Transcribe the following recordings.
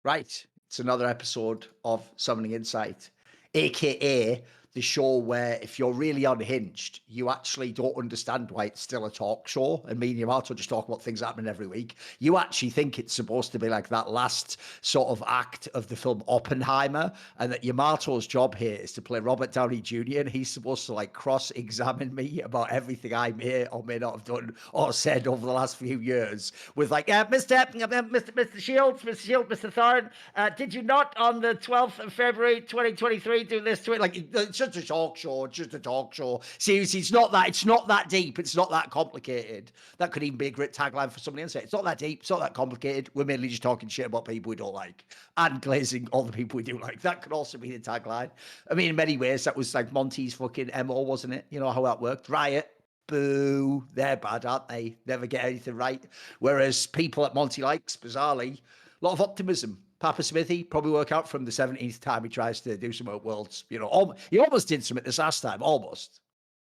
Right. It's another episode of Summoning Insight, aka the show where if you're really unhinged, you actually don't understand why it's still a talk show. And me and Yamato just talk about things happening every week. You actually think it's supposed to be like that last sort of act of the film Oppenheimer, and that Yamato's job here is to play Robert Downey Jr. and he's supposed to like cross-examine me about everything I may or may not have done or said over the last few years. With like, Mr. Shields, Mr. Thorin, did you not on the 12th of February 2023 do this to it? Like, it's just a talk show. It's just a talk show. Seriously, it's not that deep. It's not that complicated. That could even be a great tagline for somebody else. It's not that deep. It's not that complicated. We're mainly just talking shit about people we don't like and glazing all the people we do like. That could also be the tagline. I mean, in many ways, that was like Monty's fucking MO, wasn't it? You know how that worked. Riot. Boo, they're bad, aren't they? Never get anything right. Whereas people that Monty likes, bizarrely, a lot of optimism. Papa Smithy probably work out from the 17th time he tries to do some Worlds. You know, he almost did something this last time. Almost.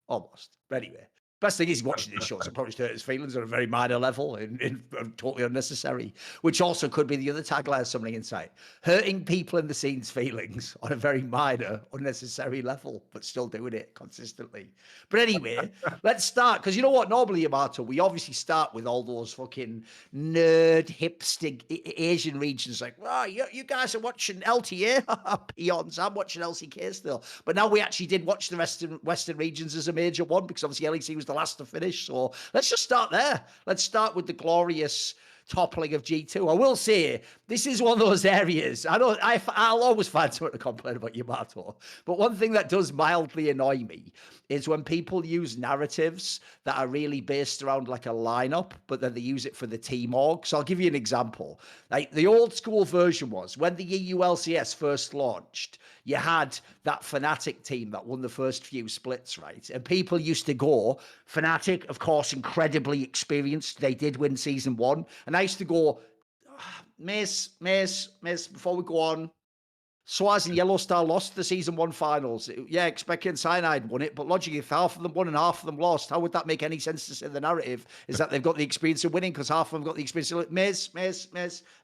But anyway, best thing is watching this show, so probably hurt his feelings on a very minor level and totally unnecessary, which also could be the other tagline of Summoning Insight. Hurting people in the scene's feelings on a very minor, unnecessary level, but still doing it consistently. But anyway, let's start, because you know what? Normally, Yamato, we obviously start with all those fucking nerd, hipster Asian regions like, oh, you guys are watching LTA? Peons, I'm watching LCK still. But now we actually did watch the Western regions as a major one, because obviously LEC was the last to finish. So let's just start there. Let's start with the glorious toppling of G2. I will say, this is one of those areas, I'll always find something to complain about Yamato, but one thing that does mildly annoy me is when people use narratives that are really based around like a lineup, but then they use it for the team org. So I'll give you an example. Like the old school version was when the EU LCS first launched, you had that Fnatic team that won the first few splits, right? And people used to go, Fnatic, of course, incredibly experienced. They did win season 1. And I used to go, Miss, before we go on, Swaz and Yellow Star lost the season 1 finals. Yeah, Expected Cyanide won it, but logically, if half of them won and half of them lost, how would that make any sense to say the narrative is that they've got the experience of winning because half of them got the experience of Miss,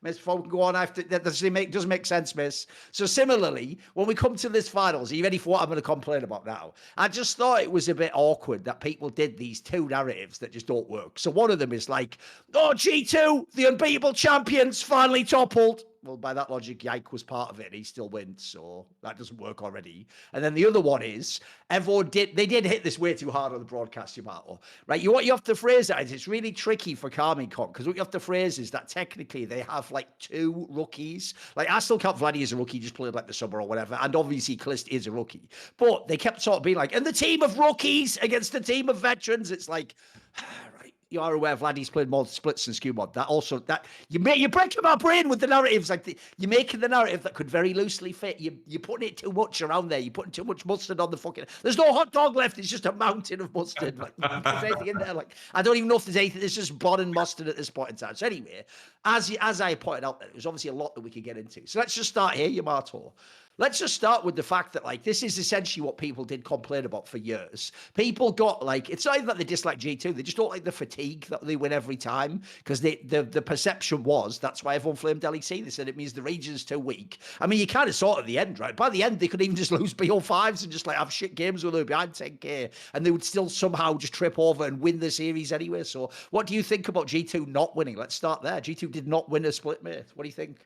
before we go on, that doesn't make sense, Miss. So similarly, when we come to this finals, are you ready for what I'm going to complain about now? I just thought it was a bit awkward that people did these two narratives that just don't work. So one of them is like, oh, G2, the unbeatable champions, finally toppled. Well, by that logic, Yike was part of it and he still wins, so that doesn't work already. And then the other one is, they did hit this way too hard on the broadcast, Yamato, right? What you have to phrase that is, it's really tricky for Karmicon, because what you have to phrase is that technically they have like 2 rookies. Like, I still count Vladdy as a rookie, just played like the summer or whatever, and obviously Kalist is a rookie. But they kept sort of being like, and the team of rookies against the team of veterans, it's like, right. You are aware Vladdy's played more splits than SKUMod. That also, that you're breaking my brain with the narratives. Like you're making the narrative that could very loosely fit. You're putting it too much around there. You're putting too much mustard on the fucking. There's no hot dog left. It's just a mountain of mustard. Like there's anything in there. Like I don't even know if there's anything. There's just blood and mustard at this point in time. So anyway, as I pointed out, there's obviously a lot that we could get into. So let's just start here, Yamato. Let's just start with the fact that, like, this is essentially what people did complain about for years. People got, like, it's not even that they dislike G2. They just don't like the fatigue that they win every time, because the perception was that's why everyone flamed LEC. They said it means the region's too weak. I mean, you kind of saw it at the end, right? By the end, they could even just lose BO5s and just, like, have shit games where they were behind 10K, and they would still somehow just trip over and win the series anyway. So what do you think about G2 not winning? Let's start there. G2 did not win a split, mate. What do you think?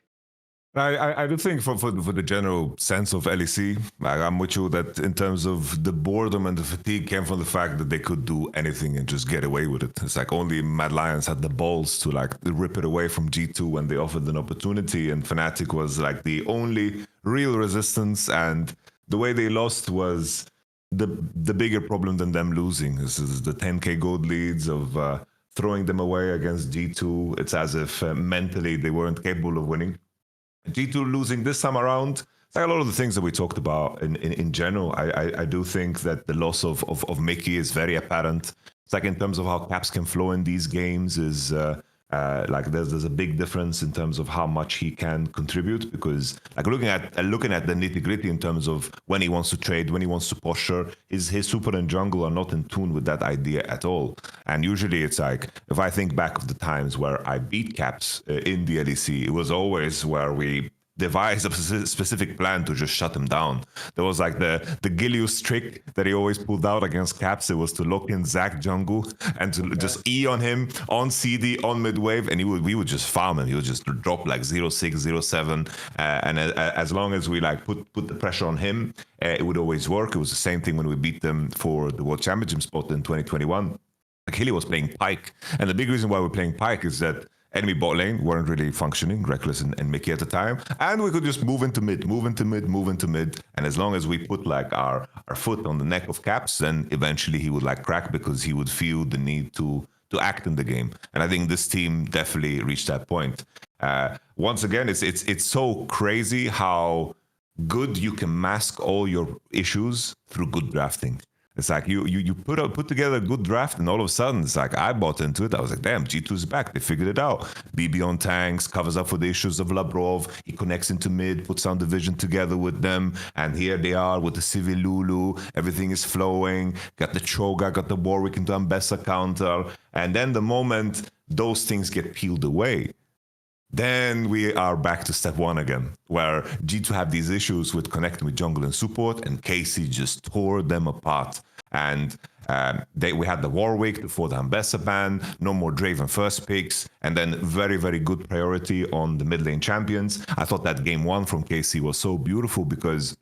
I do think for the general sense of LEC, I'm with you that in terms of the boredom and the fatigue came from the fact that they could do anything and just get away with it. It's like only Mad Lions had the balls to like rip it away from G2 when they offered an opportunity, and Fnatic was like the only real resistance, and the way they lost was the bigger problem than them losing. This is the 10K gold leads of throwing them away against G2. It's as if mentally they weren't capable of winning. G2 losing this time around, it's like a lot of the things that we talked about in general. I do think that the loss of Mickey is very apparent. It's like in terms of how caps can flow in these games is like there's a big difference in terms of how much he can contribute, because like looking at the nitty gritty in terms of when he wants to trade, when he wants to posture, his super and jungle are not in tune with that idea at all. And usually it's like, if I think back of the times where I beat caps in the LEC, it was always where we devise a specific plan to just shut him down. There was like the Gilius trick that he always pulled out against Caps. It was to lock in Zach jungle and to just E on him, on CD, on mid wave, and we would just farm him. He would just drop like 0-6, 0-7, and as long as we like put the pressure on him, it would always work. It was the same thing when we beat them for the World Championship spot in 2021. Like Hilly was playing Pyke, and the big reason why we're playing Pyke is that enemy bot lane weren't really functioning, Reckless and Mickey at the time, and we could just move into mid, and as long as we put like our foot on the neck of Caps, then eventually he would like crack because he would feel the need to act in the game. And I think this team definitely reached that point. Once again, it's so crazy how good you can mask all your issues through good drafting. It's like you put together a good draft, and all of a sudden it's like I bought into it. I was like, damn, G2's back. They figured it out. BB on tanks, covers up for the issues of Labrov. He connects into mid, puts on division together with them, and here they are with the Civil Lulu. Everything is flowing. Got the Choga, got the Warwick into Ambessa counter, and then the moment those things get peeled away, then we are back to step one again, where G2 have these issues with connecting with jungle and support, and Casey just tore them apart. And we had the Warwick before the Ambessa ban, no more Draven first picks, and then very, very good priority on the mid lane champions. I thought that game one from Casey was so beautiful because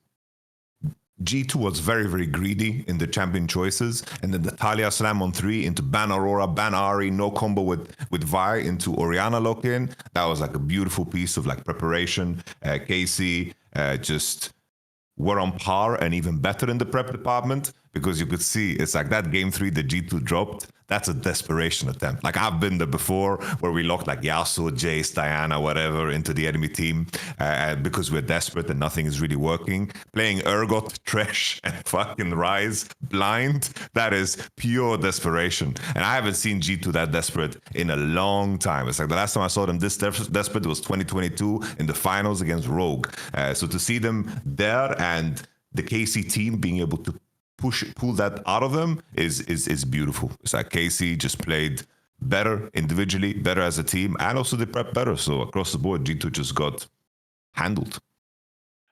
G2 was very, very greedy in the champion choices, and then the Talia slam on 3 into ban Aurora, ban Ahri, no combo with Vi into Orianna lock-in. That was like a beautiful piece of like preparation. Casey just were on par and even better in the prep department, because you could see it's like that game 3 that G2 dropped. That's a desperation attempt. Like I've been there before, where we locked like Yasuo, Jace, Diana, whatever into the enemy team because we're desperate and nothing is really working. Playing Urgot, Thresh, and fucking Rise blind, that is pure desperation. And I haven't seen G2 that desperate in a long time. It's like the last time I saw them this desperate was 2022 in the finals against Rogue. So to see them there and the KC team being able to pull that out of them is beautiful. It's like KC just played better individually, better as a team, and also they prep better. So across the board, G2 just got handled.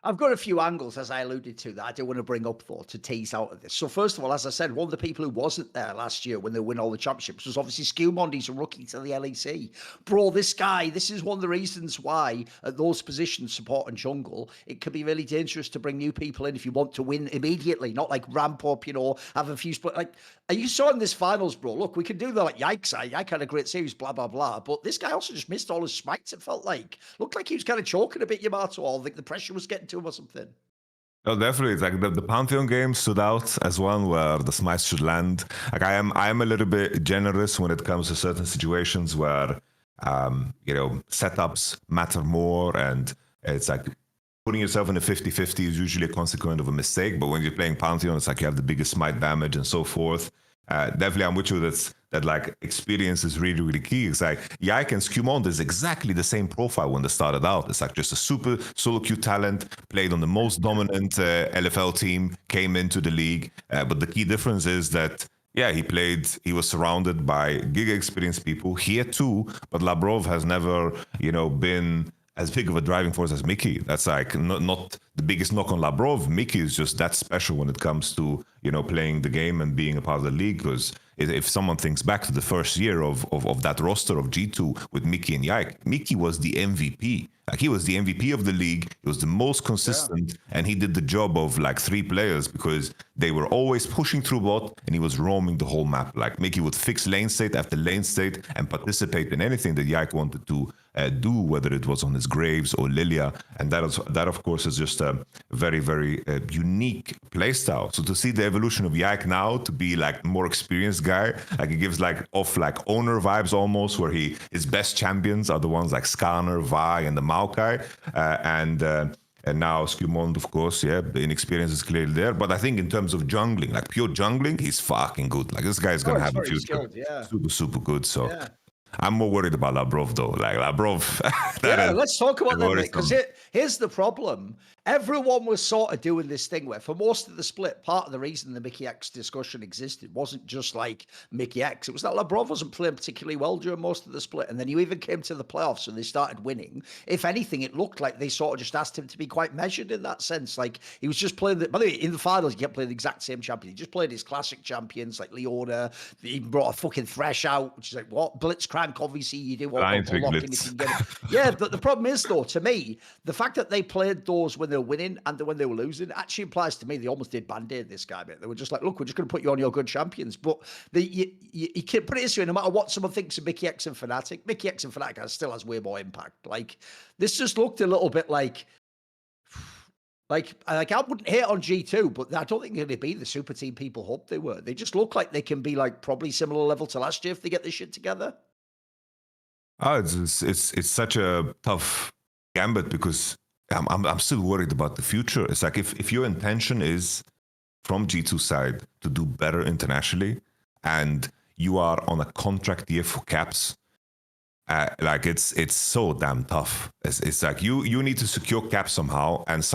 I've got a few angles, as I alluded to, that I do want to bring up, though, to tease out of this. So first of all, as I said, one of the people who wasn't there last year when they win all the championships was obviously Skewmond. He's a rookie to the LEC. Bro, this guy, this is one of the reasons why at those positions, support and jungle, it can be really dangerous to bring new people in if you want to win immediately, not like ramp up, you know, have a few split. Like, you saw in this finals, bro, look, we can do that like Yikes. Yike had a great series, blah, blah, blah. But this guy also just missed all his smites, it felt like. Looked like he was kind of choking a bit, Yamato, or like the pressure was getting to him or something. Oh, definitely. It's like the Pantheon game stood out as one where the smites should land. Like I am a little bit generous when it comes to certain situations where setups matter more, and it's like putting yourself in a 50-50 is usually a consequence of a mistake. But when you're playing Pantheon, it's like you have the biggest smite damage and so forth. Definitely, I'm with you. That like experience is really, really key. It's like Yike and Skewmond is exactly the same profile when they started out. It's like just a super solo queue talent, played on the most dominant LFL team, came into the league. But the key difference is that, yeah, he was surrounded by giga experienced people here too, but Labrov has never, been as big of a driving force as Mickey. That's like not the biggest knock on Labrov. Mickey is just that special when it comes to, playing the game and being a part of the league. Because if someone thinks back to the first year of that roster of G2 with Mickey and Yike, Mickey was the MVP. Like he was the MVP of the league. He was the most consistent, and he did the job of like 3 players because they were always pushing through bot, and he was roaming the whole map. Like Mickey would fix lane state after lane state and participate in anything that Yike wanted to do, whether it was on his Graves or Lilia. And that of course is just a very, very unique playstyle. So to see the evolution of Yike now to be like more experienced guy, like he gives like off like owner vibes almost, where his best champions are the ones like Skarner, Vi, and the Maokai, and now Skewmond, of course, the inexperience is clearly there. But I think in terms of jungling, like pure jungling, he's fucking good. Like this guy's gonna have a future. Skilled, super, super good. So I'm more worried about Labrov though. Like Labrov. Let's talk about that, because here's the problem. everyone was sort of doing this thing where for most of the split, part of the reason the Mickey X discussion existed wasn't just like Mickey X. It was that Labrov wasn't playing particularly well during most of the split. And then you even came to the playoffs and they started winning. If anything, it looked like they sort of just asked him to be quite measured in that sense. Like he was just playing, by the way, in the finals, he kept playing the exact same champion. He just played his classic champions like Leona. He brought a fucking Thresh out, which is like, what? Blitzcrank, obviously, you do what Blind locking Blitz. if you can get it. Yeah, but the problem is, though, to me, the fact that they played those when they were winning and when they were losing actually implies to me they almost did band-aid this guy, mate. They were just like, look, we're just going to put you on your good champions. But you can put it this way, no matter what someone thinks of Mickey X and Fnatic, Mickey X and Fnatic still has way more impact. Like, this just looked a little bit like I wouldn't hate on G2, but I don't think they're going to be the super team people hoped they were. They just look like they can be like probably similar level to last year if they get this shit together. Oh, it's such a tough gambit because I'm still worried about the future. It's like if your intention is from G2 side to do better internationally, and you are on a contract year for caps, like it's so damn tough. It's like you need to secure caps somehow, and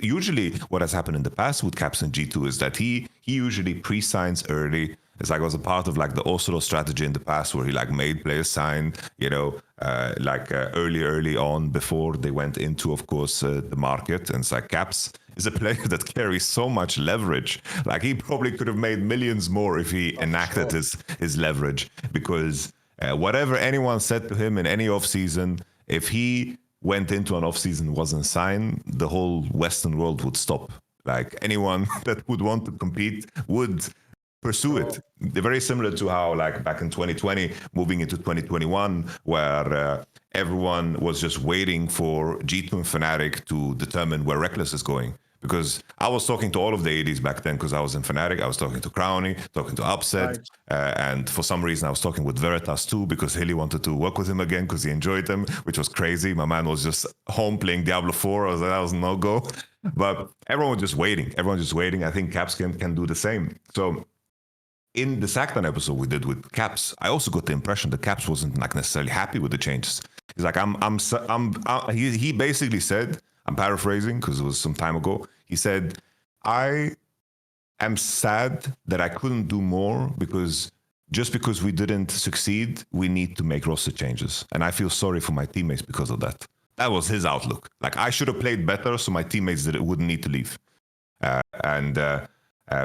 usually what has happened in the past with caps in G2 is that he usually pre-signs early. It's like it was a part of like the Oslo strategy in the past where he like made players sign, early on before they went into, of course, the market. And it's like Caps is a player that carries so much leverage. Like he probably could have made millions more if he enacted his leverage, because whatever anyone said to him in any offseason, if he went into an offseason wasn't signed, the whole Western world would stop. Like anyone that would want to compete would pursue it. They're very similar to how, like back in 2020, moving into 2021, where everyone was just waiting for G2 and Fnatic to determine where Reckless is going. Because I was talking to all of the ADs back then, because I was in Fnatic. I was talking to Crowny, talking to Upset, and for some reason I was talking with Veritas too, because Hilly wanted to work with him again because he enjoyed him, which was crazy. My man was just home playing Diablo 4. I was like, that was no go. But everyone was just waiting. I think Caps can do the same. So in the Sacktown episode we did with Caps, I also got the impression that Caps wasn't like necessarily happy with the changes. He's like, he basically said, I'm paraphrasing because it was some time ago. He said, I am sad that I couldn't do more because just because we didn't succeed, we need to make roster changes. And I feel sorry for my teammates because of that. That was his outlook. Like I should have played better so my teammates wouldn't need to leave.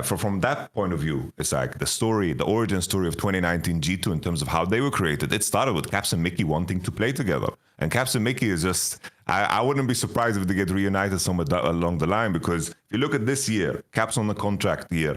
From that point of view, it's like the origin story of 2019 G2 in terms of how they were created. It started with Caps and Mickey wanting to play together. And Caps and Mickey is just, I wouldn't be surprised if they get reunited somewhere along the line, because if you look at this year, Caps on the contract year,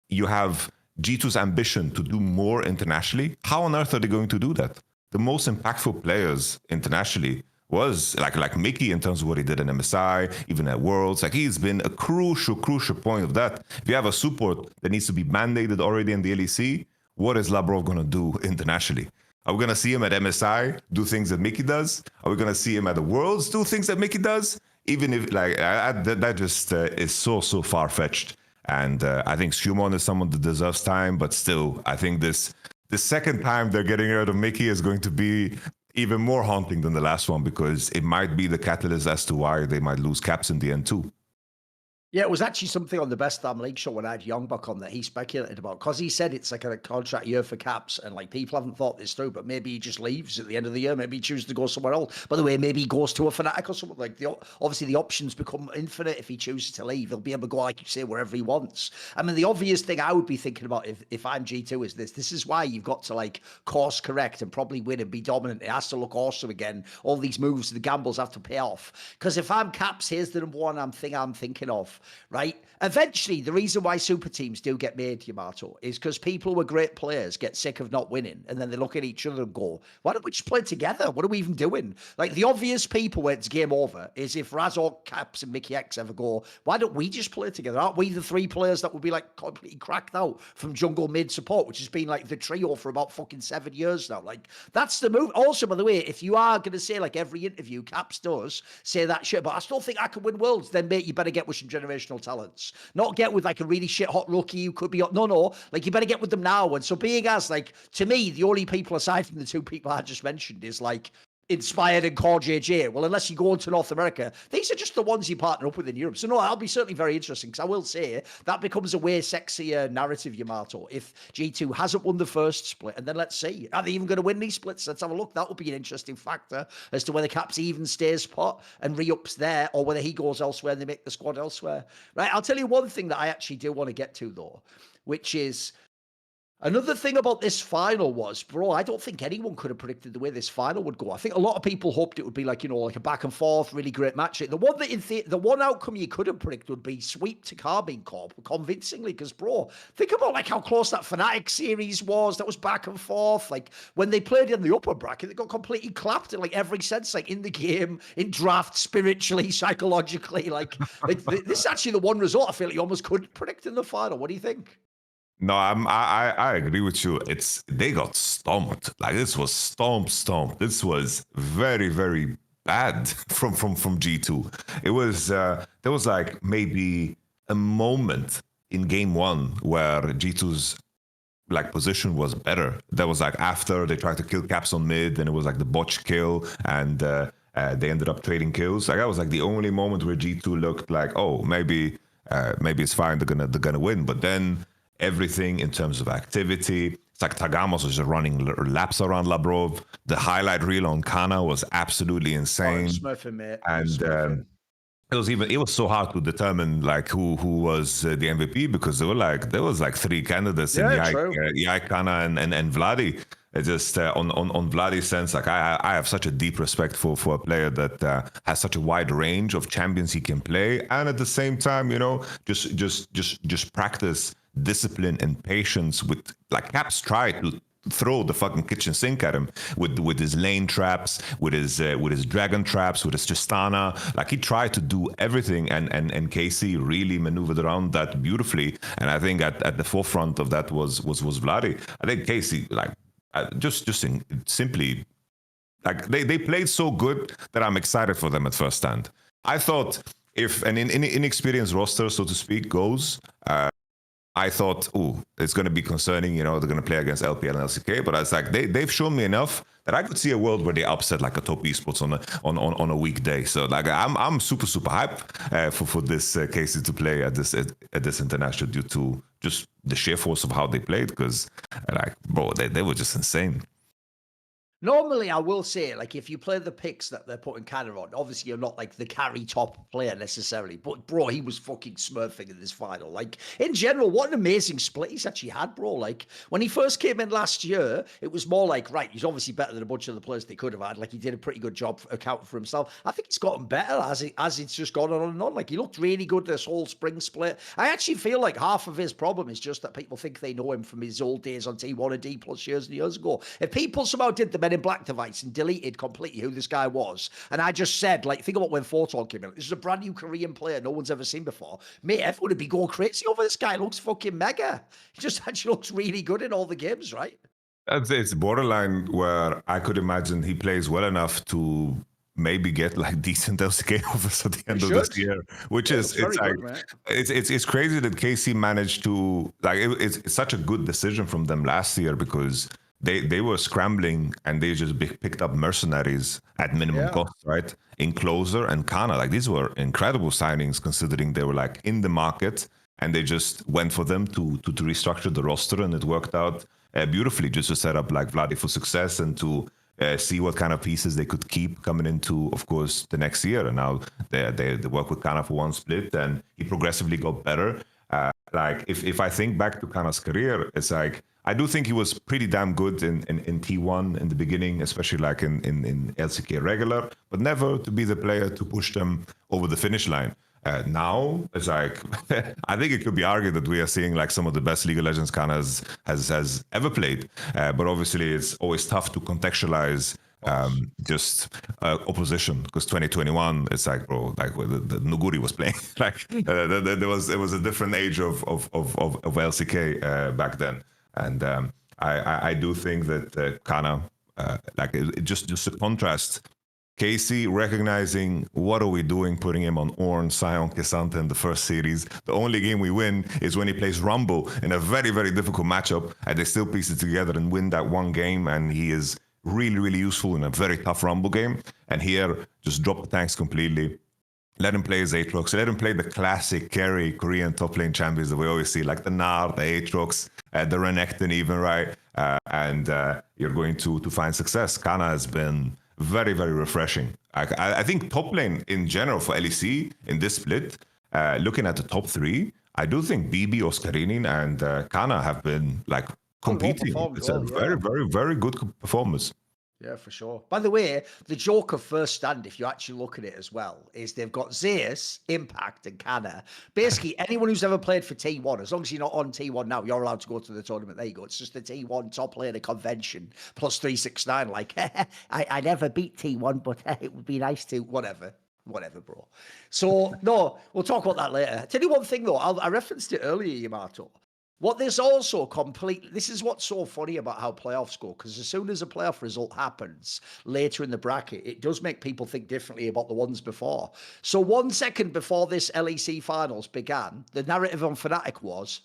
you have G2's ambition to do more internationally. How on earth are they going to do that? The most impactful players internationally was like Mickey in terms of what he did in MSI, even at Worlds. Like he's been a crucial point of that. If you have a support that needs to be mandated already in the LEC, what is Labrov going to do internationally? Are we going to see him at MSI do things that Mickey does? Are we going to see him at the Worlds do things that Mickey does? Even if that just is so far-fetched. And I think Schumann is someone that deserves time, but still, I think the second time they're getting rid of Mickey is going to be even more haunting than the last one, because it might be the catalyst as to why they might lose Caps in the end too. Yeah, it was actually something on the Best Damn League show when I had Youngbuck on that he speculated about, because he said it's like a contract year for Caps, and like people haven't thought this through, but maybe he just leaves at the end of the year. Maybe he chooses to go somewhere else. By the way, maybe he goes to a Fnatic or something. Like obviously the options become infinite if he chooses to leave. He'll be able to go, like you say, wherever he wants. I mean, the obvious thing I would be thinking about if I'm G2 is this. This is why you've got to like course correct and probably win and be dominant. It has to look awesome again. All these moves, the gambles have to pay off. Because if I'm Caps, here's the number one I'm thinking of, right? Eventually, the reason why super teams do get made, Yamato, is because people who are great players get sick of not winning, and then they look at each other and go, why don't we just play together? What are we even doing? Like, the obvious people where it's game over is if Razor, Caps, and Mickey X ever go, why don't we just play together? Aren't we the three players that will be, like, completely cracked out from jungle mid support, which has been, like, the trio for about fucking 7 years now? Like, that's the move. Also, by the way, if you are going to say, like, every interview, Caps does say that shit, but I still think I can win worlds, then, mate, you better get with some generational talents. Not get with like a really shit hot rookie who could be no, like you better get with them now. And so being as like, to me, the only people aside from the two people I just mentioned is like inspired and core JJ. Well, unless you go into North America, these are just the ones you partner up with in Europe. So no, I'll be certainly very interesting, because I will say that becomes a way sexier narrative, Yamato. If G2 hasn't won the first split, and then let's see, are they even going to win these splits? Let's have a look. That would be an interesting factor as to whether Caps even stays put and re-ups there, or whether he goes elsewhere and they make the squad elsewhere. Right, I'll tell you one thing that I actually do want to get to, though, which is another thing about this final was, bro, I don't think anyone could have predicted the way this final would go. I think a lot of people hoped it would be like, like a back and forth, really great match. The one that the one outcome you could have predicted would be sweep to Carbine Corp convincingly, because, bro, think about like how close that Fnatic series was. That was back and forth. Like when they played in the upper bracket, they got completely clapped in like every sense, like in the game, in draft, spiritually, psychologically. Like this is actually the one result I feel like you almost could predict in the final. What do you think? No, I agree with you. They got stomped. Like this was stomped. This was very, very bad from G2. It was there was like maybe a moment in game one where G2's like position was better. That was like after they tried to kill Caps on mid, and it was like the botch kill, and they ended up trading kills. Like that was like the only moment where G2 looked like, oh, maybe it's fine. They're gonna win. But then everything in terms of activity, it's like Tagamas was just running laps around Labrov. The highlight reel on Kana was absolutely insane. Smurfing, mate. And it was so hard to determine like who was the MVP, because there was like three candidates in Yai, Kana, and Vladi. It just on Vladi's sense, like I have such a deep respect for a player that has such a wide range of champions he can play, and at the same time, just practice discipline and patience. With like Caps tried to throw the fucking kitchen sink at him with his lane traps, with his dragon traps, with his Tristana. Like he tried to do everything, and KC really maneuvered around that beautifully. And I think at the forefront of that was Vladi. I think KC like simply like they played so good that I'm excited for them at first stand. I thought if an inexperienced roster, so to speak, goes, I thought, it's going to be concerning, they're going to play against LPL and LCK, but I was like, they've shown me enough that I could see a world where they upset like a top esports on a weekday. So like I'm super hyped for this KC to play at this international, due to just the sheer force of how they played, because like, bro, they were just insane. Normally, I will say, like, if you play the picks that they're putting Canada on, obviously you're not like the carry top player necessarily, but bro, he was fucking smurfing in this final. Like, in general, what an amazing split he's actually had, bro. Like, when he first came in last year, it was more like, right, he's obviously better than a bunch of the players they could have had. Like, he did a pretty good job accounting for himself. I think he's gotten better as it's just gone on and on. Like, he looked really good this whole spring split. I actually feel like half of his problem is just that people think they know him from his old days on T1 and D+ years and years ago. If people somehow did the Men in Black device and deleted completely who this guy was, and I just said, like, think about when Photon came in, this is a brand new Korean player no one's ever seen before, mate, everyone would be going crazy over this guy. Looks fucking mega. He just actually looks really good in all the games, right? It's borderline where I could imagine he plays well enough to maybe get like decent LCK offers at the end of this year, which is it's crazy that KC managed to like it's such a good decision from them last year, because they were scrambling and they just picked up mercenaries at minimum cost, right? In Closer and Kana. Like these were incredible signings considering they were like in the market, and they just went for them to restructure the roster, and it worked out beautifully, just to set up like Vladi for success and to see what kind of pieces they could keep coming into, of course, the next year. And now they work with Kana for one split, and he progressively got better. Like if I think back to Kana's career, it's like I do think he was pretty damn good in T1 in the beginning, especially like in LCK regular, but never to be the player to push them over the finish line. Now it's like I think it could be argued that we are seeing like some of the best League of Legends Kana has ever played, but obviously it's always tough to contextualize opposition, because 2021 it's like, bro, like the Nuguri was playing like it was a different age of LCK back then, and I do think that Kana like it just a contrast. KC recognizing what are we doing, putting him on Ornn, Sion, K'Sante in the first series. The only game we win is when he plays Rumble in a very, very difficult matchup, and they still piece it together and win that one game, and he is really, really useful in a very tough Rumble game. And here, just drop the tanks completely. Let him play his Aatrox. Let him play the classic carry Korean top lane champions that we always see, like the Gnar, the Aatrox, the Renekton even, right? And you're going to find success. Kana has been very, very refreshing. I think top lane in general for LEC in this split, looking at the top three, I do think BB, Oscarinin, and Kana have been like competing. It's a very, very, very good performance. Yeah, for sure. By the way, the Joker first stand, if you actually look at it as well, is they've got Zeus, Impact, and Canna. Basically, anyone who's ever played for T1, as long as you're not on T1 now, you're allowed to go to the tournament. There you go. It's just the T1 top laner convention plus 369. Like, I never beat T1, but it would be nice to, whatever, bro. So, no, we'll talk about that later. Tell you one thing, though. I referenced it earlier, Yamato. What this also this is what's so funny about how playoffs go, because as soon as a playoff result happens later in the bracket, it does make people think differently about the ones before. So 1 second before this LEC Finals began, the narrative on Fnatic was,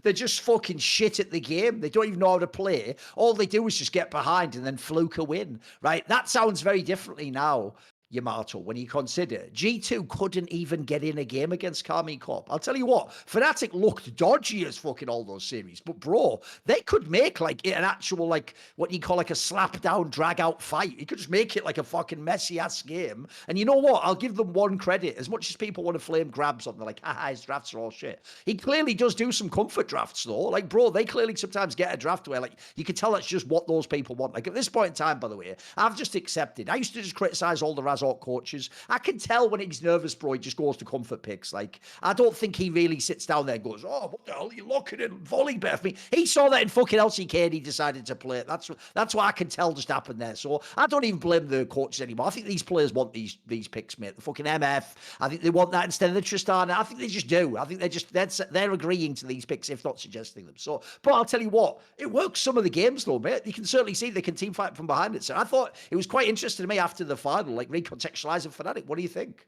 they're just fucking shit at the game. They don't even know how to play. All they do is just get behind and then fluke a win, right? That sounds very differently now, Yamato, when you consider G2 couldn't even get in a game against Karmine Corp. I'll tell you what, Fnatic looked dodgy as fucking all those series, but bro, they could make like an actual, like what you call like a slap down, drag out fight. You could just make it like a fucking messy ass game. And you know what? I'll give them one credit. As much as people want to flame Grabs on, they're like, his drafts are all shit. He clearly does do some comfort drafts though. Like, bro, they clearly sometimes get a draft where like you can tell that's just what those people want. Like at this point in time, by the way, I've just accepted. I used to just criticize all the coaches. I can tell when he's nervous, bro, he just goes to comfort picks. Like, I don't think he really sits down there and goes, oh, what the hell are you looking at? Volley bet me. He saw that in fucking LCK and he decided to play it. That's what I can tell just happened there. So I don't even blame the coaches anymore. I think these players want these picks, mate. The fucking MF, I think they want that instead of the Tristana. I think they just do. I think they're agreeing to these picks, if not suggesting them. So, but I'll tell you what, it works some of the games though, mate. You can certainly see they can team fight from behind it. So I thought it was quite interesting to me after the final, like recontextualizing Fnatic. What do you think?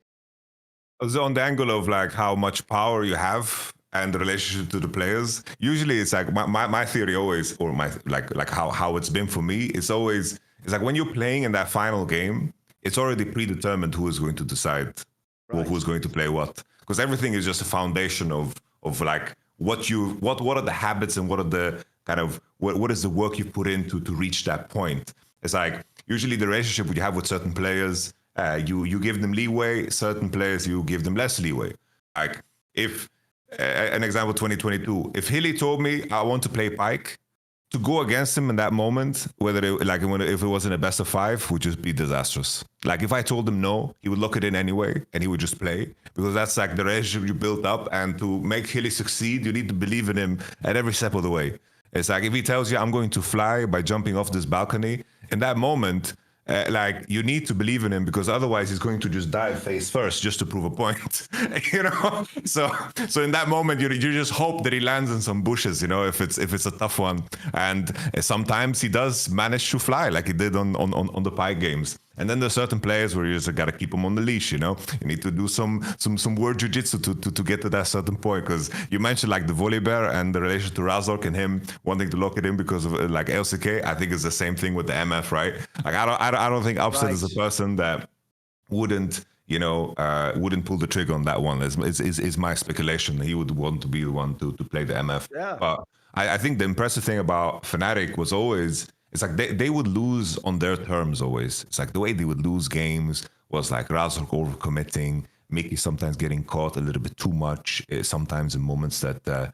So on the angle of like how much power you have and the relationship to the players, usually it's like my theory always, or my like how it's been for me, it's like when you're playing in that final game, it's already predetermined who is going to decide or who's going to play what, because everything is just a foundation of like what are the habits and what are the kind of what is the work you put into to reach that point. It's like usually the relationship you have with certain players, you give them leeway. Certain players you give them less leeway. Like if an example 2022, if Hilly told me I want to play Pyke, to go against him in that moment, if it wasn't a best of 5, would just be disastrous. Like if I told him no, he would lock it in anyway and he would just play, because that's like the relationship you built up. And to make Hilly succeed, you need to believe in him at every step of the way. It's like if he tells you I'm going to fly by jumping off this balcony, in that moment, like you need to believe in him, because otherwise he's going to just dive face first just to prove a point. You know, so in that moment you just hope that he lands in some bushes, you know, if it's a tough one. And sometimes he does manage to fly, like he did on the Pyke games. And then there's certain players where you just gotta keep them on the leash, you know. You need to do some word jujitsu to get to that certain point. Because you mentioned like the Volibear and the relation to Razork and him wanting to lock it in because of like LCK. I think it's the same thing with the MF, right? Like I don't think Upset is a person that wouldn't pull the trigger on that one. Is my speculation. He would want to be the one to play the MF. Yeah. But I think the impressive thing about Fnatic was always, it's like they would lose on their terms always. It's like the way they would lose games was like Razork overcommitting, Mickey sometimes getting caught a little bit too much, sometimes in moments that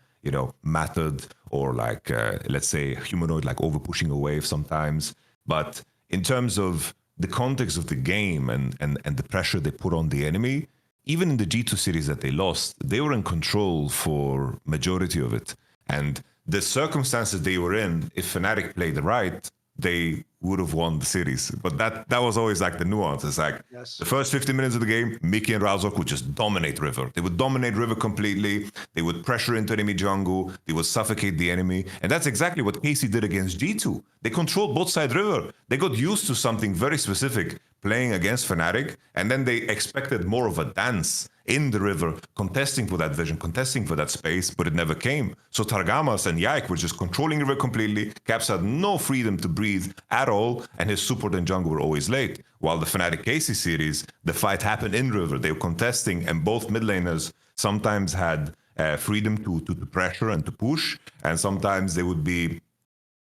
mattered, or like let's say Humanoid like over pushing a wave sometimes. But in terms of the context of the game and the pressure they put on the enemy, even in the G2 series that they lost, they were in control for majority of it. And the circumstances they were in, if Fnatic played right, they would have won the series. But that was always like the nuance. It's like the first 50 minutes of the game, Mickey and Razork would just dominate River. They would dominate River completely. They would pressure into enemy jungle. They would suffocate the enemy. And that's exactly what KC did against G2. They controlled both side River. They got used to something very specific playing against Fnatic. And then they expected more of a dance in the river, contesting for that vision, contesting for that space, but it never came. So Targamas and Yike were just controlling the river completely. Caps had no freedom to breathe at all, and his support and jungle were always late. While the Fnatic Casey series, the fight happened in river. They were contesting, and both mid laners sometimes had freedom to pressure and to push, and sometimes they would be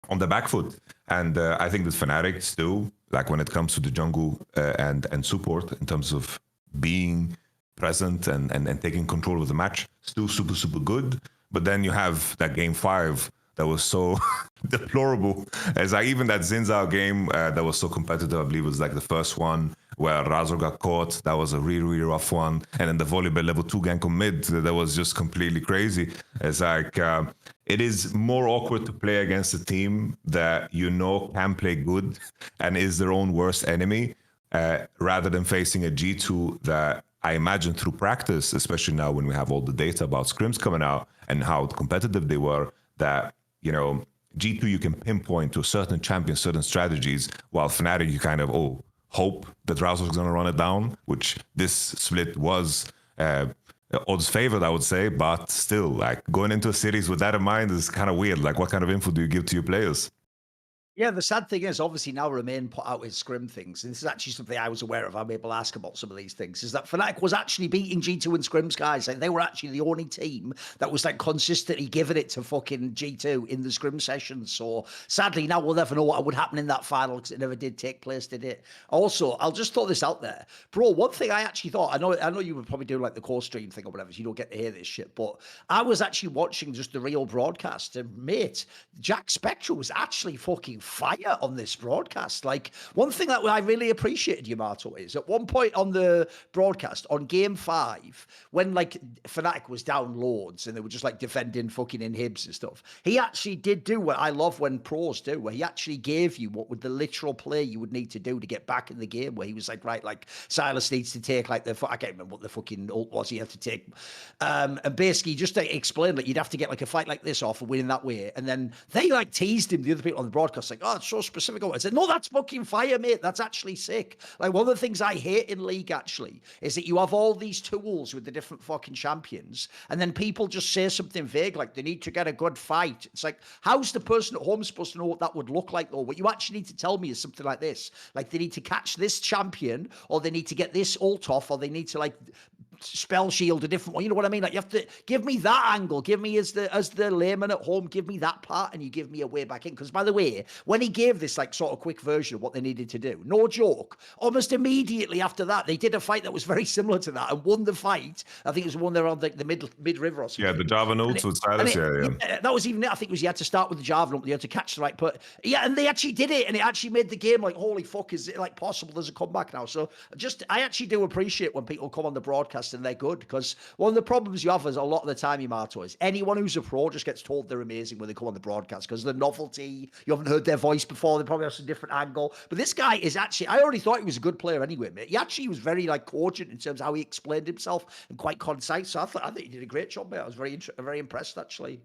on the back foot. And I think that Fnatic still, like when it comes to the jungle and support in terms of being present and taking control of the match, still super, super good. But then you have that game 5 that was so deplorable. As even that Zinzao game that was so competitive, I believe it was like the first one where Razor got caught. That was a really, really rough one. And then the volleyball level 2 gank on mid, that was just completely crazy. It's like, it is more awkward to play against a team that you know can play good and is their own worst enemy, rather than facing a G2 that I imagine through practice, especially now when we have all the data about scrims coming out and how competitive they were, that, you know, G2 you can pinpoint to a certain champion, certain strategies, while Fnatic you kind of, hope that Rouser's going to run it down, which this split was odds favored, I would say, but still, like, going into a series with that in mind is kind of weird. Like, what kind of info do you give to your players? Yeah, the sad thing is, obviously, now Remain put out his scrim things, and this is actually something I was aware of. I'm able to ask about some of these things. Is that Fnatic was actually beating G2 in scrims, guys? Like, they were actually the only team that was like consistently giving it to fucking G2 in the scrim sessions. So sadly, now we'll never know what would happen in that final because it never did take place, did it? Also, I'll just throw this out there, bro. One thing I actually thought, I know you would probably do like the core stream thing or whatever, so you don't get to hear this shit. But I was actually watching just the real broadcast, and mate, Jackspektra was actually fucking fire on this broadcast. Like, one thing that I really appreciated, Yamato, is at one point on the broadcast on game 5, when like Fnatic was down loads and they were just like defending fucking inhibs and stuff, he actually did do what I love when pros do, where he actually gave you what would the literal play you would need to do to get back in the game, where he was like, right, like Silas needs to take like I can't remember what the fucking ult was he had to take, and basically just to explain that you'd have to get like a fight like this off and win in that way. And then they like teased him, the other people on the broadcast, like, oh, it's so specific. I said, no, that's fucking fire, mate. That's actually sick. Like, one of the things I hate in League, actually, is that you have all these tools with the different fucking champions, and then people just say something vague, like they need to get a good fight. It's like, how's the person at home supposed to know what that would look like, though? What you actually need to tell me is something like this. Like, they need to catch this champion, or they need to get this ult off, or they need to, like, spell shield a different one. You know what I mean? Like, you have to give me that angle. Give me as the layman at home, give me that part, and you give me a way back in. Because by the way, when he gave this like sort of quick version of what they needed to do, no joke, almost immediately after that, they did a fight that was very similar to that and won the fight. I think it was one there on the mid river or something. Yeah, the Java notes with Silas. Yeah. That was even it. I think it was you had to start with the Java note, you had to catch the right put. Yeah, and they actually did it, and it actually made the game like, holy fuck, is it like possible there's a comeback now? So I actually do appreciate when people come on the broadcast and they're good, because one of the problems you have is a lot of the time, Yamato, is anyone who's a pro just gets told they're amazing when they come on the broadcast because the novelty, you haven't heard their voice before, they probably have some different angle. But this guy is actually, I already thought he was a good player anyway, mate. He actually was very like cogent in terms of how he explained himself and quite concise. So I think he did a great job, mate. I was very impressed, actually.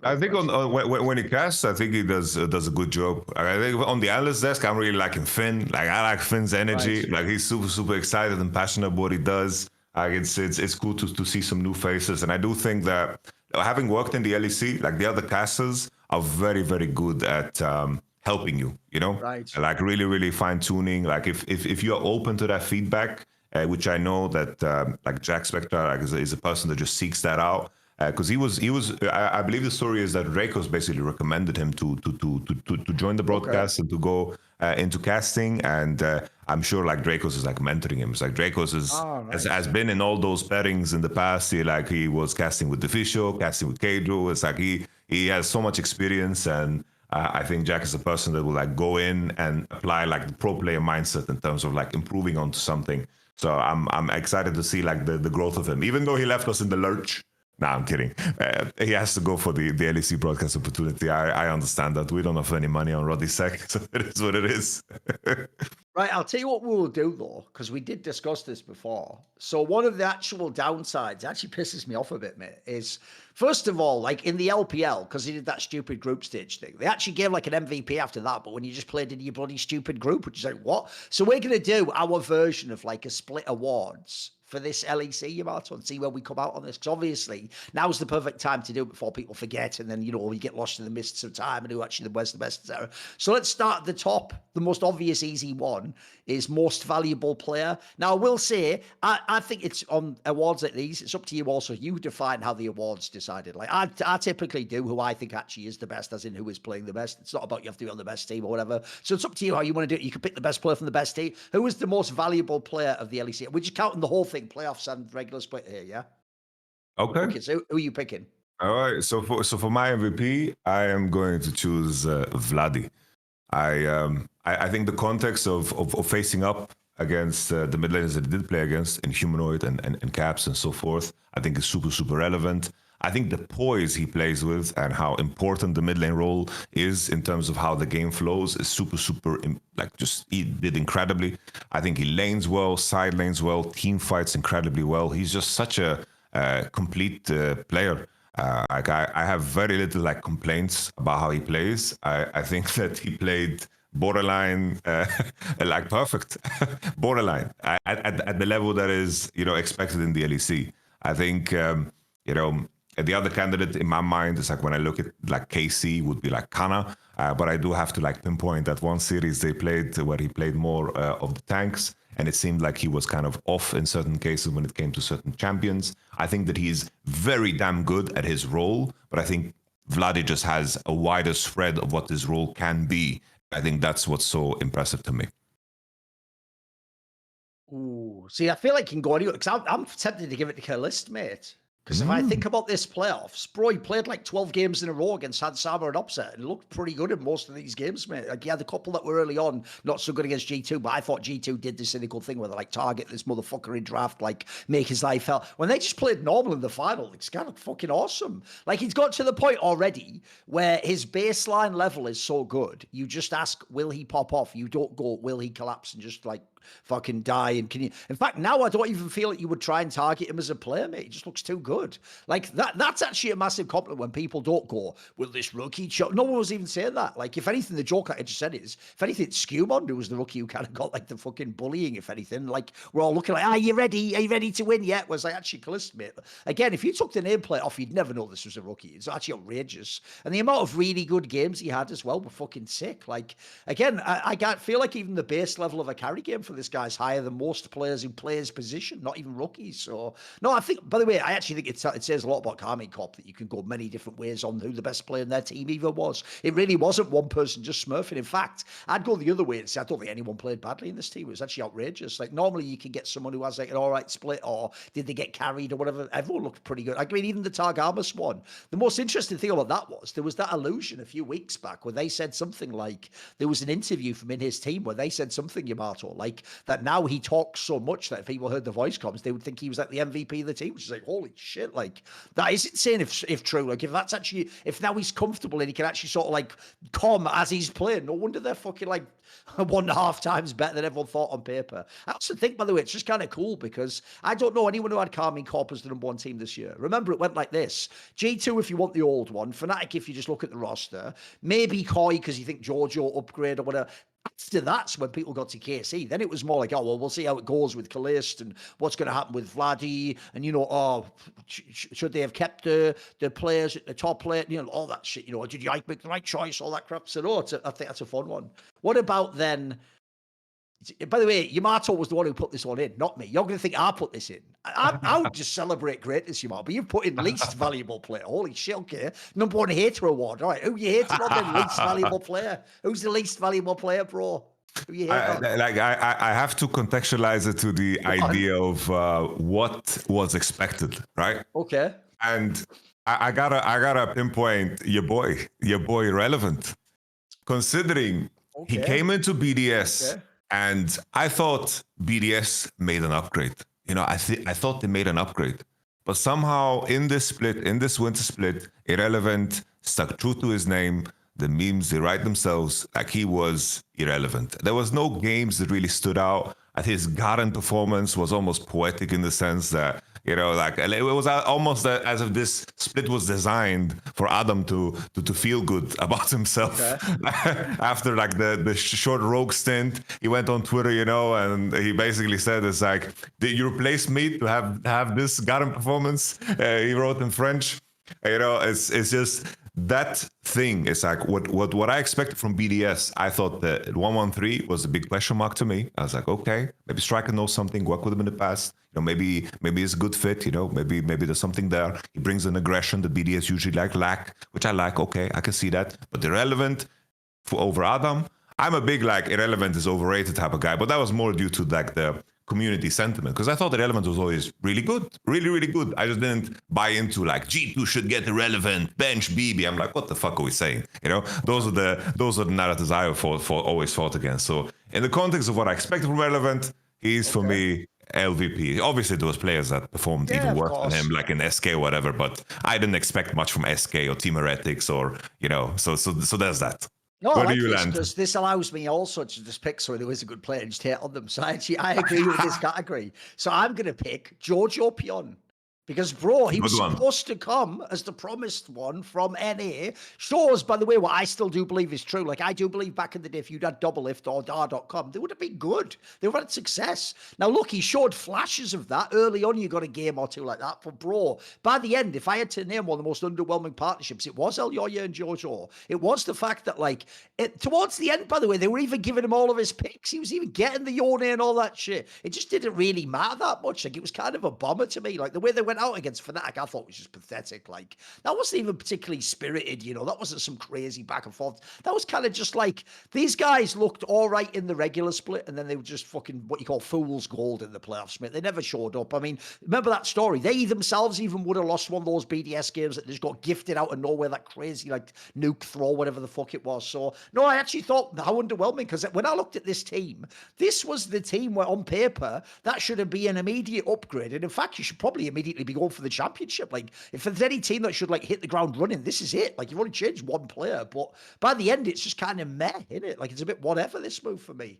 I think when he casts, I think he does a good job. I think on the analyst desk, I'm really liking Finn. Like, I like Finn's energy. Right. Like, he's super, super excited and passionate about what he does. It's cool to see some new faces, and I do think that having worked in the LEC, like, the other casters are very, very good at helping you. You know, right? Like, really, really fine tuning. Like, if you are open to that feedback, which I know that like Jackspektra like, is a person that just seeks that out. Because he was. I believe the story is that Dracos basically recommended him to join the broadcast and to go into casting, and I'm sure like Dracos is like mentoring him. It's like Dracos has been in all those pairings in the past. He was casting with Deficio, casting with Kedro. It's like he has so much experience, and I think Jack is a person that will like go in and apply like the pro player mindset in terms of like improving onto something. So I'm excited to see like the growth of him, even though he left us in the lurch. Nah, I'm kidding. He has to go for the LEC broadcast opportunity. I understand that. We don't have any money on Roddy Sec, so it is what it is. Right, I'll tell you what we will do, though, because we did discuss this before. So one of the actual downsides, actually pisses me off a bit, mate, is, first of all, like in the LPL, because they did that stupid group stage thing, they actually gave like an MVP after that, but when you just played in your bloody stupid group, which is like, what? So we're going to do our version of like a split awards for this LEC, Yamato, and see where we come out on this? Because obviously now's the perfect time to do it before people forget, and then you get lost in the mists of time and who actually was the best, etc. So let's start at the top. The most obvious, easy one is most valuable player. Now I will say, I think it's on awards like these. It's up to you. Also, you define how the awards decided. Like I typically do who I think actually is the best, as in who is playing the best. It's not about you have to be on the best team or whatever. So it's up to you how you want to do it. You can pick the best player from the best team. Who is the most valuable player of the LEC? We're just counting the whole thing, playoffs and regular split here, yeah? Okay. So who are you picking? All right. So for my MVP, I am going to choose Vladi. I think the context of facing up against the mid laners that he did play against in Humanoid and Caps and so forth, I think is super relevant. I think the poise he plays with and how important the mid lane role is in terms of how the game flows is super he did incredibly. I think he lanes well, side lanes well, team fights incredibly well. He's just such a complete player. I have very little complaints about how he plays. I think that he played borderline perfect borderline at the level that is expected in the LEC. I think the other candidate in my mind is when I look at KC would be Kana, but I do have to pinpoint that one series they played where he played more of the tanks, and it seemed like he was kind of off in certain cases when it came to certain champions. I think that he's very damn good at his role, but I think Vladi just has a wider spread of what his role can be. I think that's what's so impressive to me. Ooh, see, I feel like you can go anywhere, because I'm tempted to give it to Kalist, mate. Because if I think about this playoffs, bro, he played 12 games in a row against Hansama and Upset and looked pretty good in most of these games, mate. He had a couple that were early on, not so good against G2, but I thought G2 did the cynical thing where they target this motherfucker in draft, make his life hell. When they just played normal in the final, it's kind of fucking awesome. He's got to the point already where his baseline level is so good, you just ask, will he pop off? You don't go, will he collapse and just fucking die? And can you, in fact, now I don't even feel like you would try and target him as a player, mate. He just looks too good. That's actually a massive compliment when people don't go, will this rookie no one was even saying that. If anything, the joke I just said is, if anything, Skewmond, who was the rookie who kind of got the fucking bullying, if anything. We're all looking are you ready? Are you ready to win yet? Was actually Kalist, mate. Again, if you took the nameplate off, you'd never know this was a rookie. It's actually outrageous. And the amount of really good games he had as well were fucking sick. Again, I feel like even the base level of a carry game for this guy's higher than most players who play his position, not even rookies. So, no, I think, by the way, I actually think it says a lot about Karmine Corp that you can go many different ways on who the best player in their team even was. It really wasn't one person just smurfing. In fact, I'd go the other way and say I don't think anyone played badly in this team. It was actually outrageous. Normally you can get someone who has an all right split, or did they get carried or whatever. Everyone looked pretty good. Even the Targamas one. The most interesting thing about that was there was that illusion a few weeks back where they said something there was an interview from in his team where they said something, Yamato, that now he talks so much that if people heard the voice comms, they would think he was the MVP of the team, which is holy shit, that is insane if true. If that's actually, if now he's comfortable and he can actually sort of come as he's playing, no wonder they're fucking 1.5 times better than everyone thought on paper. I also think, by the way, it's just kind of cool because I don't know anyone who had Karmine Corp as the #1 team this year. Remember, it went like this: G2 if you want the old one, Fnatic if you just look at the roster, maybe Koi because you think Giorgio upgrade or whatever. After that's when people got to KC. Then it was more oh, well, we'll see how it goes with Kalist and what's going to happen with Vladi. And, should they have kept the players at the top plate? All that shit. Did you make the right choice? All that crap. So, no, I think that's a fun one. What about then? By the way, Yamato was the one who put this one in, not me. You're going to think I put this in. I would just celebrate greatness, Yamato. But you've put in least valuable player. Holy shit, okay. #1 hater award. All right, who you hating on then? Least valuable player. Who's the least valuable player, bro? Who you hating on? I have to contextualize it to the idea of what was expected, right? Okay. And I gotta pinpoint your boy Relevant. Considering he came into BDS. Okay. And I thought BDS made an upgrade. I thought they made an upgrade. But somehow in this winter split, Irrelevant stuck true to his name. The memes, they write themselves he was irrelevant. There was no games that really stood out. I think his Garen performance was almost poetic in the sense that, You know, like it was almost as if this split was designed for Adam to feel good about himself. After like the short rogue stint, he went on Twitter, you know, and he basically said, "It's like, did you replace me to have this Garen performance?" He wrote in French. You know, it's just that thing. It's like what I expected from BDS. I thought that 113 was a big question mark to me. I was like, okay, maybe Striker knows something. Worked with him in the past. You know, maybe it's a good fit. You know, maybe there's something there. He brings an aggression that BDS usually lack, which I like. Okay, I can see that. But irrelevant for over Adam. I'm a big like irrelevant is overrated type of guy, but that was more due to like the community sentiment, because I thought Irrelevant was always really good, really good. I just didn't buy into like G2 should get Irrelevant, bench BB. I'm like, what the fuck are we saying? You know, those are the narratives I always fought against. So in the context of what I expected from Irrelevant, he's for me LVP. Obviously there was players that performed even worse than him, like in SK or whatever, but I didn't expect much from SK or Team Heretics or, you know, so there's that. No, where do you land? Because this allows me also to just pick someone who is a good player and just hate on them. So actually, I agree with this category. So I'm going to pick Jojo Pion. Because, bro, he was supposed to come as the promised one from NA. Shows, by the way, what I still do believe is true. Like, I do believe back in the day, if you'd had Doublelift or Dar.com, they would have been good. They would have had success. Now, look, he showed flashes of that. Early on, you got a game or two like that. But, bro, by the end, if I had to name one of the most underwhelming partnerships, it was Elyoya and Jojo. It was the fact that, like, towards the end, by the way, they were even giving him all of his picks. He was even getting the Yone and all that shit. It just didn't really matter that much. Like, it was kind of a bummer to me. Like, the way they went out against Fnatic, I thought was just pathetic. Like, that wasn't even particularly spirited, you know. That wasn't some crazy back and forth. That was kind of just like, these guys looked all right in the regular split, and then they were just fucking what you call fool's gold in the playoffs, mate. They never showed up. I mean, remember that story? They themselves even would have lost one of those BDS games that just got gifted out of nowhere, that crazy, like, nuke throw, whatever the fuck it was. So, no, I actually thought how underwhelming, because when I looked at this team, this was the team where, on paper, that should be an immediate upgrade. And in fact, you should probably immediately be going for the championship. Like, if there's any team that should like hit the ground running, this is it. Like, you've only changed one player, but by the end, it's just kind of meh, isn't it? Like, it's a bit whatever, this move for me.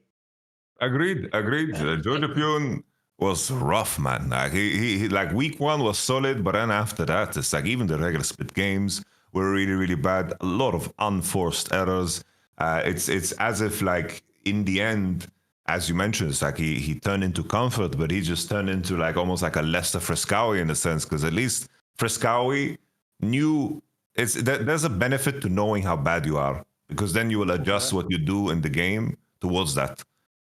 Agreed. Jojo Pion was rough, man. Like he like week one was solid, but then after that, it's like even the regular split games were really bad. A lot of unforced errors. It's as if like in the end, as you mentioned, it's like he turned into comfort, but he just turned into like almost like a Leicester Frescawi in a sense, because at least Frescawi knew there's a benefit to knowing how bad you are, because then you will adjust what you do in the game towards that.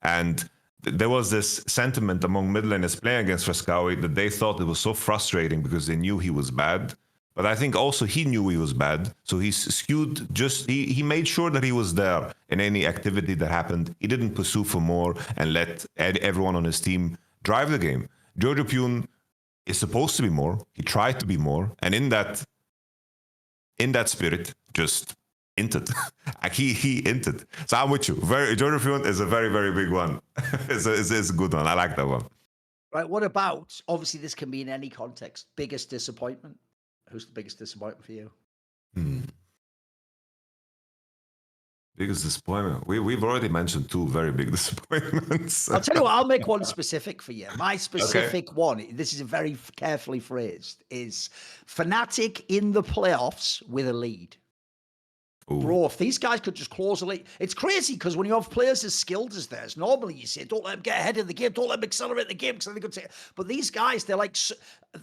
And there was this sentiment among mid laners playing against Frescawi that they thought it was so frustrating because they knew he was bad. But I think also he knew he was bad, so he skewed he made sure that he was there in any activity that happened. He didn't pursue for more and let everyone on his team drive the game. Jojo Pion is supposed to be more. He tried to be more, and in that spirit, just inted. Like he inted. So I'm with you. Jojo Pion is a very big one. it's a good one. I like that one. Right. What about? Obviously, this can be in any context. Biggest disappointment. Who's the biggest disappointment for you? Biggest disappointment. We've already mentioned two very big disappointments. I'll tell you what, I'll make one specific for you. My specific one, this is very carefully phrased, is Fnatic in the playoffs with a lead. Ooh. Bro, if these guys could just close a lead, it's crazy because when you have players as skilled as theirs, normally you say, don't let them get ahead of the game, don't let them accelerate the game because they could take. But these guys, they're like,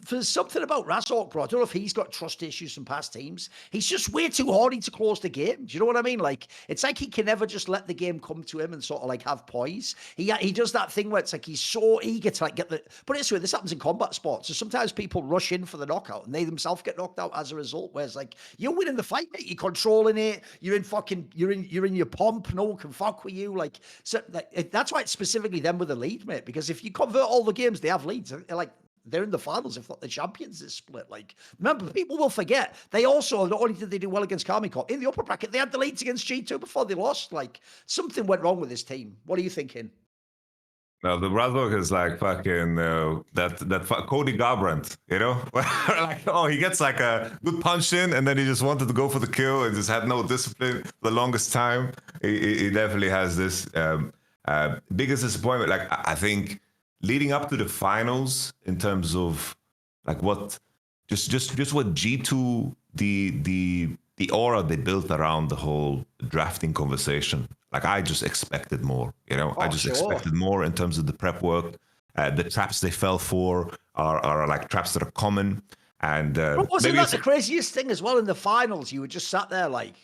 there's something about Razork, bro. I don't know if he's got trust issues from past teams. He's just way too hardy to close the game. Do you know what I mean? Like, it's like he can never just let the game come to him and sort of like have poise. He does that thing where it's like he's so eager to like get the. But it's weird. This happens in combat sports. So sometimes people rush in for the knockout and they themselves get knocked out as a result. Whereas like you're winning the fight, mate. You're controlling it. You're in your pomp. No one can fuck with you. Like, so like, that's why it's specifically them with a lead, mate. Because if you convert all the games, they have leads. They're like. They're in the finals, if not the champions this split. Like, remember, people will forget. They also, not only did they do well against Karmikop, in the upper bracket, they had the leads against G2 before they lost. Like, something went wrong with this team. What are you thinking? No, the Razork is like fucking that Cody Garbrandt, you know? Like, oh, he gets like a good punch in, and then he just wanted to go for the kill and just had no discipline the longest time. He definitely has this biggest disappointment. Like, I think leading up to the finals, in terms of Like what, just what G2, the aura they built around the whole drafting conversation. Like I just expected more, you know. I just expected more in terms of the prep work. The traps they fell for are like traps that are common. And wasn't that the craziest thing as well in the finals? You were just sat there like,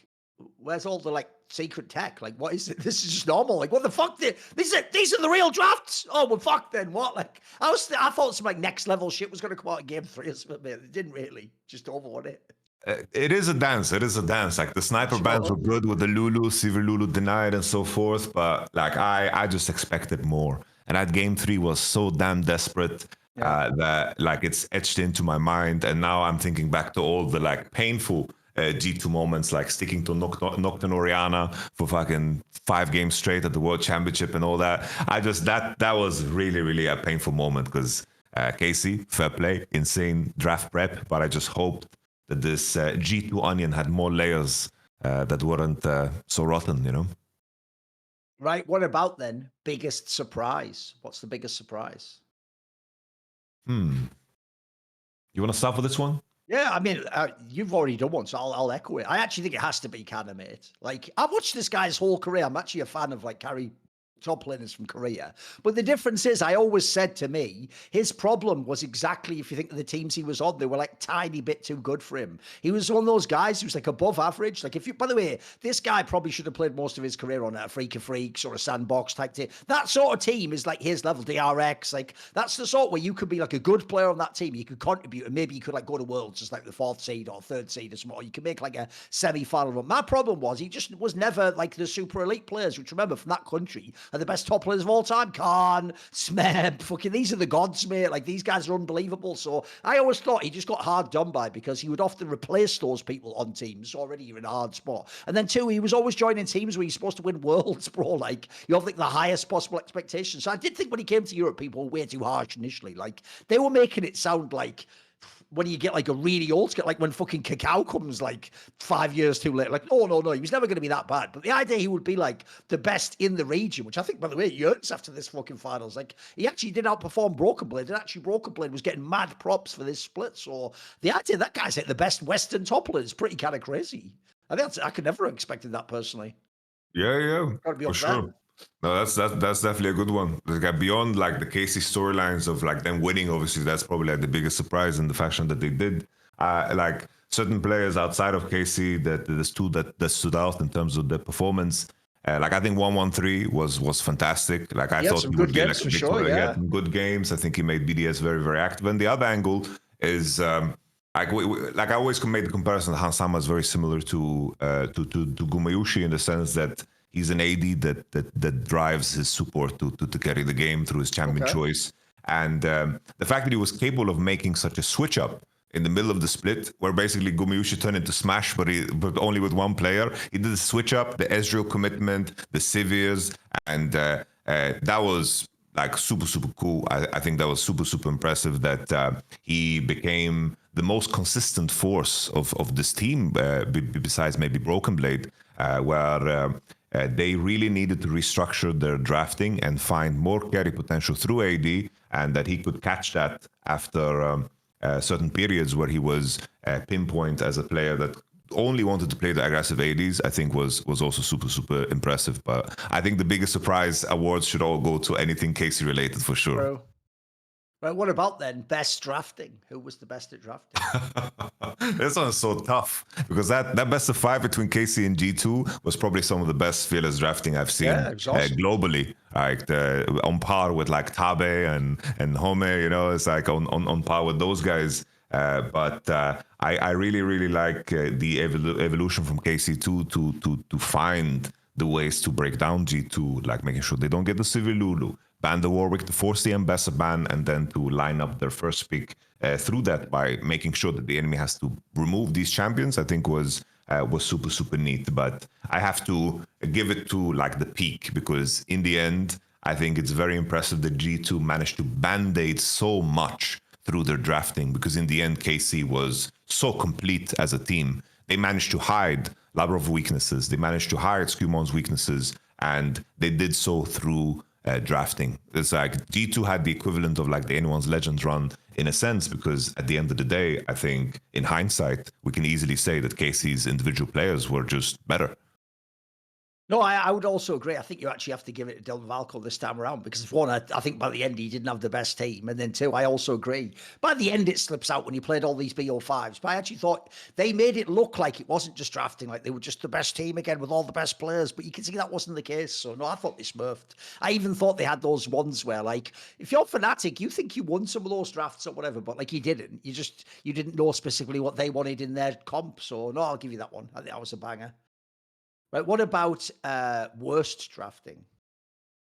where's all the like secret tech? Like, what is it? This is just normal. Like, what the fuck? These are the real drafts. Oh, well, fuck then. What? Like, I thought some like next level shit was going to come out in game 3 or something. Man. It didn't really. Just overwon it. It is a dance. It is a dance. Like the sniper bans were good with the Lulu, Silver Lulu denied and so forth. But like I just expected more. And that game 3 was so damn desperate that like it's etched into my mind. And now I'm thinking back to all the like painful G2 moments, like sticking to Nocturne Oriana for fucking 5 games straight at the World Championship and all that. That was really, really a painful moment because Casey, fair play, insane draft prep. But I just hoped that this G2 onion had more layers that weren't so rotten, you know? Right. What about then? Biggest surprise? What's the biggest surprise? You want to start with this one? Yeah, I mean, you've already done one, so I'll echo it. I actually think it has to be Canna, mate. Like, I've watched this guy's whole career. I'm actually a fan of, like, carry top laners from Korea. But the difference is, I always said to me, his problem was exactly, if you think of the teams he was on, they were like tiny bit too good for him. He was one of those guys who's like above average. Like if you, by the way, this guy probably should have played most of his career on a Freak of Freaks or a Sandbox type team. That sort of team is like his level, DRX. Like that's the sort where you could be like a good player on that team. You could contribute and maybe you could like go to Worlds as like the 4th seed or 3rd seed or something. Or you could make like a semi-final run. My problem was he just was never like the super elite players, which remember from that country are the best top players of all time. Khan, Smeb, fucking these are the gods, mate. Like these guys are unbelievable. So I always thought he just got hard done by because he would often replace those people on teams. So already you're in a hard spot. And then 2, he was always joining teams where he's supposed to win worlds, bro. Like you have like the highest possible expectations. So I did think when he came to Europe, people were way too harsh initially. Like they were making it sound like when you get like a really old skill, like when fucking Cacao comes like 5 years too late, like, oh, no, he was never going to be that bad. But the idea he would be like the best in the region, which I think, by the way, yearns after this fucking finals. Like he actually did outperform Broken Blade, and actually Broken Blade was getting mad props for this split. So the idea that guy's hit the best Western top lane is pretty kind of crazy. I could never have expected that personally. Yeah, for sure. No, that's definitely a good one. Like, beyond like the Casey storylines of like them winning, obviously that's probably like the biggest surprise in the fashion that they did. Like certain players outside of Casey, there's 2 that stood out in terms of the performance. Like I think 113 was fantastic. Like I thought he would be like a big player. He had some good games. I think he made BDS very, very active. And the other angle is like I always made the comparison that Hansama is very similar to Gumayushi in the sense that he's an AD that drives his support to carry the game through his champion choice. And the fact that he was capable of making such a switch up in the middle of the split, where basically Gumayushi turned into Smash, but only with one player. He did the switch up, the Ezreal commitment, the Sivirs, and that was like super, super cool. I think that was super, super impressive that he became the most consistent force of this team, besides maybe Broken Blade, where they really needed to restructure their drafting and find more carry potential through AD, and that he could catch that after certain periods where he was pinpoint as a player that only wanted to play the aggressive ADs. I think was also super, super impressive. But I think the biggest surprise awards should all go to anything Casey related for sure. Bro. Right, what about then best drafting? Who was the best at drafting? This one's so tough because that best of 5 between KC and G2 was probably some of the best fearless drafting I've seen globally. Like on par with like Tabe and Home, you know, it's like on par with those guys. But I really, really like the evolution from KC to find the ways to break down G2, like making sure they don't get the Civil Lulu, ban the Warwick to force the Ambassador ban, and then to line up their first pick through that by making sure that the enemy has to remove these champions. I think was super, super neat. But I have to give it to like the peak, because in the end, I think it's very impressive that G2 managed to band-aid so much through their drafting, because in the end, KC was so complete as a team. They managed to hide Labrov weaknesses. They managed to hide Skumon's weaknesses, and they did so through drafting. It's like G2 had the equivalent of like the Anyone's Legends run in a sense, because at the end of the day, I think in hindsight, we can easily say that KC's individual players were just better. No, I would also agree. I think you actually have to give it to Dylan Valco this time around because, one, I think by the end he didn't have the best team. And then, two, I also agree. By the end, it slips out when you played all these BO5s. But I actually thought they made it look like it wasn't just drafting, like they were just the best team again with all the best players. But you can see that wasn't the case. So, no, I thought they smurfed. I even thought they had those ones where, like, if you're Fnatic, you think you won some of those drafts or whatever, but, like, you didn't. You didn't know specifically what they wanted in their comp. So, no, I'll give you that one. I think that was a banger. Right, what about worst drafting?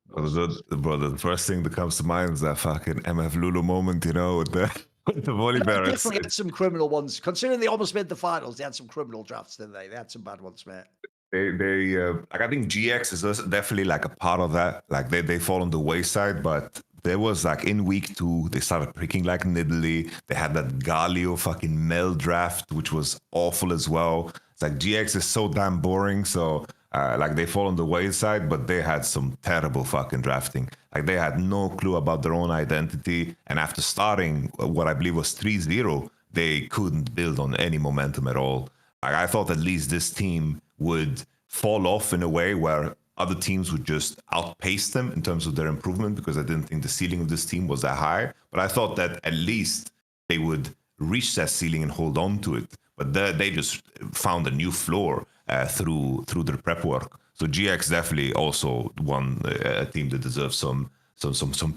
Brother, the first thing that comes to mind is that fucking MF Lulu moment, with the with the volley They barrels. definitely had some criminal ones. Considering they almost made the finals, they had some criminal drafts, didn't they? They had some bad ones, mate. They like, I think GX is definitely like a part of that. Like they fall on the wayside, but there was like in week 2 they started picking like Nidalee. They had that Galio fucking Mel draft, which was awful as well. It's like GX is so damn boring, so like they fall on the wayside, but they had some terrible fucking drafting. Like they had no clue about their own identity, and after starting what I believe was 3-0, they couldn't build on any momentum at all. Like I thought at least this team would fall off in a way where other teams would just outpace them in terms of their improvement, because I didn't think the ceiling of this team was that high. But I thought that at least they would reach that ceiling and hold on to it. But they just found a new floor through their prep work. So GX definitely also one a team that deserves some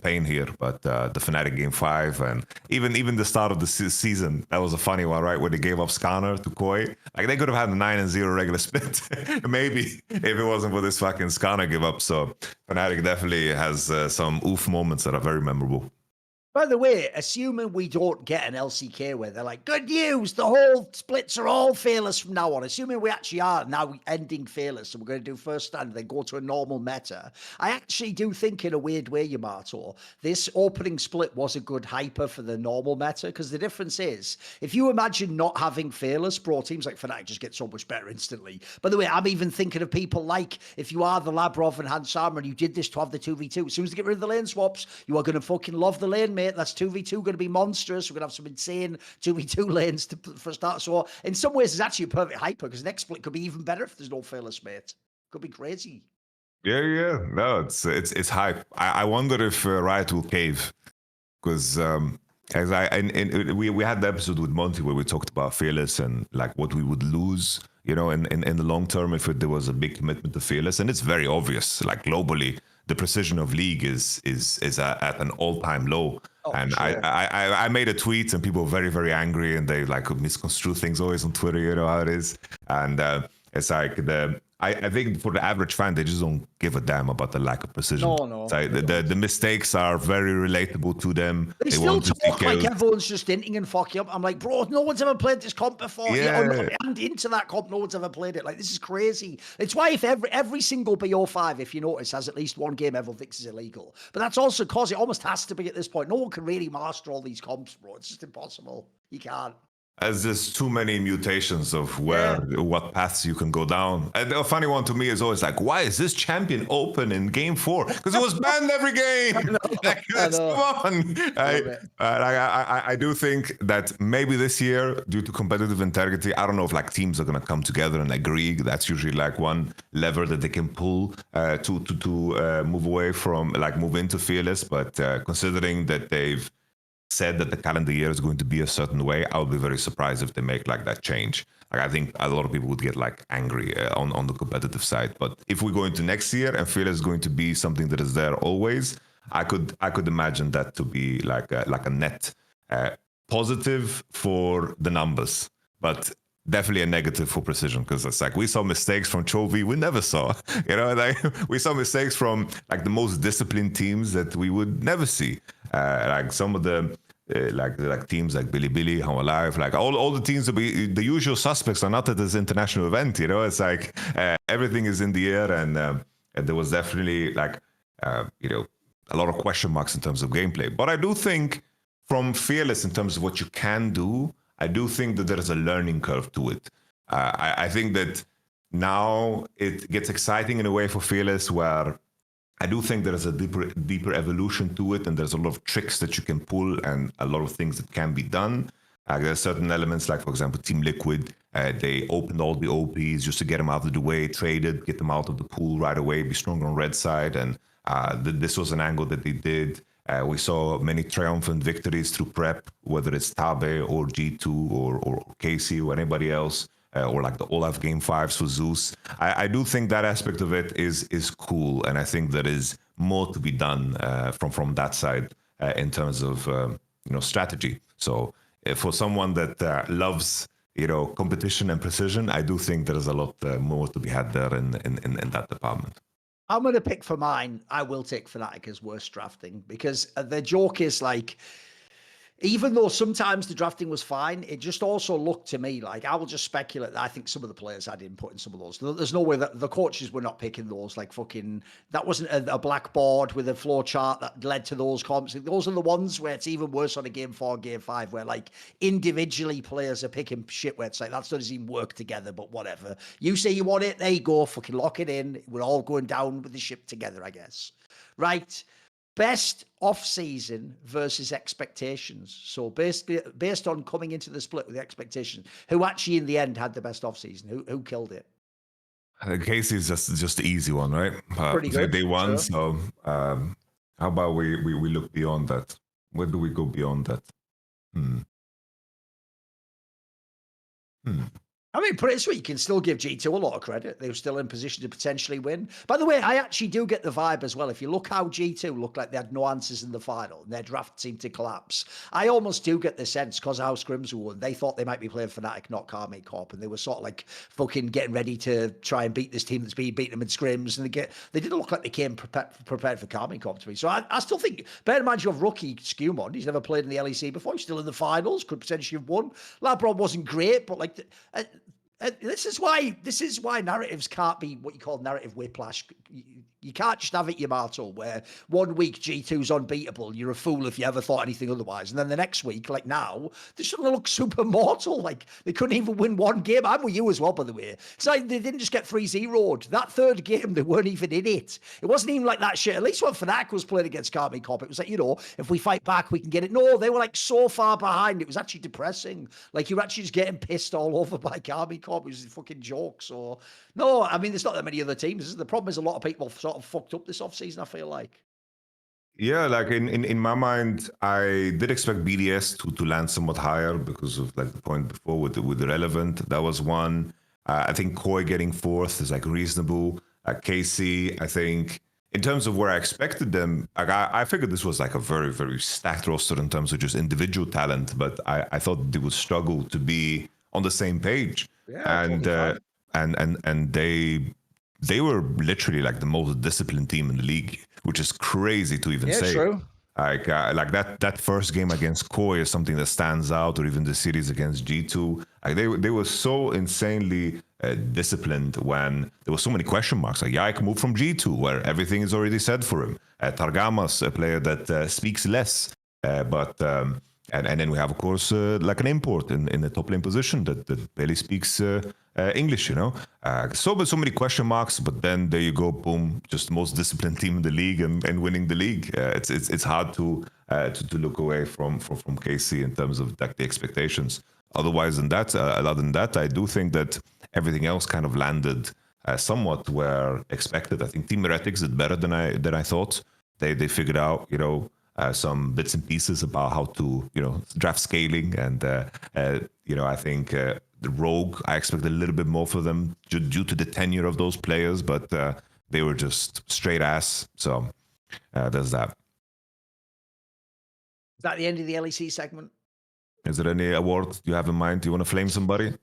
pain here. But the Fnatic game 5 and even the start of the season, that was a funny one, right? Where they gave up Scanner to Koi. Like they could have had a 9-0 regular split, maybe, if it wasn't for this fucking Scanner give up. So Fnatic definitely has some oof moments that are very memorable. By the way, assuming we don't get an LCK where they're like, good news, the whole splits are all fearless from now on. Assuming we actually are now ending fearless and we're going to do first stand and then go to a normal meta, I actually do think in a weird way, Yamato, this opening split was a good hyper for the normal meta, because the difference is, if you imagine not having fearless, bro, teams like Fnatic just get so much better instantly. By the way, I'm even thinking of people like, if you are the Labrov and Hansama and you did this to have the 2v2, as soon as they get rid of the lane swaps, you are going to fucking love the lane, mate. That's 2v2 going to be monstrous. We're going to have some insane 2v2 lanes for a start. So in some ways, it's actually a perfect hyper, because next split could be even better if there's no fearless, mate. Could be crazy. Yeah. No, it's hype. I wonder if Riot will cave, because as we had the episode with Monty where we talked about fearless and like what we would lose, in the long term if there was a big commitment to fearless, and it's very obvious. Like globally, the precision of League is at an all-time low. Oh, and sure. I made a tweet and people were very, very angry, and they like misconstrue things always on Twitter, you know how it is. And it's like I think for the average fan, they just don't give a damn about the lack of precision. No. Like the mistakes are very relatable to them. They still talk like everyone's just hinting and fucking up. I'm like, bro, no one's ever played this comp before. Yeah. And into that comp, no one's ever played it. Like, this is crazy. It's why if every single BO5, if you notice, has at least one game everyone thinks is illegal. But that's also because it almost has to be at this point. No one can really master all these comps, bro. It's just impossible. You can't. As there's too many mutations of what paths you can go down. And the funny one to me is always like, why is this champion open in game 4? Because it was banned every game. Come on. I do think that maybe this year, due to competitive integrity, I don't know if like teams are gonna come together and agree. That's usually like one lever that they can pull to move away from, like move into fearless. But considering that they've said that the calendar year is going to be a certain way, I would be very surprised if they make like that change. Like I think a lot of people would get like angry on the competitive side. But if we go into next year and fearless is going to be something that is there always, I could imagine that to be like a net positive for the numbers, but definitely a negative for precision, because it's like we saw mistakes from Chovy we never saw. Like we saw mistakes from like the most disciplined teams that we would never see. Like some of the like teams like Bilibili, How Alive, like all the teams, the usual suspects are not at this international event. It's like everything is in the air, and there was definitely like a lot of question marks in terms of gameplay. But I do think from fearless in terms of what you can do, I do think that there is a learning curve to it. I think that now it gets exciting in a way for fearless, where I do think there is a deeper evolution to it, and there's a lot of tricks that you can pull and a lot of things that can be done. There are certain elements, like for example, Team Liquid. They opened all the OPs just to get them out of the way, traded, get them out of the pool right away, be stronger on red side, and this was an angle that they did. We saw many triumphant victories through prep, whether it's Tabe or G2 or Casey or anybody else, or like the Olaf Game 5s for Zeus. I do think that aspect of it is cool, and I think there is more to be done from that side in terms of strategy. So for someone that loves competition and precision, I do think there is a lot more to be had there in that department. I'm going to pick for mine. I will take Fnatic as worst drafting because the joke is like, even though sometimes the drafting was fine, it just also looked to me like, I will just speculate that I think some of the players had input in some of those. There's no way that the coaches were not picking those, like fucking, that wasn't a blackboard with a flow chart that led to those comps. Those are the ones where it's even worse on a game 4, game 5, where like individually players are picking shit where it's like, that doesn't even work together, but whatever. You say you want it, there you go, fucking lock it in. We're all going down with the ship together, I guess. Right. Best off-season versus expectations. So basically, based on coming into the split with the expectations, who actually in the end had the best off-season? Who killed it? Casey is just the easy one, right? Pretty good. They won. Sure. So how about we look beyond that? Where do we go beyond that? I mean, put it this way, you can still give G2 a lot of credit. They were still in position to potentially win. By the way, I actually do get the vibe as well. If you look how G2 looked like they had no answers in the final and their draft seemed to collapse, I almost do get the sense, because how scrims were won, they thought they might be playing Fnatic, not Karmine Corp, and they were sort of like fucking getting ready to try and beat this team that's been beating them in scrims. And they didn't look like they came prepared for Karmine Corp to me. So I still think, bear in mind you have rookie Skewmon. He's never played in the LEC before. He's still in the finals, could potentially have won. Labron wasn't great, but like... this is why narratives can't be what you call narrative whiplash. You can't just have it Yamato, where 1 week G2's unbeatable. You're a fool if you ever thought anything otherwise. And then the next week, like now, they suddenly look super mortal. Like they couldn't even win one game. I'm with you as well, by the way. It's like they didn't just get 3-0'd. That third game, they weren't even in it. It wasn't even like that shit. At least when Fnatic was playing against Karmine Corp, it was like, if we fight back, we can get it. No, they were like so far behind. It was actually depressing. Like you were actually just getting pissed all over by Karmine Corp. It was a fucking joke. So, no, I mean, there's not that many other teams. The problem is a lot of people sort of fucked up this offseason, I feel like. Yeah, like in my mind, I did expect BDS to land somewhat higher because of like the point before with the relevant. That was one. I think Koi getting fourth is like reasonable. KC, I think in terms of where I expected them, like I figured this was like a very, very stacked roster in terms of just individual talent, but I thought they would struggle to be on the same page. Yeah, And they were literally like the most disciplined team in the league, which is crazy to even say. True. Like that first game against Koi is something that stands out, or even the series against G2. Like they were so insanely disciplined when there were so many question marks. Like Yike moved from G2, where everything is already said for him. Targamas, a player that speaks less, but. And then we have, of course, like an import in the top lane position that barely speaks English, So many question marks, but then there you go, boom, just the most disciplined team in the league and winning the league. It's hard to look away from KC in terms of like the expectations. Other than that, I do think that everything else kind of landed somewhat where expected. I think Team Heretics did better than I thought. They figured out, some bits and pieces about how to, draft scaling. And, I think the Rogue, I expected a little bit more for them due to the tenure of those players, but they were just straight ass. So there's that. Is that the end of the LEC segment? Is there any award you have in mind? Do you want to flame somebody?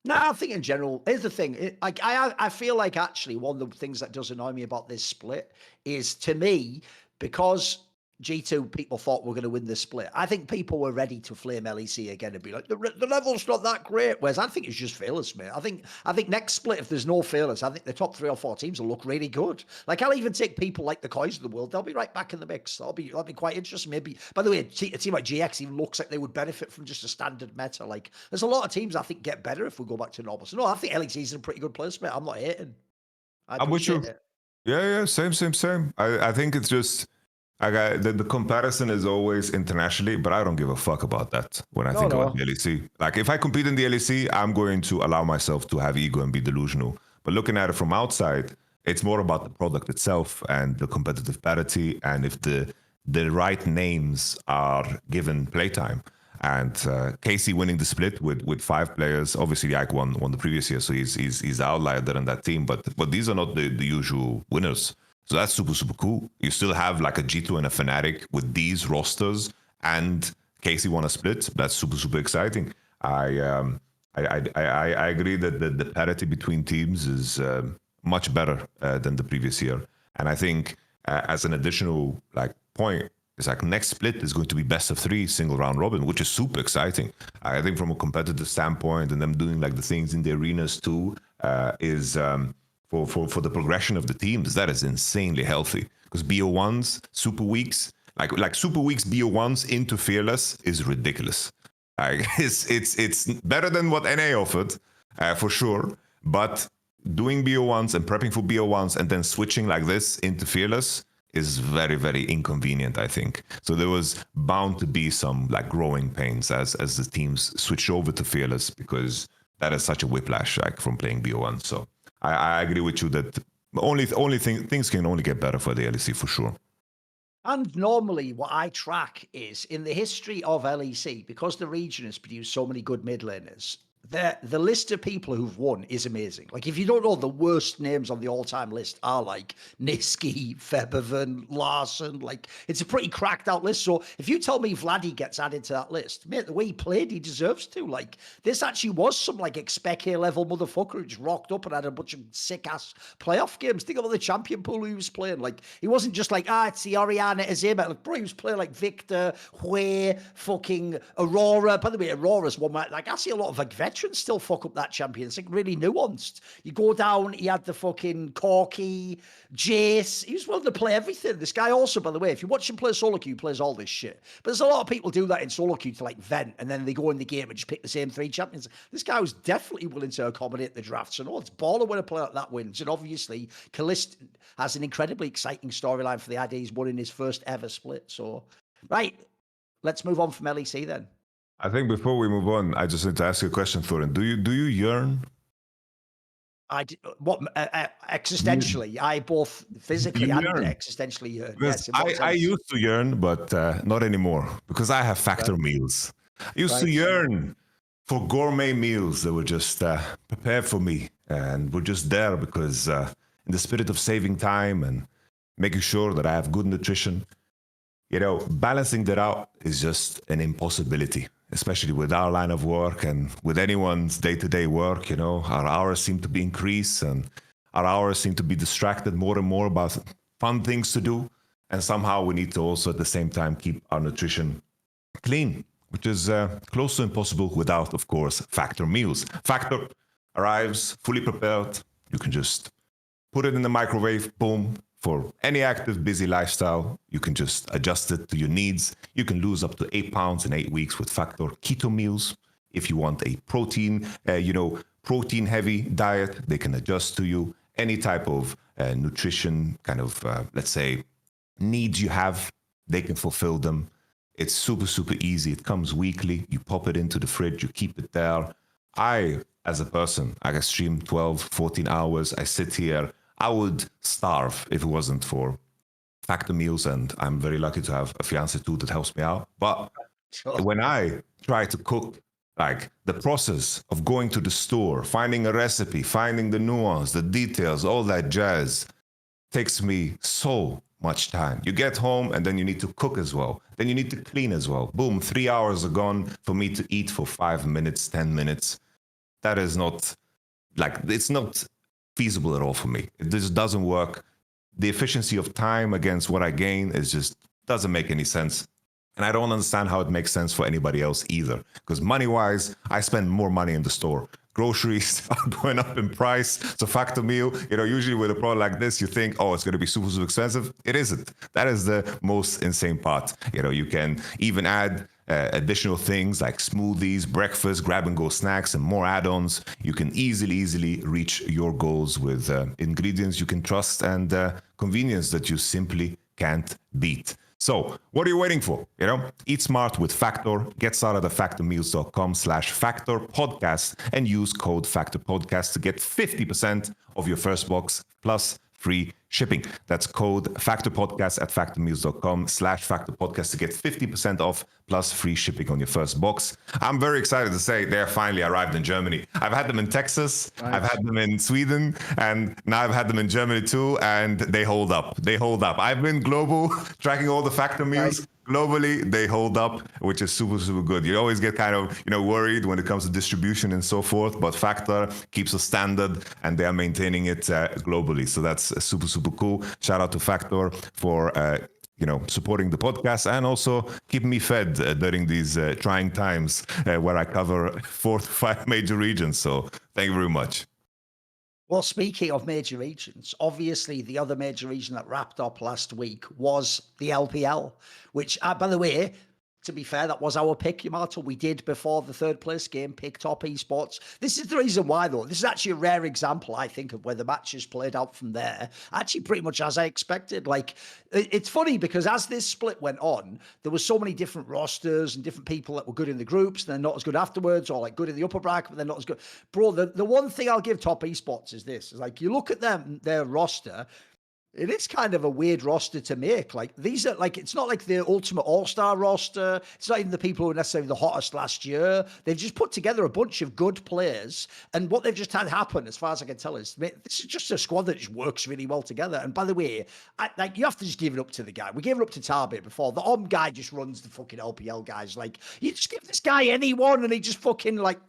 No, I think in general, here's the thing. I feel like actually one of the things that does annoy me about this split is, to me, because G2 people thought we're going to win this split, I think people were ready to flame LEC again and be like, the level's not that great. Whereas I think it's just fearless, mate. I think next split, if there's no fearless, I think the top 3 or 4 teams will look really good. Like I'll even take people like the Kois of the world. They'll be right back in the mix. That'll be quite interesting. Maybe, by the way, a team like GX even looks like they would benefit from just a standard meta. Like there's a lot of teams I think get better if we go back to normal. So no, I think LEC is in a pretty good place, mate. I'm not hating. I I'm with you. appreciate it. Yeah, same. I think it's just the comparison is always internationally, but I don't give a fuck about that when I No, think about no. the LEC. Like if I compete in the LEC, I'm going to allow myself to have ego and be delusional. But looking at it from outside, it's more about the product itself and the competitive parity, and if the right names are given playtime. And Casey winning the split with 5 players. Obviously, Ike won the previous year, so he's the outlier there in that team. But these are not the usual winners. So that's super cool. You still have like a G2 and a Fnatic with these rosters, and Casey won a split. That's super exciting. I agree that the parity between teams is much better than the previous year, and I think as an additional like point, it's like next split is going to be best of 3 single round robin, which is super exciting. I think from a competitive standpoint, and them doing like the things in the arenas too, is for the progression of the teams, that is insanely healthy. Because BO1s, super weeks, like super weeks BO1s into Fearless is ridiculous. Like it's better than what NA offered, for sure. But doing BO1s and prepping for BO1s and then switching like this into Fearless is very inconvenient, I think. So there was bound to be some like growing pains as the teams switched over to Fearless, because that is such a whiplash like from playing BO1. So I agree with you that things can only get better for the LEC for sure. And normally, what I track is in the history of LEC, because the region has produced so many good mid laners, the list of people who've won is amazing. Like, if you don't know, the worst names on the all-time list are like Niski, Febervan, Larson. Like, it's a pretty cracked out list. So if you tell me Vladdy gets added to that list, mate, the way he played, he deserves to. Like, this actually was some like Expeke level motherfucker who just rocked up and had a bunch of sick ass playoff games. Think about the champion pool he was playing. Like, he wasn't just like, it's the Oriana Azema. Like, bro, he was playing like Victor, Hui, fucking Aurora. By the way, Aurora's one where, like, I see a lot of like veterans still fuck up that champion. It's like really nuanced. You go down, he had the fucking Corky, Jace. He was willing to play everything. This guy also, by the way, if you watch him play solo queue, he plays all this shit. But there's a lot of people do that in solo queue to like vent, and then they go in the game and just pick the same 3 champions. This guy was definitely willing to accommodate the draft. So no, it's baller when a player like that wins. And obviously, Kalist has an incredibly exciting storyline for the idea he's won in his first ever split. So, right, let's move on from LEC then. I think before we move on, I just need to ask you a question, Thorin. Do you yearn? Existentially? I both physically and yearn? existentially yearn. Yes, Yes, I used to yearn, but not anymore, because I have factor meals. I used to yearn for gourmet meals that were just prepared for me and were just there because in the spirit of saving time and making sure that I have good nutrition, you know, balancing that out is just an impossibility, especially with our line of work and with anyone's day-to-day work. You know, our hours seem to be increased and our hours seem to be distracted more and more about fun things to do. And somehow we need to also at the same time keep our nutrition clean, which is close to impossible without, of course, Factor meals. Factor arrives fully prepared. You can just put it in the microwave, boom. For any active, busy lifestyle, you can just adjust it to your needs. You can lose up to 8 pounds in 8 weeks with Factor keto meals. If you want a protein-heavy diet, they can adjust to you. Any type of nutrition kind of, let's say, needs you have, they can fulfill them. It's super easy. It comes weekly. You pop it into the fridge. You keep it there. I, as a person, I can stream 12, 14 hours. I sit here. I would starve if it wasn't for Factor meals, and I'm very lucky to have a fiance too that helps me out. But when I try to cook, like the process of going to the store, finding a recipe, finding the nuance, the details, all that jazz takes me so much time. You get home and then you need to cook as well. Then you need to clean as well. Boom, 3 hours are gone for me to eat for 5 minutes, 10 minutes. That is not, like, it's not feasible at all for me. It just doesn't work. The efficiency of time against what I gain is just doesn't make any sense. And I don't understand how it makes sense for anybody else either. Because money-wise, I spend more money in the store groceries are going up in price. So Factor Meal, usually with a product like this, you think, oh, it's going to be super, super expensive. It isn't. That is the most insane part. You can even add additional things like smoothies, breakfast, grab-and-go snacks, and more add-ons. You can easily reach your goals with ingredients you can trust and convenience that you simply can't beat. So what are you waiting for? Eat smart with Factor. Get started at factormeals.com/factorpodcast and use code factorpodcast to get 50% of your first box plus free shipping. That's code factorpodcast at factormeals.com/factorpodcast to get 50% off plus free shipping on your first box. I'm very excited to say they finally arrived in Germany. I've had them in Texas, nice. I've had them in Sweden, and now I've had them in Germany too, and they hold up. I've been global, tracking all the Factor meals. Nice. Globally, they hold up, which is super, super good. You always get kind of, worried when it comes to distribution and so forth, but Factor keeps a standard and they are maintaining it globally. So that's super, super cool. Shout out to Factor for, supporting the podcast and also keeping me fed during these trying times where I cover 4 to 5 major regions. So thank you very much. Well, speaking of major regions, obviously the other major region that wrapped up last week was the LPL, which, by the way, to be fair, that was our pick, Yamato. We did, before the third place game, pick top esports. This is the reason why, though. This is actually a rare example, I think, of where the matches played out from there. Actually, pretty much as I expected. Like, it's funny because as this split went on, there were so many different rosters and different people that were good in the groups, and then not as good afterwards, or like good in the upper bracket, but they're not as good. Bro, the one thing I'll give top esports is this. Is like, you look at their roster, it is kind of a weird roster to make. Like, these are like, it's not like the ultimate all-star roster. It's not even the people who were necessarily the hottest last year. They've just put together a bunch of good players. And what they've just had happen, as far as I can tell, is this is just a squad that just works really well together. And by the way, you have to just give it up to the guy. We gave it up to Tarbit before. The guy just runs the fucking LPL guys. Like, you just give this guy anyone and he just fucking like,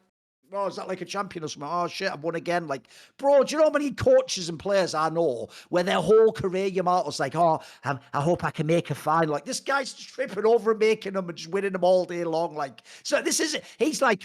oh, is that like a champion or something? Oh, shit, I've won again. Like, bro, do you know how many coaches and players I know where their whole career, Yamato's like, oh, I hope I can make a final. Like, this guy's just tripping over and making them and just winning them all day long. Like, so this is, he's like,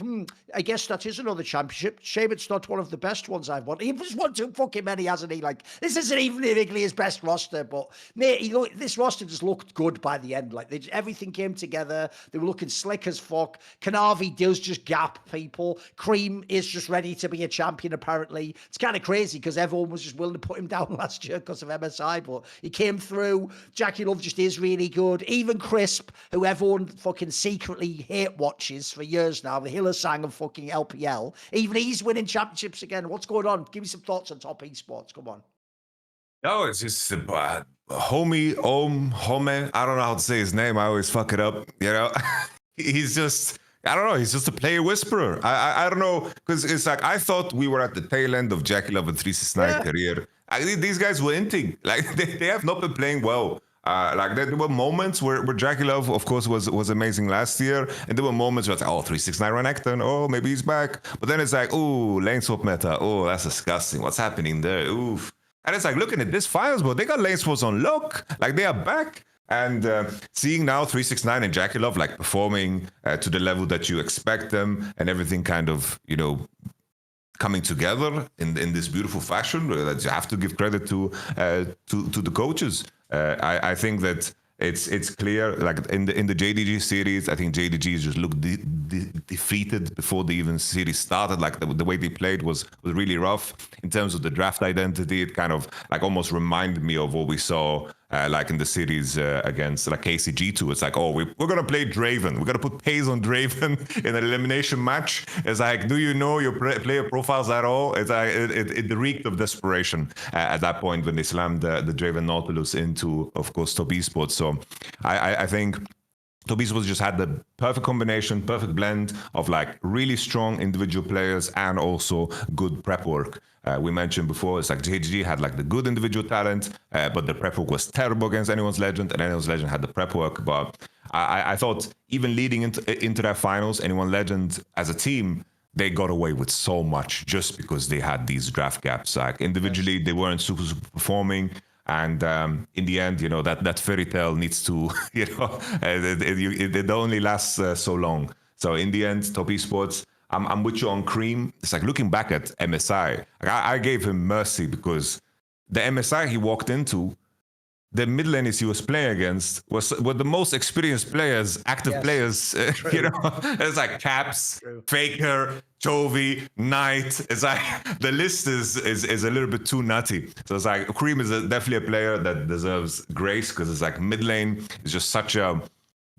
I guess that is another championship. Shame it's not one of the best ones I've won. He's just won too fucking many, hasn't he? Like, this isn't even really his best roster, but mate, this roster just looked good by the end. Like, everything came together. They were looking slick as fuck. Kanavi does just gap people. Cream is just ready to be a champion, apparently. It's kind of crazy because everyone was just willing to put him down last year because of MSI, but he came through. Jackie Love just is really good. Even Crisp, who everyone fucking secretly hate watches for years now, the Hillsang of fucking LPL, even he's winning championships again. What's going on? Give me some thoughts on top esports. Come on. No, it's just homie, Home. I don't know how to say his name. I always fuck it up. He's just, I don't know. He's just a player whisperer. I don't know, because it's like I thought we were at the tail end of Jackie Love and 369 career. These guys were inting. Like they have not been playing well. Like there were moments where Jackie Love, of course, was amazing last year, and there were moments where it's like, oh, 369 Renekton, oh, maybe he's back. But then it's like, ooh, lane swap meta, oh, that's disgusting. What's happening there? Oof. And it's like looking at this finals, bro, they got lane swaps on lock, like they are back. And seeing now 369 and Jackie Love like performing to the level that you expect them, and everything kind of, coming together in this beautiful fashion, that you have to give credit to the coaches. I think that it's clear, like in the JDG series, I think JDG just looked defeated before the even series started. Like the way they played was really rough. In terms of the draft identity, it kind of like almost reminded me of what we saw like in the series against like KCG2. It's like, oh, we're gonna play Draven. We're gonna put Paze on Draven in an elimination match. It's like, do you know your player profiles at all? It's like it reeked of desperation at that point when they slammed the Draven Nautilus into, of course, top esports. So I think top esports just had the perfect combination, perfect blend of like really strong individual players and also good prep work. We mentioned before, it's like JGG had like the good individual talent, but the prep work was terrible against Anyone's Legend, and Anyone's Legend had the prep work. But I thought even leading into their finals, Anyone Legend as a team, they got away with so much just because they had these draft gaps. Like individually, they weren't super performing. And in the end, that fairy tale needs to, it only lasts so long. So in the end, top esports, I'm with you on Cream. It's like looking back at MSI, like I gave him mercy because the MSI he walked into, the mid laners he was playing against were the most experienced players, active players. You know, it's like Caps, Faker, Chovy, Knight. It's like the list is a little bit too nutty. So it's like Cream is definitely a player that deserves grace because it's like mid lane is just such a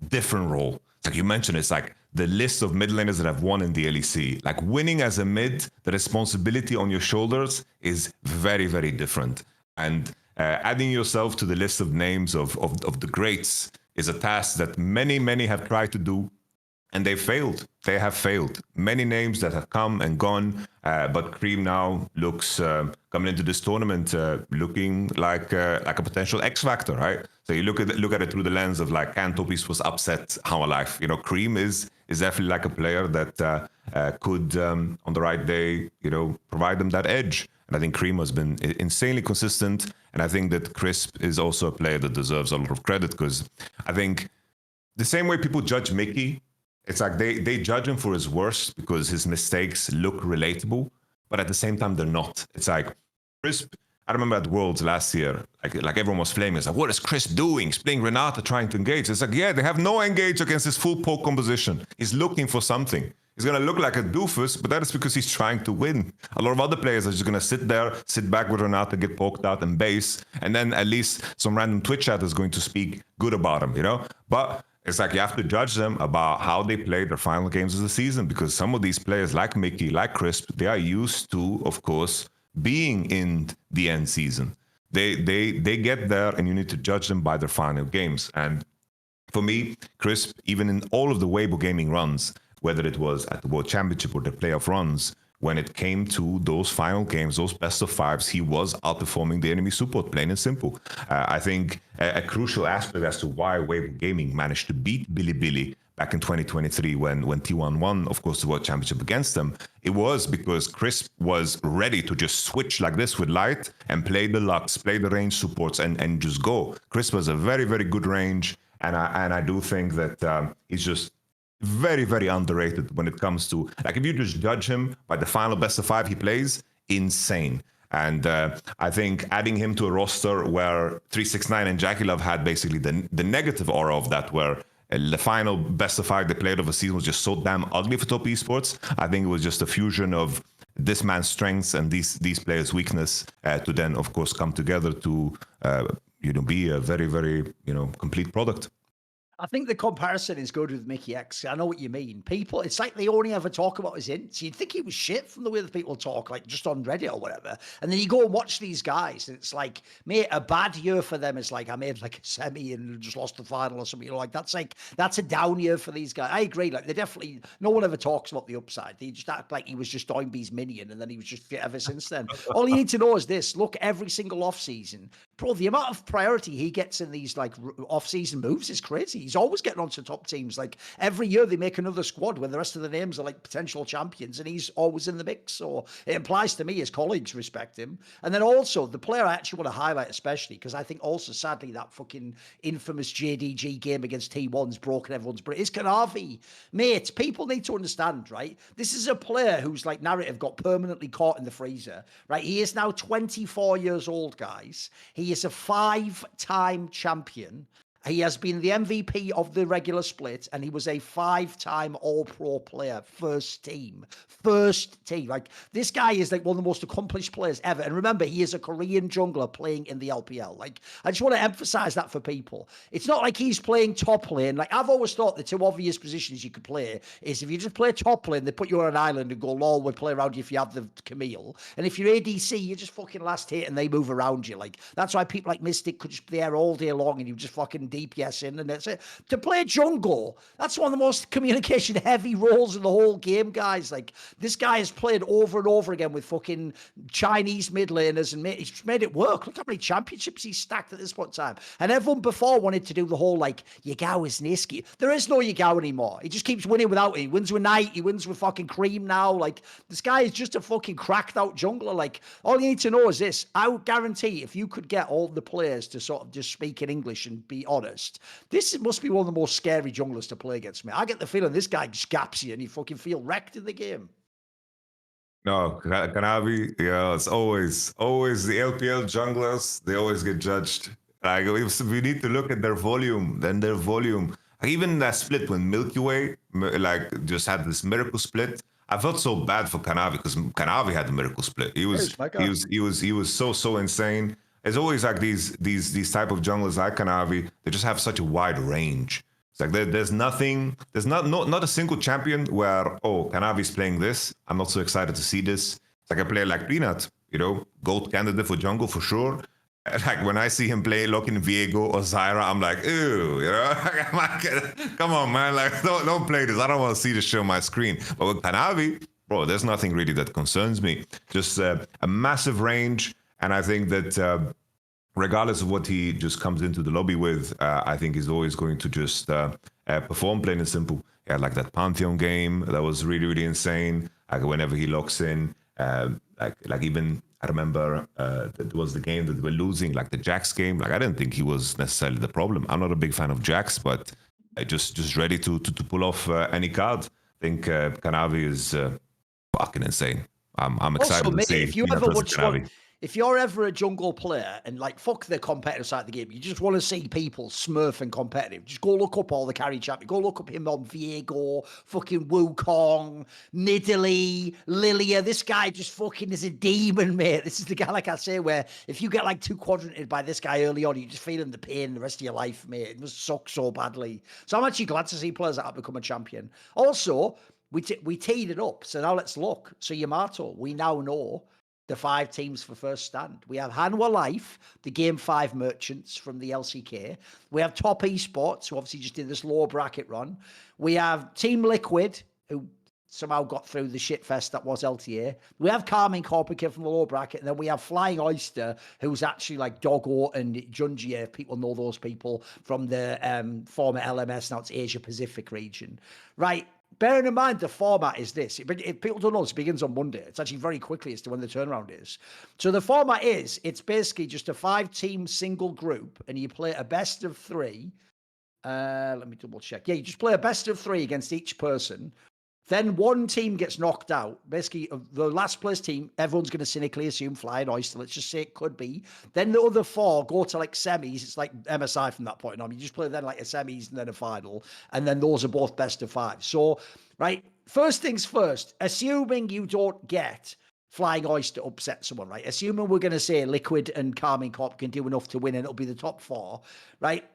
different role. It's like you mentioned, it's like the list of mid laners that have won in the LEC. Like winning as a mid, the responsibility on your shoulders is very, very different. And adding yourself to the list of names of the greats is a task that many have tried to do, and they failed. They have failed. Many names that have come and gone, but Cream now looks coming into this tournament looking like a potential X factor, right? So you look at it through the lens of like, can Top Esports upset Our Life? You know, Cream is definitely like a player that could on the right day, you know, provide them that edge. And I think Cream has been insanely consistent. And I think that Crisp is also a player that deserves a lot of credit because I think the same way people judge Mickey, it's like they judge him for his worst because his mistakes look relatable, but at the same time, they're not. It's like Crisp, I remember at Worlds last year, like everyone was flaming. It's like, what is Crisp doing? He's playing Renata trying to engage. It's like, yeah, they have no engage against his full poke composition. He's looking for something. He's going to look like a doofus, but that is because he's trying to win. A lot of other players are just going to sit there, sit back with Renata, get poked out and base, and then at least some random Twitch chat is going to speak good about him, you know? But it's like you have to judge them about how they play their final games of the season because some of these players like Mickey, like Crisp, they are used to, of course, being in the end season. They get there and you need to judge them by their final games. And for me, Crisp, even in all of the Weibo gaming runs, whether it was at the World Championship or the playoff runs, when it came to those final games, those best of fives, he was outperforming the enemy support, plain and simple. I think a crucial aspect as to why Weibo Gaming managed to beat Bilibili back in 2023 when T1 won, of course, the World Championship against them, it was because Crisp was ready to just switch like this with Light and play the Lux, play the range supports and just go. Crisp has a very, very good range, and I do think that he's just very, very underrated when it comes to, like, if you just judge him by the final best of five he plays, insane. And I think adding him to a roster where 369 and Jackie Love had basically the negative aura of that, where the final best of five they played of a season was just so damn ugly for Top Esports. I think it was just a fusion of this man's strengths and these players' weakness to then, of course, come together to be a very, very complete product. I think the comparison is good with Mickey X. I know what you mean. People, it's like they only ever talk about his ints. You'd think he was shit from the way that people talk, like just on Reddit or whatever. And then you go and watch these guys, and it's like, mate, a bad year for them is like, I made like a semi and just lost the final or something. Like that's a down year for these guys. I agree. Like they definitely, no one ever talks about the upside. They just act like he was just Doinby's minion, and then he was just fit ever since then. All you need to know is this: look, every single off season, bro, the amount of priority he gets in these like off season moves is crazy. He's always getting onto top teams. Like every year they make another squad where the rest of the names are like potential champions, and he's always in the mix. So it implies to me his colleagues respect him. And then also the player I actually want to highlight, especially because I think also sadly that fucking infamous JDG game against T1's broken everyone's brain, is Kanavi. Mate, people need to understand, right? This is a player whose like narrative got permanently caught in the freezer, right? He is now 24 years old, guys. He is a 5-time champion. He has been the MVP of the regular split, and he was a 5-time All-Pro player, first team. Like, this guy is like one of the most accomplished players ever. And remember, he is a Korean jungler playing in the LPL. Like, I just want to emphasize that for people. It's not like he's playing top lane. Like, I've always thought the two obvious positions you could play is if you just play top lane, they put you on an island and go, lol, we'll play around you if you have the Camille. And if you're ADC, you just fucking last hit and they move around you. Like, that's why people like Mystic could just be there all day long and you just fucking DPS in, and that's it. To play jungle, that's one of the most communication heavy roles in the whole game, guys. Like, this guy has played over and over again with fucking Chinese mid laners and he's made it work. Look how many championships he's stacked at this point in time. And everyone before wanted to do the whole like Yagao is Niski. There is no Yagao anymore. He just keeps winning without it. He wins with Knight, he wins with fucking Cream now. Like, this guy is just a fucking cracked out jungler. Like, all you need to know is this: I would guarantee if you could get all the players to sort of just speak in English and be honest, honest, this must be one of the most scary junglers to play against me. I get the feeling this guy just gaps you and you fucking feel wrecked in the game. No, Kanavi, yeah, it's always the LPL junglers. They always get judged. Like we need to look at their volume. Then their volume. Like, even that split when Milky Way like just had this miracle split. I felt so bad for Kanavi because Kanavi had the miracle split. He was so insane. It's always like these type of junglers like Kanavi. They just have such a wide range. It's like there's not a single champion where, oh, Kanavi's playing this, I'm not so excited to see this. It's like a player like Peanut, GOAT candidate for jungle for sure. Like when I see him play Lokin Viego or Zyra, I'm like, ew, come on, man, like don't play this. I don't want to see this show on my screen. But with Kanavi, bro, there's nothing really that concerns me. Just a massive range, and I think that regardless of what he just comes into the lobby with, I think he's always going to just perform, plain and simple. He had like that Pantheon game that was really, really insane. Like whenever he locks in, like even I remember it was the game that we were losing, like the Jax game. Like I didn't think he was necessarily the problem. I'm not a big fan of Jax, but just ready to pull off any card. I think Kanavi is fucking insane. I'm excited Also, to see if you're ever a jungle player and like fuck the competitive side of the game, you just want to see people smurfing competitive. Just go look up all the carry champions. Go look up him on Viego, fucking Wukong, Nidalee, Lilia. This guy just fucking is a demon, mate. This is the guy, like I say, where if you get like 2 quadranted by this guy early on, you just feeling the pain the rest of your life, mate. It must suck so badly. So I'm actually glad to see players that have become a champion. Also, we teed it up. So now let's look. So Yamato, we now know the 5 teams for first stand. We have Hanwha Life, the Game 5 merchants from the LCK. We have Top Esports, who obviously just did this lower bracket run. We have Team Liquid, who somehow got through the shitfest that was LTA. We have Carmine Corpica from the lower bracket. And then we have Flying Oyster, who's actually like Doggo and Junjie, if people know those people from the former LMS, now it's Asia Pacific region. Right. Bearing in mind the format is this, if people don't know, this begins on Monday. It's actually very quickly as to when the turnaround is. So the format is, it's basically just a 5-team single group, and you play a best of 3. Let me double check. Yeah, you just play a best of 3 against each person. Then one team gets knocked out. Basically, the last place team, everyone's going to cynically assume Flying Oyster. Let's just say it could be. Then the other 4 go to like semis. It's like MSI from that point on. You just play then like a semis and then a final. And then those are both best of 5. So, right, first things first, assuming you don't get Flying Oyster upset someone, right? Assuming we're going to say Liquid and Carmine Corp can do enough to win and it'll be the top 4, right?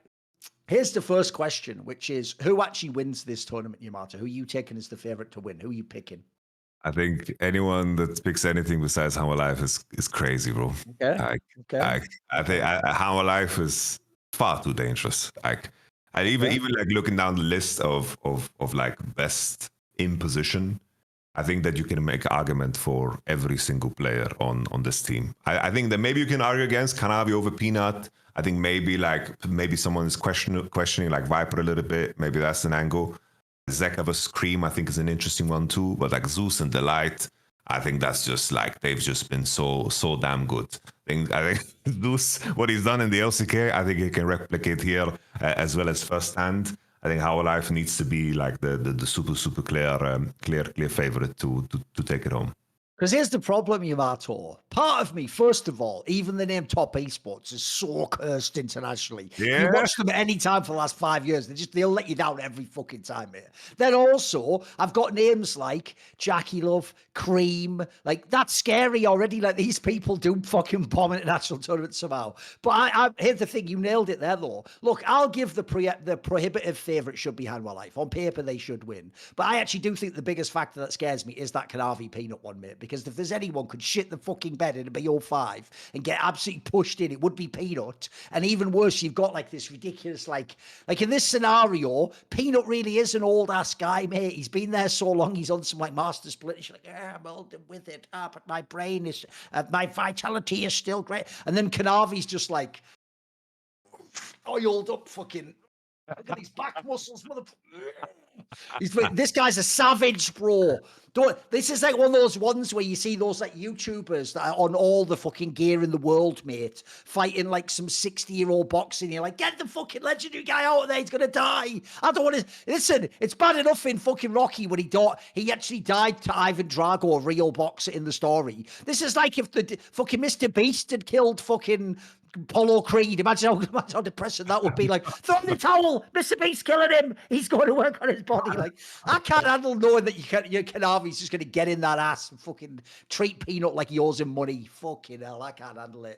Here's the first question, which is, who actually wins this tournament, Yamato? Who are you taking as the favorite to win? Who are you picking? I think anyone that picks anything besides Hanwha Life is crazy, bro. Okay. I think Hanwha Life is far too dangerous. Even like looking down the list of like best in position, I think that you can make argument for every single player on this team. I think that maybe you can argue against Kanavi over Peanut. I think maybe someone is questioning like Viper a little bit. Maybe that's an angle. Zeka vs Cream, I think, is an interesting one too. But like Zeus and Delight, I think that's just like they've just been so damn good. I think Zeus, what he's done in the LCK, I think he can replicate here as well as firsthand. I think Hanwha Life needs to be like the super clear favorite to take it home. Because here's the problem, Yamato. Part of me, first of all, even the name Top Esports is so cursed internationally. Yeah. You watch them at any time for the last 5 years, they'll let you down every fucking time, mate. Then also, I've got names like Jackie Love, Cream, like that's scary already. Like these people do fucking bomb international tournaments somehow. But here's the thing, you nailed it there though. Look, I'll give the prohibitive favorite should be Hanwha Life. On paper, they should win. But I actually do think the biggest factor that scares me is that Kanavi Peanut one, mate. Because if there's anyone could shit the fucking bed and be 0-5 and get absolutely pushed in, it would be Peanut. And even worse, you've got like this ridiculous, like in this scenario, Peanut really is an old ass guy, mate. He's been there so long, he's on some like master split. He's like, yeah, I'm old with it. But my brain is, my vitality is still great. And then Kanavi's just like oiled up fucking, look at his back muscles, motherfucker. This guy's a savage, bro. This is like one of those ones where you see those like YouTubers that are on all the fucking gear in the world, mate, fighting like some 60-year-old boxing. You're like, get the fucking legendary guy out of there. He's going to die. I don't want to. Listen, it's bad enough in fucking Rocky when he actually died to Ivan Drago, a real boxer in the story. This is like if the fucking Mr. Beast had killed fucking Apollo Creed. Imagine how depressing that would be. Like, throw in the towel. Mr. Beast's killing him. He's going to work on his body. Like, I can't handle knowing that your Kanavi's just going to get in that ass and fucking treat Peanut like yours and money. Fucking hell, I can't handle it.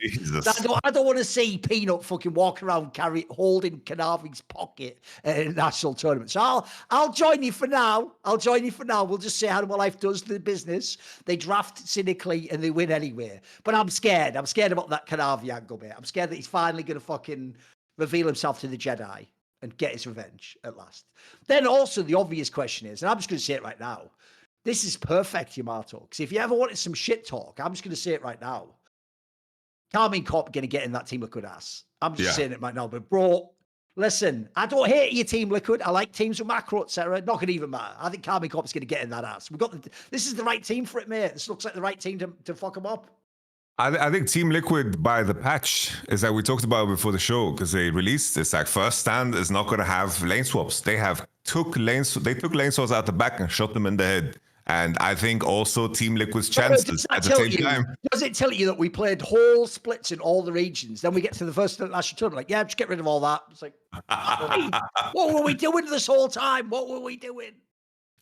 I don't want to see Peanut fucking walk around holding Kanavi's pocket at a national tournament. So I'll join you for now. We'll just see how life does the business. They draft cynically and they win anyway. But I'm scared. I'm scared about that Kanavi angle, mate. I'm scared that he's finally going to fucking reveal himself to the Jedi and get his revenge at last. Then also the obvious question is, and I'm just going to say it right now, this is perfect, Yamato. Because if you ever wanted some shit talk, I'm just going to say it right now. Carmine Corp going to get in that Team Liquid ass. I'm just saying it right now. But bro, listen, I don't hate your Team Liquid. I like teams with macro, etc. Not going to even matter. I think Carmine Corp's going to get in that ass. This is the right team for it, mate. This looks like the right team to fuck him up. I think Team Liquid by the patch is that we talked about before the show because they released this like first stand is not going to have lane swaps. They took lane swaps out the back and shot them in the head. And I think also Team Liquid's chances at the same time. Does it tell you that we played whole splits in all the regions? Then we get to the first national tournament, like, yeah, just get rid of all that. It's like, what were we doing this whole time? What were we doing?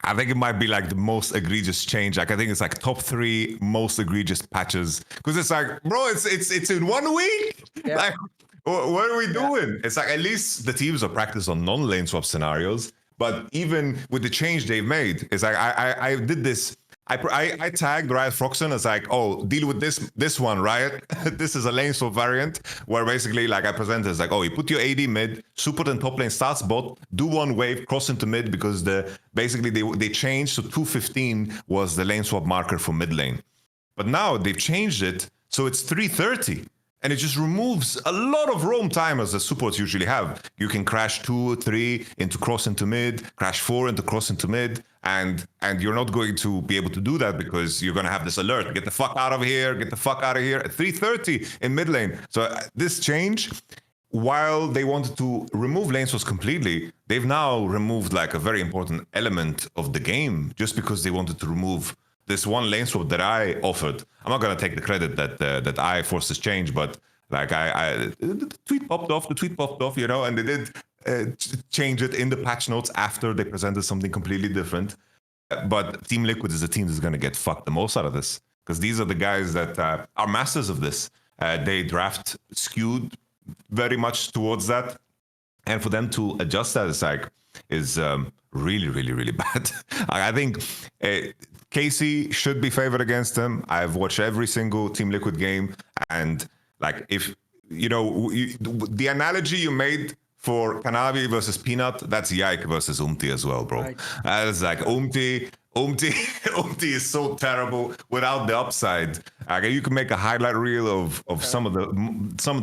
I think it might be like the most egregious change. Like I think it's like top 3 most egregious patches because it's like, bro, it's in 1 week. Yeah. Like, what are we doing? It's like at least the teams are practiced on non-lane swap scenarios. But even with the change they've made, it's like I did this. I tagged Riot Froxen as like, oh, deal with this one, Riot. This is a lane swap variant where basically like I presented as like, oh, you put your AD mid, support in top lane, starts bot, do one wave, cross into mid because basically they changed so 215 was the lane swap marker for mid lane. But now they've changed it so it's 330. And it just removes a lot of roam time as the supports usually have. You can crash 2 or 3 into cross into mid, crash 4 into cross into mid, and you're not going to be able to do that because you're going to have this alert. Get the fuck out of here, get the fuck out of here at 330 in mid lane. So this change, while they wanted to remove lane swaps completely, they've now removed like a very important element of the game just because they wanted to remove this one lane swap that I offered. I'm not gonna take the credit that I forced this change, but like the tweet popped off, you know, and they did change it in the patch notes after they presented something completely different. But Team Liquid is the team that's gonna get fucked the most out of this because these are the guys that are masters of this. They draft skewed very much towards that, and for them to adjust that is really, really, really bad. I think. KC should be favored against them. I've watched every single Team Liquid game, and like if you know the analogy you made for Kanavi versus Peanut, that's Yike versus Umti as well, bro. Right. It's like Umti is so terrible without the upside. Like you can make a highlight reel of some of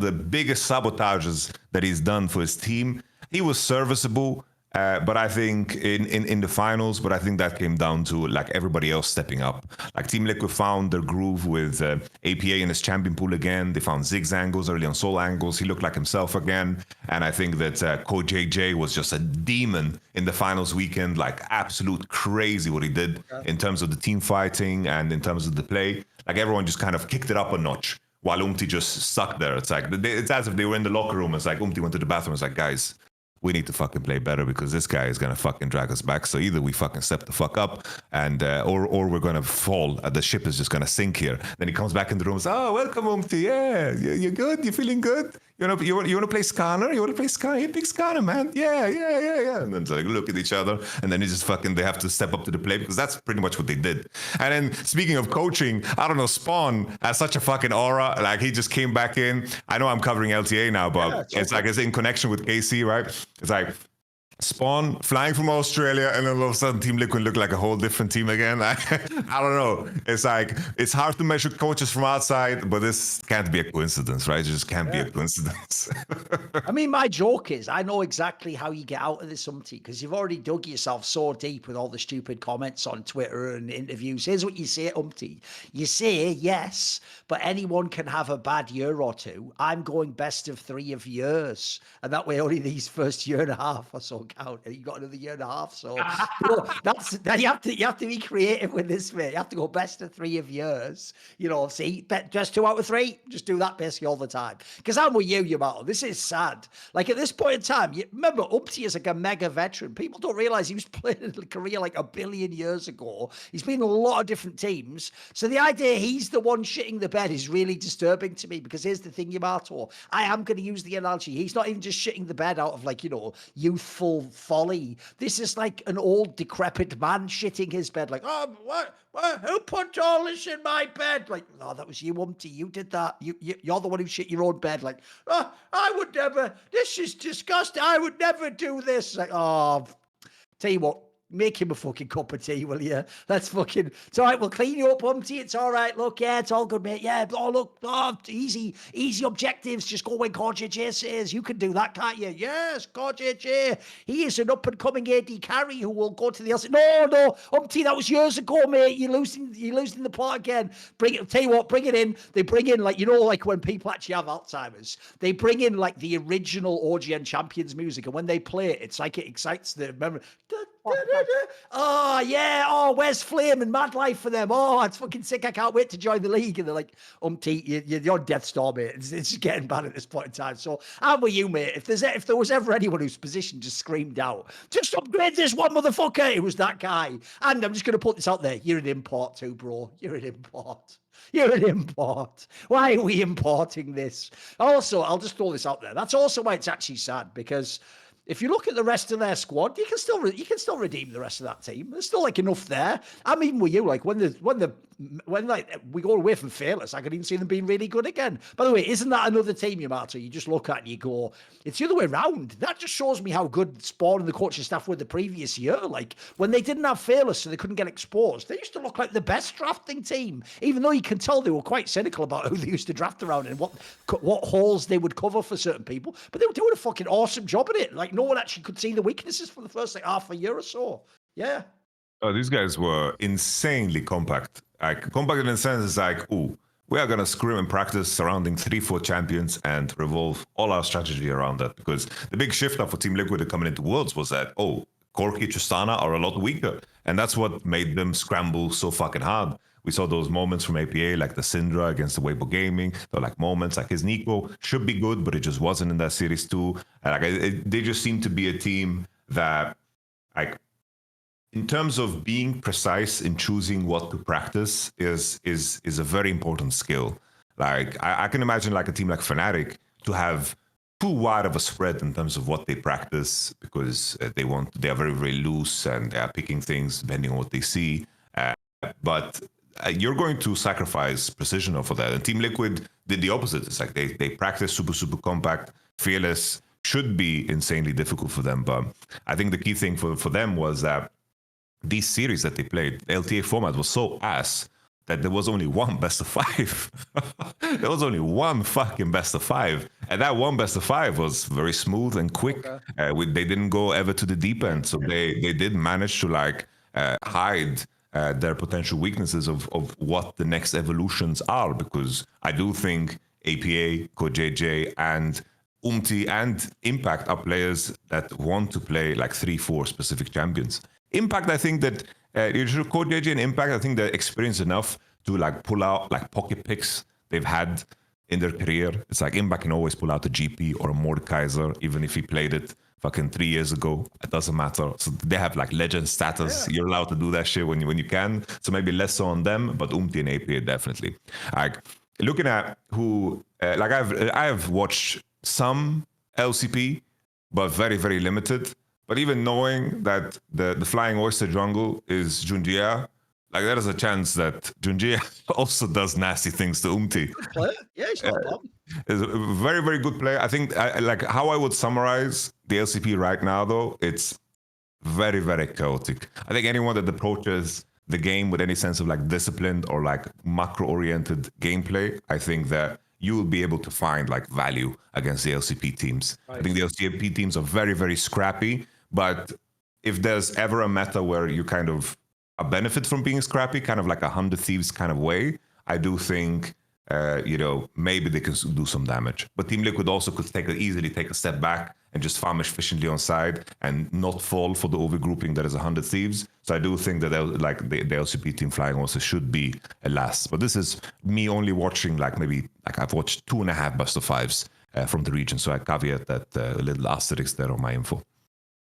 the biggest sabotages that he's done for his team. He was serviceable. But I think in the finals, but I think that came down to like everybody else stepping up. Like Team Liquid found their groove with APA in his champion pool again. They found Ziggs angles early on soul angles. He looked like himself again. And I think that Code JJ was just a demon in the finals weekend, like absolute crazy what he did in terms of the team fighting and in terms of the play. Like everyone just kind of kicked it up a notch while Umti just stuck there. It's like, it's as if they were in the locker room. It's like Umti went to the bathroom. It's like, guys, we need to fucking play better because this guy is gonna fucking drag us back. So either we fucking step the fuck up and or we're gonna fall. The ship is just gonna sink here. Then he comes back in the room and says, oh, welcome, Umti. Yeah, you're good? You feeling good? You wanna play Scanner? You wanna play Scanner? You pick Scanner, man. Yeah. And then they look at each other and then they have to step up to the plate because that's pretty much what they did. And then speaking of coaching, I don't know, Spawn has such a fucking aura. Like he just came back in. I know I'm covering LTA now, but it's like it's in connection with KC, right? It's like Spawn flying from Australia, and then all of a sudden Team Liquid look like a whole different team again. I don't know. It's like, it's hard to measure coaches from outside, but this can't be a coincidence, right? It just can't be a coincidence. I mean, my joke is, I know exactly how you get out of this, Umpty, because you've already dug yourself so deep with all the stupid comments on Twitter and interviews. Here's what you say, Umpty. You say, yes, but anyone can have a bad year or two. I'm going best of 3 of years. And that way only these first year and a half or so count. And you got another year and a half. So you know, that you have to be creative with this, mate. You have to go best of 3 of years. You know, see, just 2 out of 3. Just do that basically all the time. Because I'm with you, Yamato. This is sad. Like at this point in time, you remember Umpty is like a mega veteran. People don't realize he was playing in a career like 1 billion years ago. He's been in a lot of different teams. So the idea he's the one shitting the bed is really disturbing to me, because here's the thing, Yamato. I am going to use the analogy. He's not even just shitting the bed out of like, you know, youthful folly. This is like an old decrepit man shitting his bed like, oh, what? Who put all this in my bed? Like, oh, that was you, Umpty. You did that. You're the one who shit your own bed. Like, oh, I would never. This is disgusting. I would never do this. Like, oh, tell you what. Make him a fucking cup of tea, will you? Let's fucking... It's all right, we'll clean you up, Umpty. It's all right. Look, yeah, it's all good, mate. Yeah, oh, look, oh, easy objectives. Just go when CoreJJ says. You can do that, can't you? Yes, CoreJJ. He is an up-and-coming AD carry who will go to the... No, Umpty, that was years ago, mate. You're losing the plot again. Tell you what, bring it in. They bring in, like, you know, like when people actually have Alzheimer's, they bring in, like, the original OGN Champions music, and when they play it, it's like it excites the memory. Oh, yeah. Oh, where's Flame and Mad Life for them? Oh, it's fucking sick. I can't wait to join the league. And they're like, Umpty, you're on death's door, mate. It's getting bad at this point in time. So I'm with you, mate. If there was ever anyone whose position just screamed out, just upgrade this one motherfucker, it was that guy. And I'm just going to put this out there. You're an import too, bro. You're an import. You're an import. Why are we importing this? Also, I'll just throw this out there. That's also why it's actually sad, because if you look at the rest of their squad, you can still redeem the rest of that team. There's still like enough there. I'm even with you. Like when like we go away from Fearless, I could even see them being really good again. By the way, isn't that another team, Yamato? You just look at and you go, it's the other way around. That just shows me how good Spawn and the coaching staff were the previous year. Like when they didn't have Fearless, so they couldn't get exposed, they used to look like the best drafting team. Even though you can tell they were quite cynical about who they used to draft around and what holes they would cover for certain people. But they were doing a fucking awesome job at it. Like no one actually could see the weaknesses for the first like half a year or so. Yeah. Oh, these guys were insanely compact. Like compact in the sense is like, ooh, we are gonna scrim and practice surrounding 3-4 champions and revolve all our strategy around that. Because the big shift up for Team Liquid coming into Worlds was that, oh, Corki, Tristana are a lot weaker. And that's what made them scramble so fucking hard. We saw those moments from APA, like the Syndra against the Weibo Gaming. They're like moments like his Nico should be good, but it just wasn't in that series too. And like they just seem to be a team that, like, in terms of being precise in choosing what to practice is a very important skill. Like I can imagine like a team like Fnatic to have too wide of a spread in terms of what they practice, because they are very, very loose and they are picking things depending on what they see. But you're going to sacrifice precision for that. And Team Liquid did the opposite. It's like they practice super, super compact. Fearless should be insanely difficult for them. But I think the key thing for them was that these series that they played, the LTA format was so ass that there was only one best of 5. There was only one fucking best of 5. And that one best of 5 was very smooth and quick. Okay. They didn't go ever to the deep end. So they did manage to like hide their potential weaknesses of what the next evolutions are. Because I do think APA, CoreJJ, and Umpty and Impact are players that want to play like 3-4 specific champions. Impact, I think that CoreJJ and Impact, I think they're experienced enough to like pull out like pocket picks they've had in their career. It's like Impact can always pull out a GP or a Mordekaiser, even if he played it fucking 3 years ago. It doesn't matter. So they have like legend status. Yeah. You're allowed to do that shit when you can. So maybe less so on them, but Umpty and APA definitely. Like looking at who, like I have watched some LCP, but very, very limited. But even knowing that the Flying Oyster jungle is Junjia, like there is a chance that Junjia also does nasty things to Umpty. Yeah, he's not bad. Is a very, very good player. I think like how I would summarize the LCP right now, though, it's very, very chaotic. I think anyone that approaches the game with any sense of like disciplined or like macro-oriented gameplay, I think that you will be able to find like value against the LCP teams. I think the LCP teams are very, very scrappy, but if there's ever a meta where you kind of a benefit from being scrappy, kind of like a 100 Thieves kind of way, I do think maybe they can do some damage. But Team Liquid also could easily take a step back and just farm efficiently on side and not fall for the overgrouping that is 100 Thieves. So I do think that the LCP team flying also should be a last. But this is me only watching maybe I've watched 2.5 best of fives from the region. So I caveat that little asterisk there on my info.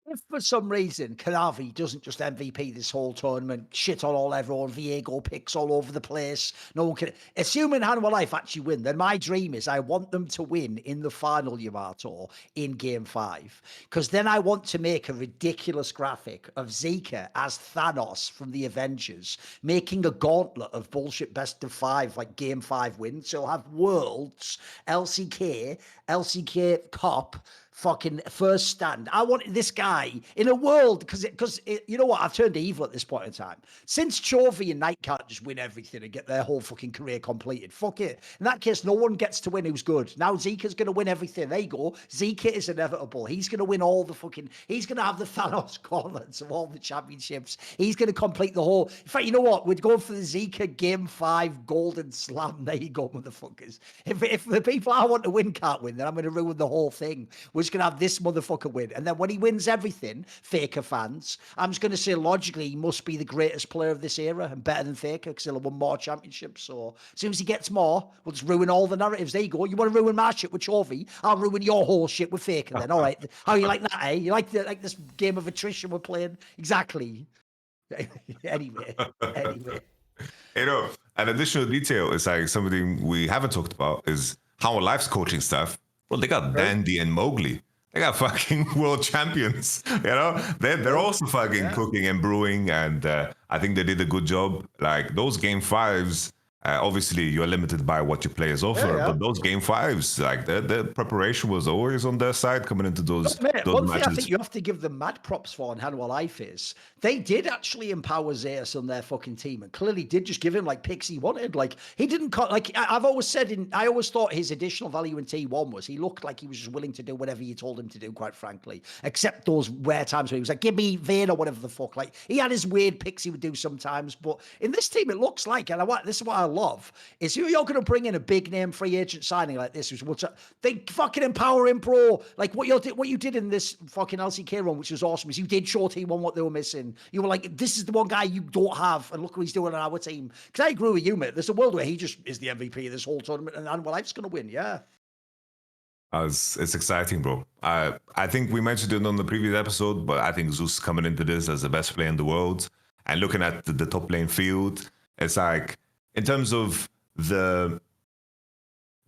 If for some reason Kanavi doesn't just MVP this whole tournament, shit on all everyone, Viego picks all over the place, no one can. Assuming Hanwha Life actually win, then my dream is I want them to win in the final Yamato in Game 5. Because then I want to make a ridiculous graphic of Zika as Thanos from the Avengers, making a gauntlet of bullshit best of 5, like Game 5 wins. So I'll have Worlds, LCK Cup, fucking first stand. I want this guy in a world because you know what? I've turned evil at this point in time. Since Chovy and Knight can't just win everything and get their whole fucking career completed, fuck it. In that case, no one gets to win who's good. Now Zika's going to win everything. There you go. Zika is inevitable. He's going to win all the fucking. He's going to have the Thanos gauntlets of all the championships. He's going to complete the whole. In fact, you know what? We'd go for the Zika Game 5 Golden Slam. There you go, motherfuckers. If the people I want to win can't win, then I'm going to ruin the whole thing. We're just going to have this motherfucker win. And then when he wins everything, Faker fans, I'm just going to say logically he must be the greatest player of this era and better than Faker because he'll have won more championships. So as soon as he gets more, we'll just ruin all the narratives. There you go. You want to ruin my shit with Chovy? I'll ruin your whole shit with Faker then. All right. How you like that, eh? You like this game of attrition we're playing? Exactly. Anyway. An additional detail is like something we haven't talked about is Hanwha Life's coaching staff. Well, they got Dandy and Mowgli. They got fucking world champions. They're also fucking cooking and brewing, and I think they did a good job. Like those game 5s, obviously you're limited by what your players offer, but those game 5s, like the preparation was always on their side coming into those one matches. thing I think you have to give them mad props for on Hanwha Life is they did actually empower Zeus on their fucking team and clearly did just give him like picks he wanted. Like he didn't like I've always said I always thought his additional value in T1 was he looked like he was just willing to do whatever you told him to do, quite frankly, except those rare times where he was like, give me Vayne or whatever the fuck. Like he had his weird picks he would do sometimes, but in this team it looks like, and this is what I love, is you're going to bring in a big name free agent signing like this, they fucking empower him, bro. Like what you did in this fucking LCK run, which was awesome, is you did show T1 what they were missing. You were like, this is the one guy you don't have, and look what he's doing on our team. Because I agree with you, mate. There's a world where he just is the MVP of this whole tournament, and Hanwha Life's going to win, yeah. It's exciting, bro. I think we mentioned it on the previous episode, but I think Zeus coming into this as the best player in the world, and looking at the top lane field, it's like, in terms of the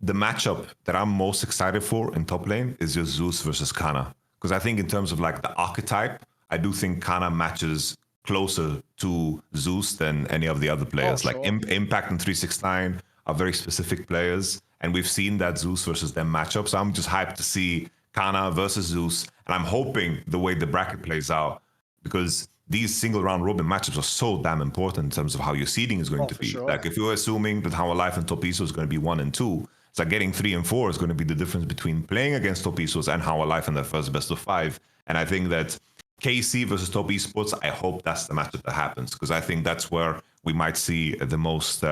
matchup that I'm most excited for in top lane is just Zeus versus Kana. Because I think in terms of like the archetype, I do think Kana matches closer to Zeus than any of the other players. Sure. Like Impact and 369 are very specific players, and we've seen that Zeus versus them matchup. So I'm just hyped to see Kana versus Zeus, and I'm hoping the way the bracket plays out, because these single round robin matchups are so damn important in terms of how your seeding is going to be. Sure. Like if you're assuming that Hanwha Life and Top Esports is going to be 1 and 2, it's like getting 3 and 4 is going to be the difference between playing against Top Esports and Hanwha Life in their first best of 5. And I think that KC versus Top Esports, I hope that's the matchup that happens, because I think that's where we might see the most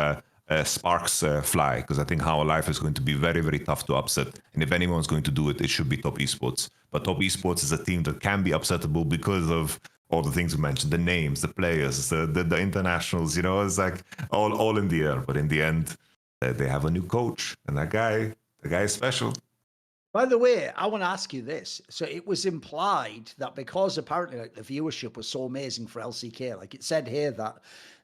sparks fly, because I think Hanwha Life is going to be very, very tough to upset. And if anyone's going to do it, it should be Top Esports. But Top Esports is a team that can be upsettable because of all the things we mentioned, the names, the players, the internationals, it's like all in the air. But in the end, they have a new coach, and the guy is special. By the way, I want to ask you this. So it was implied that because apparently like the viewership was so amazing for LCK, like it said here that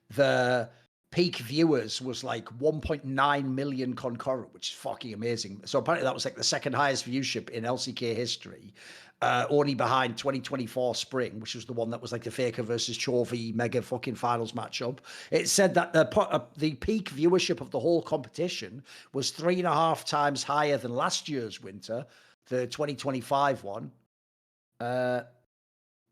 the peak viewers was like 1.9 million concurrent, which is fucking amazing. So apparently that was like the second highest viewership in LCK history, only behind 2024 spring, which was the one that was like the Faker versus Chovy mega fucking finals matchup. It said that the peak viewership of the whole competition was 3.5 times higher than last year's winter, the 2025 one.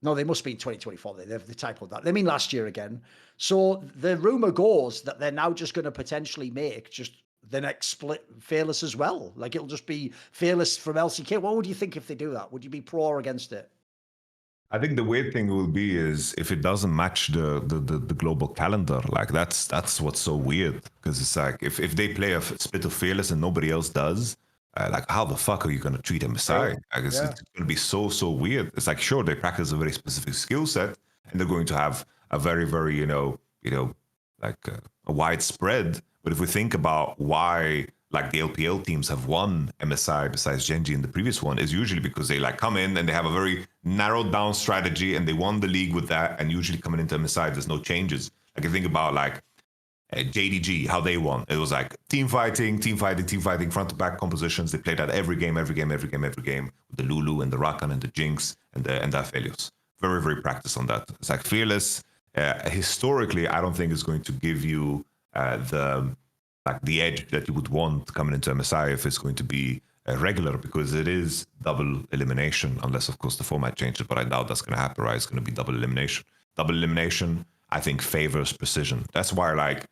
No, they must be in 2024. They typoed that. They mean last year again. So the rumor goes that they're now just going to potentially make just the next split Fearless as well. Like it'll just be Fearless from LCK. What would you think if they do that? Would you be pro or against it? I think the weird thing will be is if it doesn't match the global calendar. Like that's what's so weird, because it's like if they play a split of Fearless and nobody else does, like how the fuck are you going to treat MSI? Like it's going to be so weird. It's like, sure, they practice a very specific skill set and they're going to have a very like a wide spread. But if we think about why like the LPL teams have won MSI besides Genji in the previous one, is usually because they like come in and they have a very narrowed down strategy and they won the league with that. And usually coming into MSI, there's no changes. Like you think about like JDG, how they won. It was like team fighting, front to back compositions. They played that every game, with the Lulu and the Rakan and the Jinx and the Aphelios. Very practiced on that. It's like Fearless, historically, I don't think is going to give you the edge that you would want coming into MSI if it's going to be regular, because it is double elimination, unless of course the format changes, but I doubt that's going to happen, right? It's going to be double elimination. Double elimination, I think, favors precision. That's why like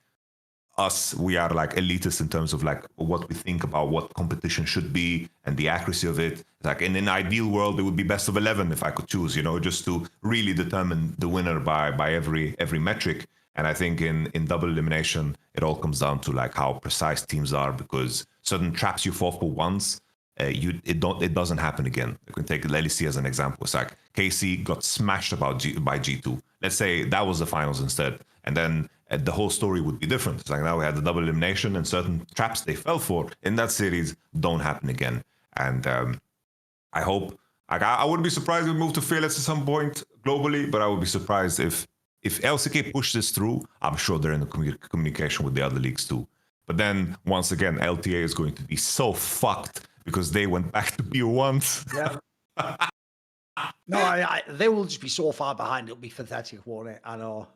us, we are like elitist in terms of like what we think about what competition should be and the accuracy of it. Like in an ideal world, it would be best of 11 if I could choose, just to really determine the winner by every metric. And I think in double elimination, it all comes down to like how precise teams are, because certain traps you fall for once, it doesn't happen again. You can take LEC as an example. It's like KC got smashed by G2. Let's say that was the finals instead, and then the whole story would be different. It's like now we had the double elimination, and certain traps they fell for in that series don't happen again. And I hope, like, I wouldn't be surprised if we move to Fearless at some point globally, but I would be surprised if LCK push this through. I'm sure they're in the communication with the other leagues too. But then once again, LTA is going to be so fucked because they went back to BO1s. Yeah. No, they will just be so far behind. It'll be pathetic, won't it? I know.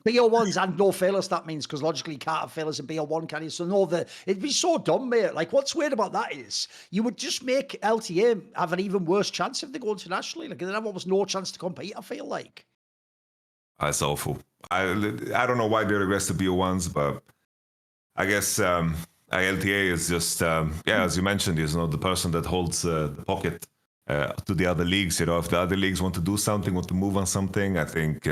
BO1s and no Fearless, that means, because logically you can't have Fearless and BO1, can you? So no, it'd be so dumb, mate. Like, what's weird about that is you would just make LTA have an even worse chance if they go internationally. Like, they'd have almost no chance to compete, I feel like. That's awful. I don't know why they regress to BO1s, but I guess LTA is just, as you mentioned, the person that holds the pocket to the other leagues. If the other leagues want to do something, want to move on something, I think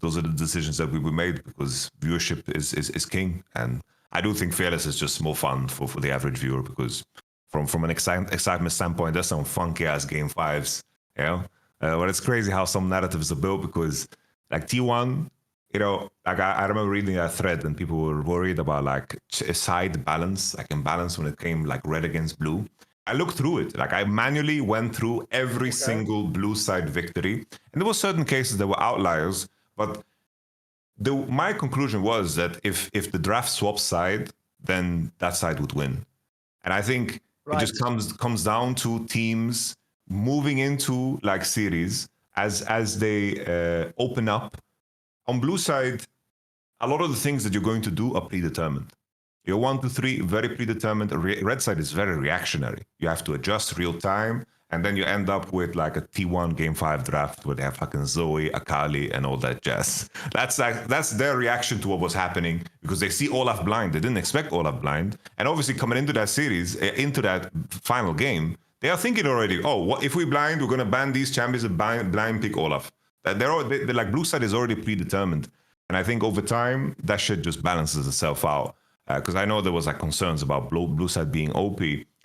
those are the decisions that will be made, because viewership is king. And I do think Fearless is just more fun for the average viewer, because from an excitement standpoint, there's some funky ass game fives. But it's crazy how some narratives are built, because like T1, like I remember reading that thread and people were worried about like a side balance, like imbalance when it came like red against blue. I looked through it. Like I manually went through every single blue side victory. And there were certain cases that were outliers, but my conclusion was that if the draft swaps side, then that side would win. And I think it just comes down to teams moving into like series as they open up. On blue side, a lot of the things that you're going to do are predetermined. Your 1 to 3, very predetermined. Red side is very reactionary. You have to adjust real time, and then you end up with like a T1 Game 5 draft where they have fucking Zoe, Akali, and all that jazz. That's their reaction to what was happening, because they see Olaf blind. They didn't expect Olaf blind. And obviously coming into that series, into that final game, they are thinking already, what if we blind, we're going to ban these champions and blind pick Olaf. They're like blue side is already predetermined. And I think over time, that shit just balances itself out. Because I know there was like concerns about blue side being OP,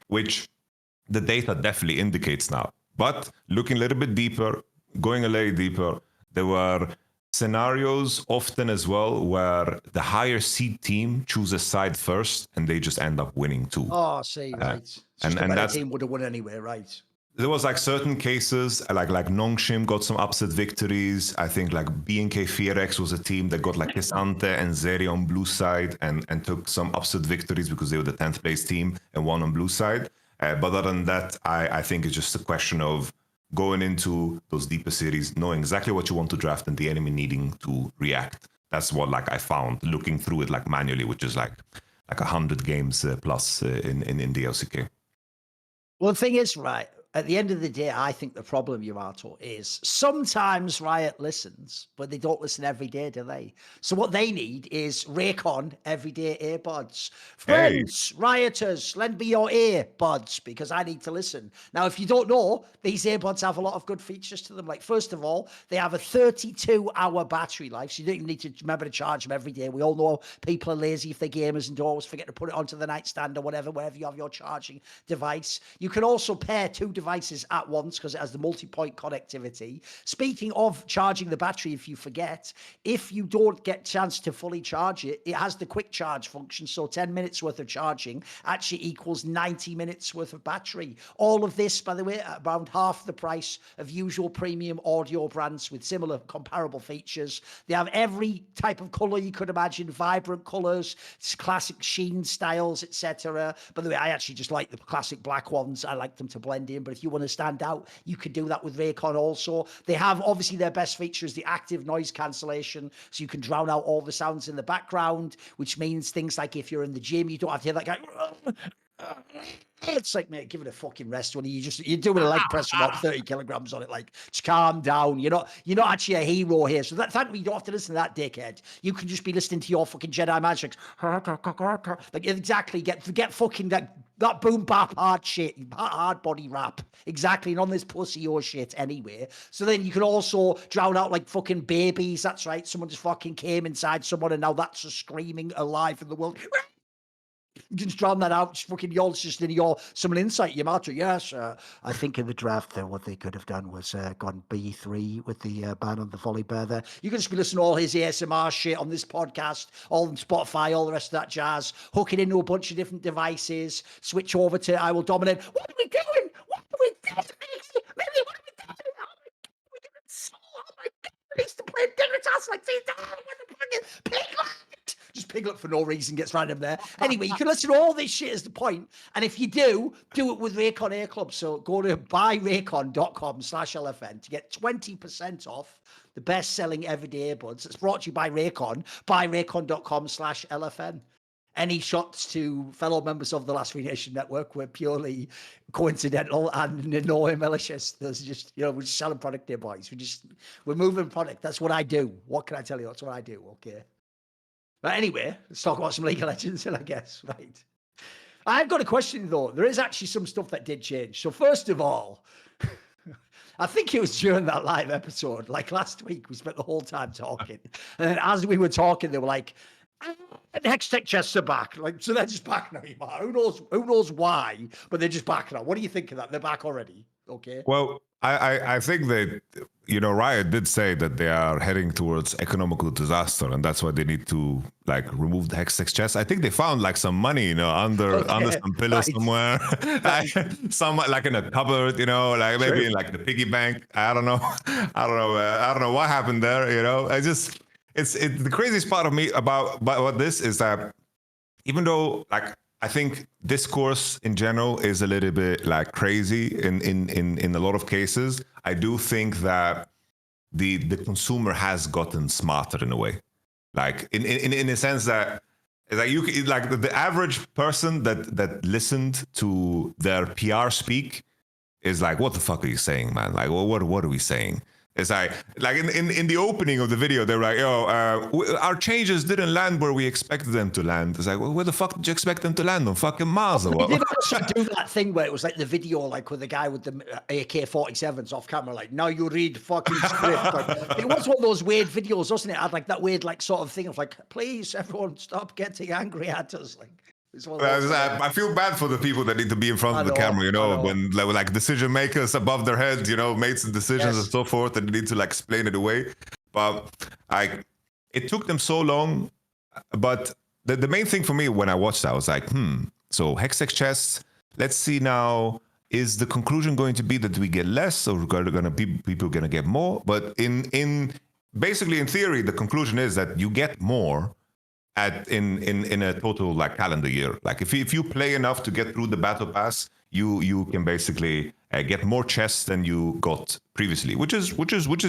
which the data definitely indicates now. But looking a little bit deeper, going a layer deeper, there were scenarios often as well where the higher seed team chooses side first and they just end up winning too. Oh, see, right. And that team would have won anyway, right? There was like certain cases, like Nongshim got some upset victories. I think like BNK Fearex was a team that got like Kisante and Zeri on blue side and took some upset victories because they were the 10th place team and won on blue side. But other than that, I think it's just a question of going into those deeper series, knowing exactly what you want to draft and the enemy needing to react. That's what like I found looking through it like manually, which is like 100 games plus in the LCK. Well, the thing is, right, at the end of the day, I think the problem, Yamato, is sometimes Riot listens, but they don't listen every day, do they? So what they need is Raycon everyday earbuds. Hey, Friends, Rioters, lend me your earbuds because I need to listen. Now, if you don't know, these earbuds have a lot of good features to them. Like, first of all, they have a 32-hour battery life, so you don't even need to remember to charge them every day. We all know people are lazy if they're gamers and don't always forget to put it onto the nightstand or whatever, wherever you have your charging device. You can also pair two devices at once because it has the multi-point connectivity. Speaking of charging the battery, if you forget, if you don't get a chance to fully charge it, it has the quick charge function. So 10 minutes worth of charging actually equals 90 minutes worth of battery. All of this, by the way, at around half the price of usual premium audio brands with similar comparable features. They have every type of color you could imagine, vibrant colors, classic sheen styles, etc. By the way, I actually just like the classic black ones. I like them to blend in, but if you want to stand out, you could do that with Raycon also. They have, obviously, their best feature is the active noise cancellation, so you can drown out all the sounds in the background, which means things like if you're in the gym, you don't have to hear that guy. It's like, mate, give it a fucking rest when you're doing a leg press about 30 kilograms on it. Like, just calm down. You're not actually a hero here. So thankfully you don't have to listen to that dickhead. You can just be listening to your fucking Jedi magic. Like, exactly. Get fucking that boom bap hard shit, hard body rap. Exactly. And on this pussy or shit anyway. So then you can also drown out like fucking babies. That's right. Someone just fucking came inside someone and now that's a screaming alive in the world. You can just drown that out. Just fucking yours, just in your some insight. Yamato, yes. I think in the draft, what they could have done was gone B3 with the ban on the volley bear there. You can just be listening to all his ASMR shit on this podcast, all on Spotify, all the rest of that jazz. Hook it into a bunch of different devices. Switch over to I Will Dominate. What are we doing? What are we doing? Maybe what are we doing? Oh my God, we're doing so. Oh my God, we used to play Dignitas like this. Oh, what the fucking Piglet. Just Piglet for no reason gets random there. Anyway, you can listen to all this shit as the point. And if you do it with Raycon Air Club. So go to buyraycon.com/LFN to get 20% off the best-selling everyday earbuds. It's brought to you by Raycon, buyraycon.com/LFN. Any shots to fellow members of the Last Free Nation Network were purely coincidental and no malicious. There's just, we're just selling product here, boys. We're moving product. That's what I do. What can I tell you? That's what I do. Okay. But anyway, let's talk about some League of Legends, I guess. Right. I've got a question, though. There is actually some stuff that did change. So first of all, I think it was during that live episode, like last week, we spent the whole time talking. And then as we were talking, they were like, Hextech Chests are back. Like, so they're just back now. Who knows why, but they're just back now. What do you think of that? They're back already. Okay. well, I think that, Riot did say that they are heading towards economical disaster, and that's why they need to like remove the Hextech Chests. I think they found like some money, under some pillow somewhere, like in a cupboard, like maybe in like the piggy bank. I don't know. I don't know what happened there. It's the craziest part of me about this is that even though like I think discourse in general is a little bit like crazy in a lot of cases, I do think that the consumer has gotten smarter in a way, like in a sense that like the average person that listened to their PR speak is like, what the fuck are you saying, man? Like, what are we saying? It's like in the opening of the video, they're like, our changes didn't land where we expected them to land. It's like, well, where the fuck did you expect them to land? On fucking Mars or what? They did also do that thing where it was like the video, like with the guy with the AK-47s off camera, like, now you read fucking script. Like, it was one of those weird videos, wasn't it? It had like that weird like sort of thing of like, please everyone stop getting angry at us. Like, I feel bad for the people that need to be in front of the camera, when like decision makers above their heads, made some decisions and so forth, and they need to like explain it away. But it took them so long. But the main thing for me when I watched that, I was like, so Hextech Chests, let's see now, is the conclusion going to be that we get less, or people going to get more? But basically in theory, the conclusion is that you get more in a total like calendar year. Like if you play enough to get through the battle pass, you can basically get more chests than you got previously, which is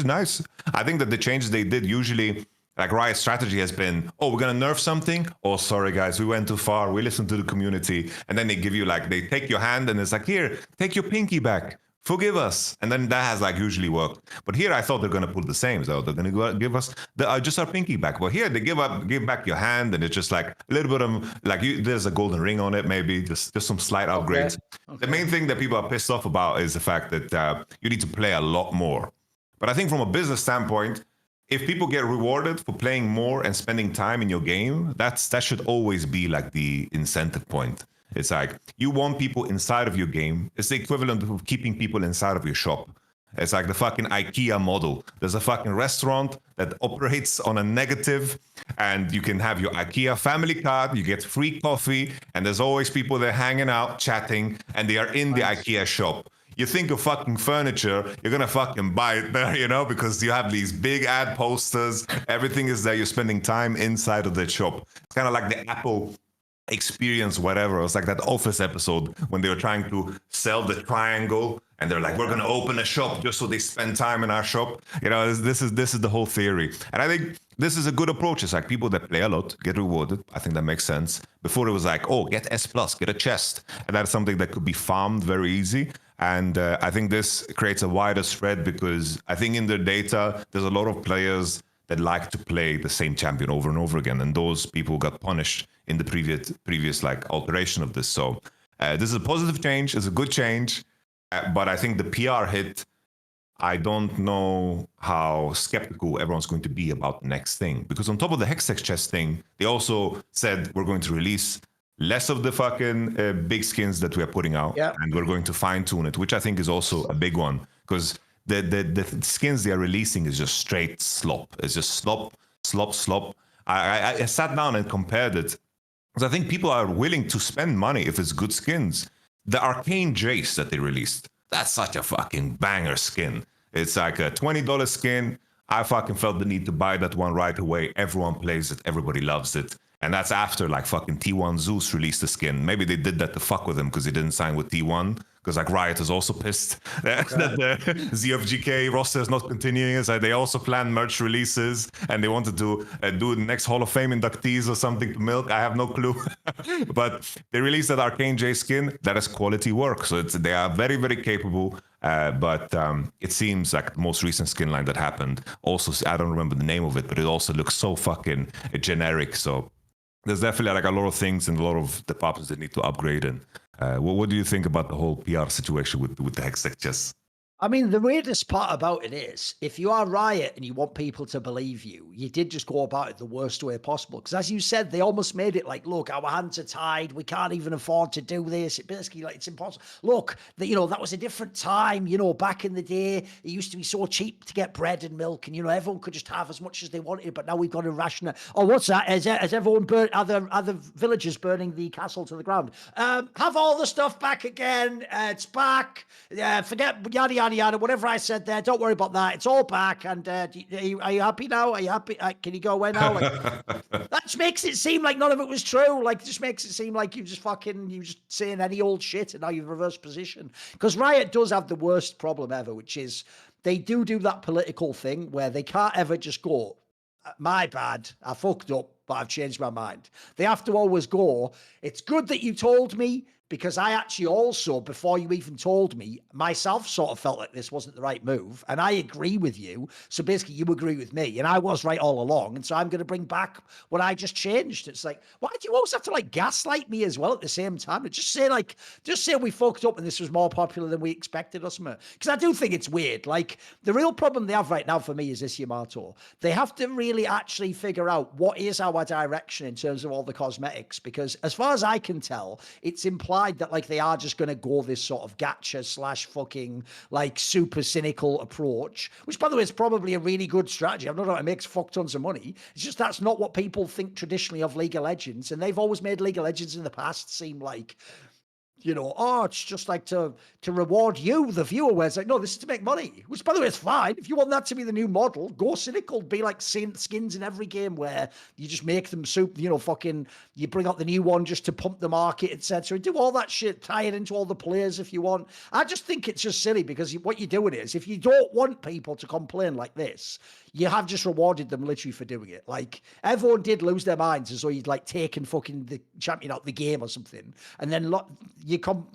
nice. I think that the changes they did usually, like Riot's strategy has been, we're gonna nerf something. Oh, sorry guys, we went too far. We listened to the community, and then they give you like, they take your hand and it's like, here, take your pinky back. forgive us. And then that has like usually worked. But here I thought they're going to pull the same. So they're going to give us just our pinky back. But here they give back your hand, and it's just like a little bit of like there's a golden ring on it, maybe just some slight upgrades. Okay. The main thing that people are pissed off about is the fact that you need to play a lot more. But I think from a business standpoint, if people get rewarded for playing more and spending time in your game, that should always be like the incentive point. It's like you want people inside of your game. It's the equivalent of keeping people inside of your shop. It's like the fucking IKEA model. There's a fucking restaurant that operates on a negative, and you can have your IKEA family card, you get free coffee, and there's always people there hanging out, chatting, and they are in the IKEA shop. You think of fucking furniture, you're gonna fucking buy it there, you know, because you have these big ad posters, everything is there, you're spending time inside of the shop. It's kind of like the Apple experience, whatever. It was like that Office episode when they were trying to sell the triangle, and they're like, we're gonna open a shop just so they spend time in our shop. You know, this is the whole theory. And I think this is a good approach. It's like people that play a lot get rewarded. I think that makes sense. Before it was like, oh, get S+, get a chest. And that's something that could be farmed very easy. And I think this creates a wider spread, because I think in the data, there's a lot of players that like to play the same champion over and over again. And those people got punished in the previous like alteration of this. So this is a positive change. It's a good change. But I think the PR hit, I don't know how skeptical everyone's going to be about the next thing. Because on top of the Hextech Chest thing, they also said we're going to release less of the fucking big skins that we are putting out, and we're going to fine tune it, which I think is also a big one, because the skins they are releasing is just straight slop. It's just slop. I sat down and compared it, because I think people are willing to spend money if it's good skins. The Arcane Jace that they released, that's such a fucking banger skin. It's like a $20 skin. I fucking felt the need to buy that one right away. Everyone plays it. Everybody loves it. And that's after like fucking T1 Zeus released the skin. Maybe they did that to fuck with him because he didn't sign with T1. Because like Riot is also pissed that the ZFGK roster is not continuing. So they also planned merch releases, and they wanted to do the next Hall of Fame inductees or something to milk. I have no clue. But they released that Arcane J skin. That is quality work. So they are very, very capable. But it seems like the most recent skin line that happened, also, I don't remember the name of it, but it also looks so fucking generic. So there's definitely like a lot of things and a lot of departments that need to upgrade. And what do you think about the whole PR situation with the Hextech Chests? I mean, the weirdest part about it is, if you are Riot and you want people to believe you, you did just go about it the worst way possible. Because as you said, they almost made it like, look, our hands are tied. We can't even afford to do this. It basically, like, it's impossible. Look, that was a different time. Back in the day, it used to be so cheap to get bread and milk, and everyone could just have as much as they wanted. But now we've got to ration it. Oh, what's that? Has everyone burnt? Other villagers burning the castle to the ground? Have all the stuff back again. It's back. Forget yada yada yada, whatever I said there. Don't worry about that. It's all back. And are you happy now? Are you happy? Can you go away now? That just makes it seem like none of it was true. Like, it just makes it seem like you just saying any old shit, and now you've reversed position. Because Riot does have the worst problem ever, which is they do that political thing where they can't ever just go, my bad, I fucked up, but I've changed my mind. They have to always go, it's good that you told me, because I actually also, before you even told me, myself sort of felt like this wasn't the right move. And I agree with you. So basically, you agree with me. And I was right all along. And so I'm going to bring back what I just changed. It's like, why do you always have to gaslight me as well at the same time? Just say we fucked up and this was more popular than we expected or something. Because I do think it's weird. Like, the real problem they have right now for me is this, Yamato. They have to really actually figure out what is our direction in terms of all the cosmetics. Because as far as I can tell, it's implied that they are just going to go this sort of gacha / fucking super cynical approach, which by the way is probably a really good strategy. I've no doubt it makes fuck tons of money. It's just that's not what people think traditionally of League of Legends, and they've always made League of Legends in the past seem like, it's just like to reward you, the viewer, where it's like, no, this is to make money, which by the way is fine. If you want that to be the new model, go cynical, be like skins in every game where you just make them you bring out the new one just to pump the market, etc. Do all that shit, tie it into all the players if you want. I just think it's just silly, because what you're doing is, if you don't want people to complain like this, you have just rewarded them literally for doing it. Like, everyone did lose their minds as though you'd taken fucking the champion out the game or something, and then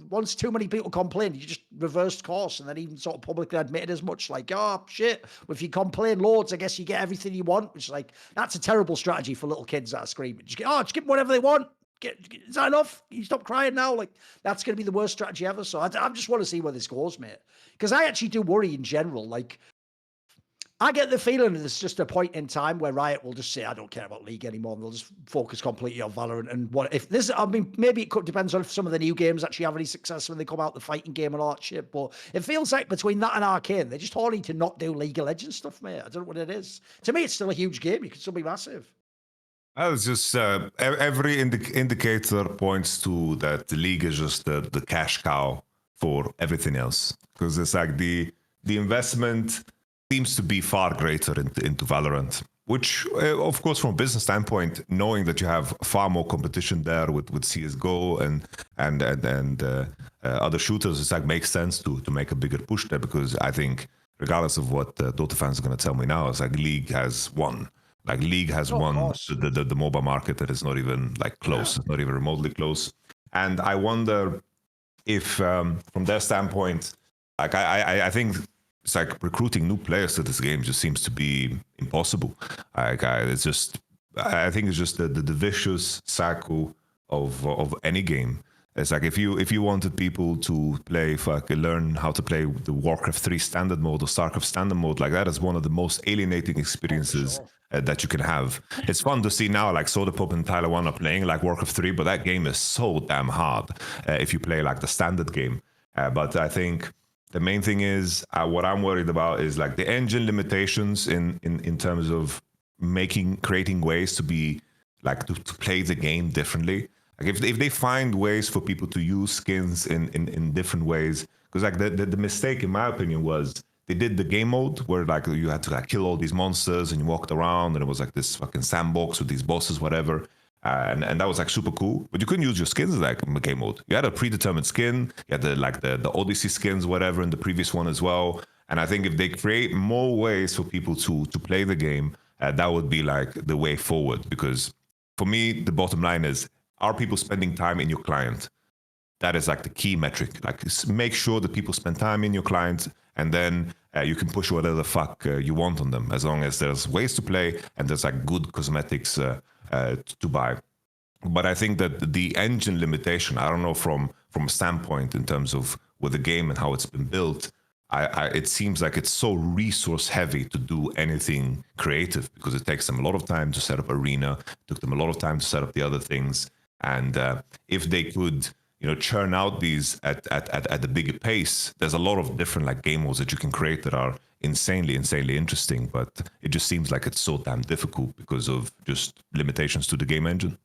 once too many people complain, you just reversed course, and then even sort of publicly admitted as much. Like, oh shit, if you complain loads, I guess you get everything you want. Which is like, that's a terrible strategy for little kids that are screaming. Just give them whatever they want. Is that enough? You stop crying now. Like, that's going to be the worst strategy ever. So I just want to see where this goes, mate. Because I actually do worry in general. Like, I get the feeling that there's just a point in time where Riot will just say, I don't care about League anymore. And they'll just focus completely on Valorant. And what if this, I mean, maybe it depends on if some of the new games actually have any success when they come out, the fighting game and all that shit. But it feels like between that and Arcane, they're just horny to not do League of Legends stuff, mate. I don't know what it is. To me, it's still a huge game. You could still be massive. Well, it's just every indicator points to that the league is just the cash cow for everything else, because it's like the investment seems to be far greater into Valorant, which of course from a business standpoint, knowing that you have far more competition there with CS:GO and other shooters, it's like makes sense to make a bigger push there, because I think regardless of what Dota fans are going to tell me now, it's like League has won. Like League has won the mobile market that is not even like close, not even remotely close. And I wonder if from their standpoint, like I think it's like recruiting new players to this game just seems to be impossible. Like it's just, I think it's just the vicious cycle of any game. It's like if you wanted people to play, learn how to play the Warcraft 3 standard mode or StarCraft standard mode, like that is one of the most alienating experiences that you can have. It's fun to see now, like Sodapup and Tyler 1 are playing like Warcraft 3, but that game is so damn hard if you play like the standard game. But I think the main thing is what I'm worried about is like the engine limitations in terms of creating ways to be like to play the game differently. Like if they find ways for people to use skins in different ways, because like the mistake in my opinion was they did the game mode where like you had to like kill all these monsters and you walked around and it was like this fucking sandbox with these bosses, whatever. And that was like super cool, but you couldn't use your skins like in the game mode. You had a predetermined skin, you had the Odyssey skins, whatever, in the previous one as well. And I think if they create more ways for people to play the game, that would be like the way forward. Because for me, the bottom line is, are people spending time in your client? That is like the key metric. Like make sure that people spend time in your client, and then you can push whatever the fuck you want on them, as long as there's ways to play and there's like good cosmetics to buy. But I think that the engine limitation, I don't know from a standpoint in terms of with the game and how it's been built, it seems like it's so resource heavy to do anything creative, because it takes them a lot of time to set up arena, it took them a lot of time to set up the other things. And if they could, churn out these at a bigger pace, there's a lot of different like game modes that you can create that are insanely interesting. But it just seems like it's so damn difficult because of just limitations to the game engine.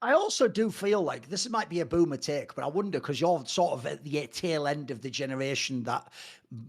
I also do feel like this might be a boomer take, but I wonder, because you're sort of at the tail end of the generation that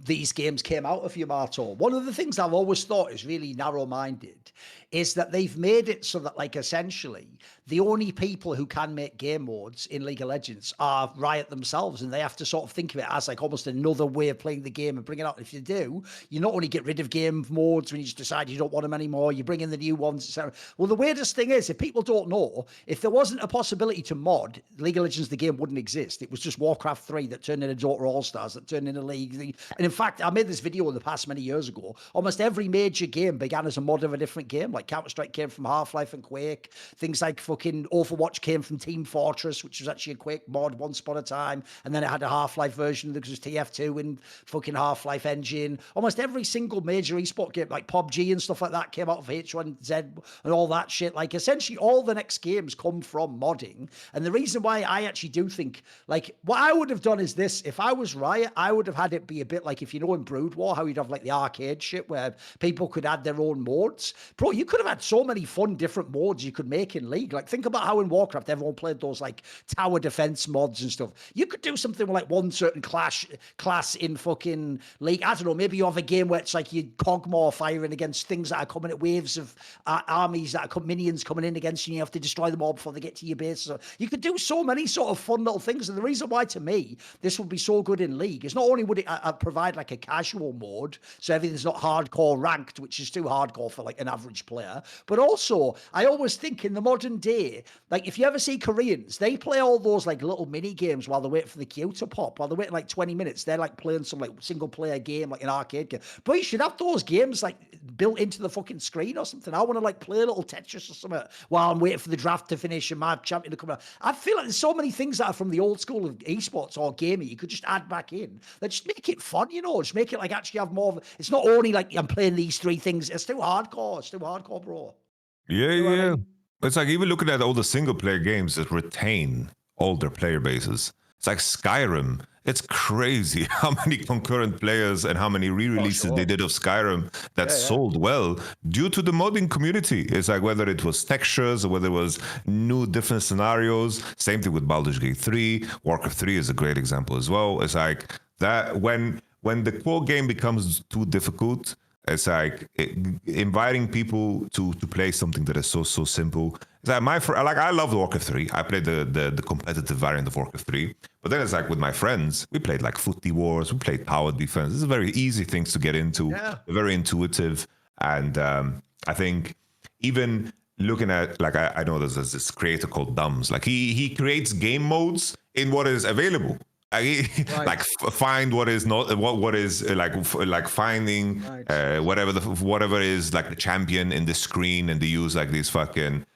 these games came out of, Yamato. One of the things I've always thought is really narrow-minded is that they've made it so that, like, essentially the only people who can make game modes in League of Legends are Riot themselves, and they have to sort of think of it as like almost another way of playing the game and bring it out. If you do, you not only get rid of game modes when you just decide you don't want them anymore, you bring in the new ones, etc. Well, the weirdest thing is, if people don't know, if there wasn't a possibility to mod League of Legends, the game wouldn't exist. It was just Warcraft 3 that turned into Dota All-Stars, that turned into League. And in fact, I made this video in the past many years ago. Almost every major game began as a mod of a different game. Like Counter-Strike came from Half-Life and Quake. Things like fucking Overwatch came from Team Fortress, which was actually a Quake mod once upon a time. And then it had a Half-Life version that was TF2 in fucking Half-Life engine. Almost every single major esport game, like PUBG and stuff like that, came out of H1Z and all that shit. Like essentially all the next games come from modding. And the reason why I actually do think, like, what I would have done is this: if I was Riot, I would have had it be a bit like, if you know in Brood War, how you'd have like the arcade shit where people could add their own modes. Bro, you could have had so many fun different modes you could make in League. Like, think about how in Warcraft everyone played those like tower defense mods and stuff. You could do something with like one certain class in fucking League. I don't know, maybe you have a game where it's like you Cogmore firing against things that are coming at waves of armies that are minions coming in against you, and you have to destroy them all before they get to your base. So you could do so many sort of fun little things. And the reason why, to me, this would be so good in League is not only would it provide like a casual mode, so everything's not hardcore ranked, which is too hardcore for like an average player. But also, I always think in the modern day, like if you ever see Koreans, they play all those like little mini games while they wait for the queue to pop. While they're waiting like 20 minutes, they're like playing some like single player game, like an arcade game. But you should have those games like built into the fucking screen or something. I want to like play a little Tetris or something while I'm waiting for the draft to finish and my champion to come out. I feel like there's so many things that are from the old school of esports or gaming you could just add back in. That just make it fun, you know, just make it like actually have more of it's not only like I'm playing these three things. It's too hardcore, bro. Yeah, You know what I yeah. mean? It's like even looking at all the single player games that retain all their player bases. It's like Skyrim. It's crazy how many concurrent players and how many re-releases they did of Skyrim that sold well due to the modding community. It's like whether it was textures or whether it was new different scenarios. Same thing with Baldur's Gate 3. Warcraft 3 is a great example as well. It's like that when the core game becomes too difficult, it's like inviting people to play something that is so simple. It's like I love Warcraft 3. I played the competitive variant of Warcraft 3. But then it's like with my friends, we played like Footy Wars, we played Tower Defense. This is very easy things to get into. Yeah. Very intuitive. And I think even looking at like I know there's this creator called Dums. Like he creates game modes in what is available. Like find what is not what is like finding whatever is like the champion in the screen, and they use like these fucking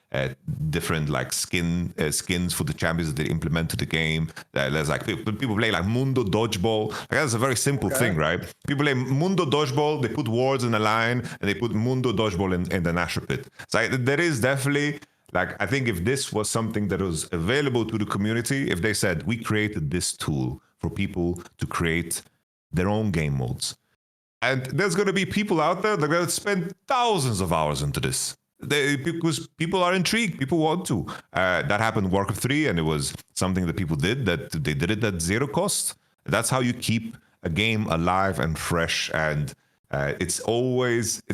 different like skins for the champions that they implement to the game. There's like people play like Mundo Dodgeball. Like, that's a very simple thing, right? People play Mundo Dodgeball, they put words in a line and they put Mundo Dodgeball in the Nasher pit. So there is definitely like, I think if this was something that was available to the community, if they said we created this tool for people to create their own game modes, and there's going to be people out there that are going to spend thousands of hours into this. Because people are intrigued, people want to. That happened in Warcraft 3, and it was something that people did, that they did it at zero cost. That's how you keep a game alive and fresh. And it's